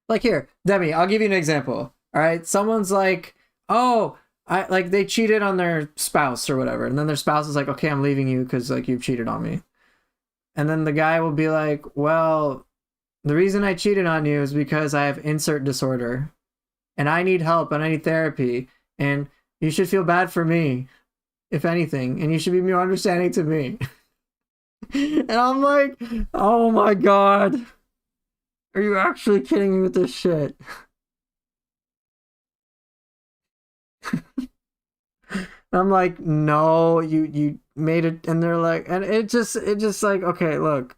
Like here, Demi, I'll give you an example. All right. Someone's like, oh, I like they cheated on their spouse or whatever. And then their spouse is like, okay, I'm leaving you because like you've cheated on me. And then the guy will be like, well, the reason I cheated on you is because I have insert disorder and I need help and I need therapy. And you should feel bad for me, if anything. And you should be more understanding to me. And I'm like, oh my God. Are you actually kidding me with this shit? I'm like, no, you made it, and they're like, and it just like, okay, look,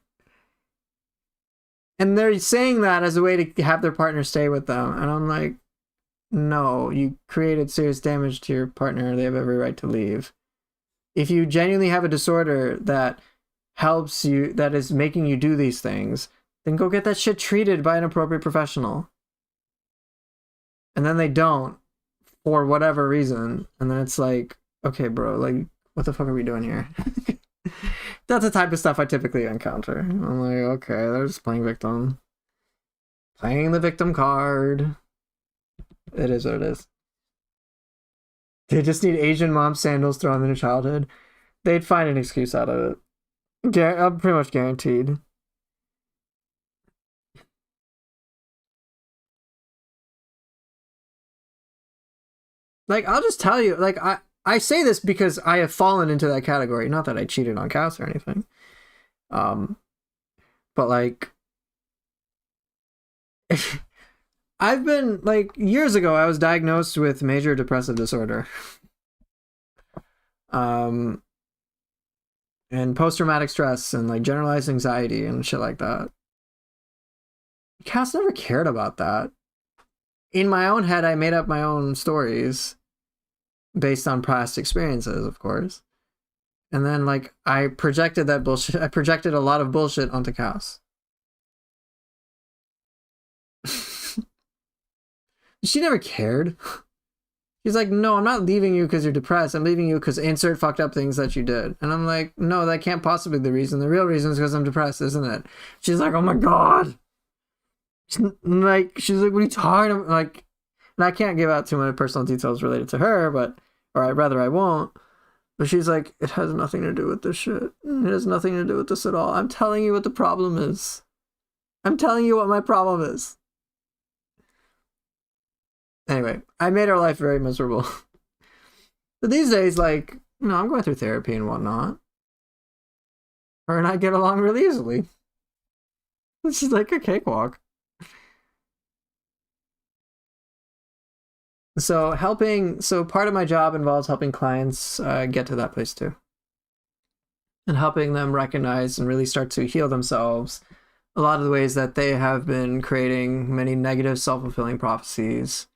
and they're saying that as a way to have their partner stay with them, and I'm like, no, you created serious damage to your partner. They have every right to leave. If you genuinely have a disorder that helps you, that is making you do these things, then go get that shit treated by an appropriate professional. And then they don't for whatever reason, and then it's like, okay, bro, like, what the fuck are we doing here? That's the type of stuff I typically encounter. I'm like, okay, they're just playing victim. Playing the victim card. It is what it is. They just need Asian mom sandals thrown in their childhood. They'd find an excuse out of it. I'm pretty much guaranteed. Like, I'll just tell you, like, I say this because I have fallen into that category. Not that I cheated on Cass or anything. Um, but like, I've been like years ago. I was diagnosed with major depressive disorder, um, and post traumatic stress and like generalized anxiety and shit like that. Cass never cared about that. In my own head, I made up my own stories based on past experiences, of course. And then like I projected that bullshit. I projected a lot of bullshit onto Cass. She never cared. She's like, no, I'm not leaving you because you're depressed. I'm leaving you because insert fucked up things that you did. And I'm like, no, that can't possibly be the reason. The real reason is because I'm depressed, isn't it? She's like, oh my God. She's like, what are you talking about? Like, and I can't give out too many personal details related to her, but, or I'd rather I won't. But she's like, it has nothing to do with this shit. It has nothing to do with this at all. I'm telling you what the problem is. I'm telling you what my problem is. Anyway, I made her life very miserable. But these days, like, you know, I'm going through therapy and whatnot. Her and I get along really easily. This is like a cakewalk. So part of my job involves helping clients get to that place too. And helping them recognize and really start to heal themselves. A lot of the ways that they have been creating many negative self-fulfilling prophecies.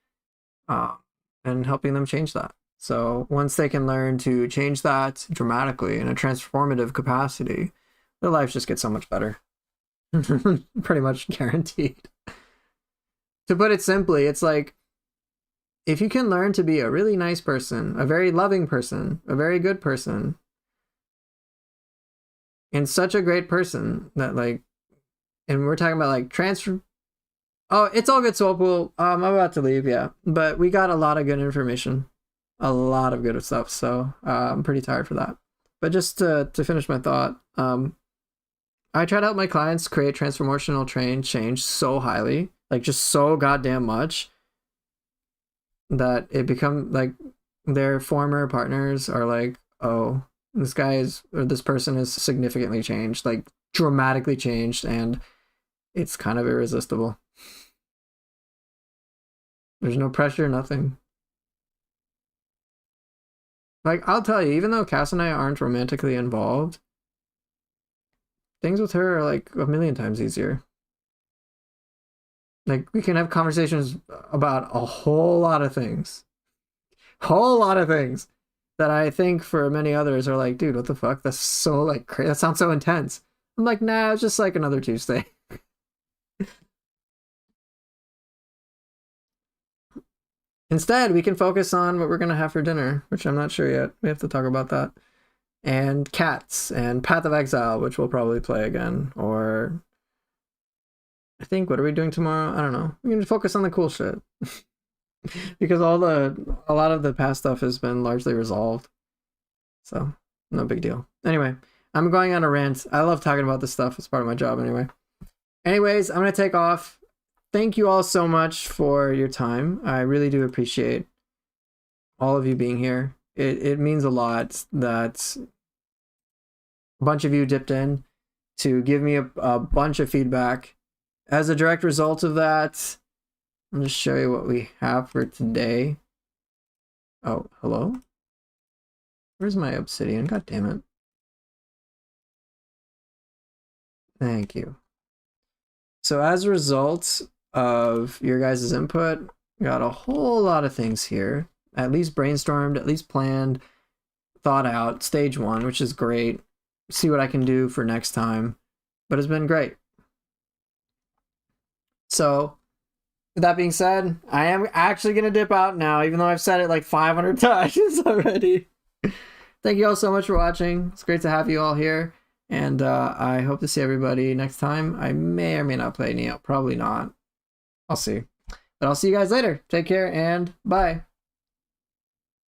And helping them change that. So once they can learn to change that dramatically in a transformative capacity, their lives just get so much better. Pretty much guaranteed. To put it simply, it's like, if you can learn to be a really nice person, a very loving person, a very good person, and such a great person that like, and we're talking about like transfer. Oh, it's all good, Soulpool. I'm about to leave, yeah. But we got a lot of good information. A lot of good stuff, so I'm pretty tired for that. But just to finish my thought, I try to help my clients create transformational change so highly, like just so goddamn much, that it become like their former partners are like, oh, this guy is, or this person is significantly changed, like dramatically changed, and it's kind of irresistible. There's no pressure, nothing. Like, I'll tell you, even though Cass and I aren't romantically involved, things with her are like a million times easier. Like, we can have conversations about a whole lot of things. Whole lot of things that I think for many others are like, dude, what the fuck? That's so like crazy. That sounds so intense. I'm like, nah, it's just like another Tuesday. Instead, we can focus on what we're going to have for dinner, which I'm not sure yet. We have to talk about that. And Cats and Path of Exile, which we'll probably play again. Or I think, what are we doing tomorrow? I don't know. We can focus on the cool shit. Because a lot of the past stuff has been largely resolved. So, no big deal. Anyway, I'm going on a rant. I love talking about this stuff. It's part of my job anyway. Anyways, I'm going to take off. Thank you all so much for your time. I really do appreciate all of you being here. It means a lot that a bunch of you dipped in to give me a bunch of feedback. As a direct result of that, I'll just show you what we have for today. Oh, hello? Where's my obsidian? God damn it. Thank you. So as a result of your guys' input, got a whole lot of things here. At least brainstormed, at least planned, thought out, stage one, which is great. See what I can do for next time. But it's been great. So, with that being said, I am actually going to dip out now, even though I've said it like 500 times already. Thank you all so much for watching. It's great to have you all here. And I hope to see everybody next time. I may or may not play Nioh. Probably not. I'll see. But I'll see you guys later. Take care and bye.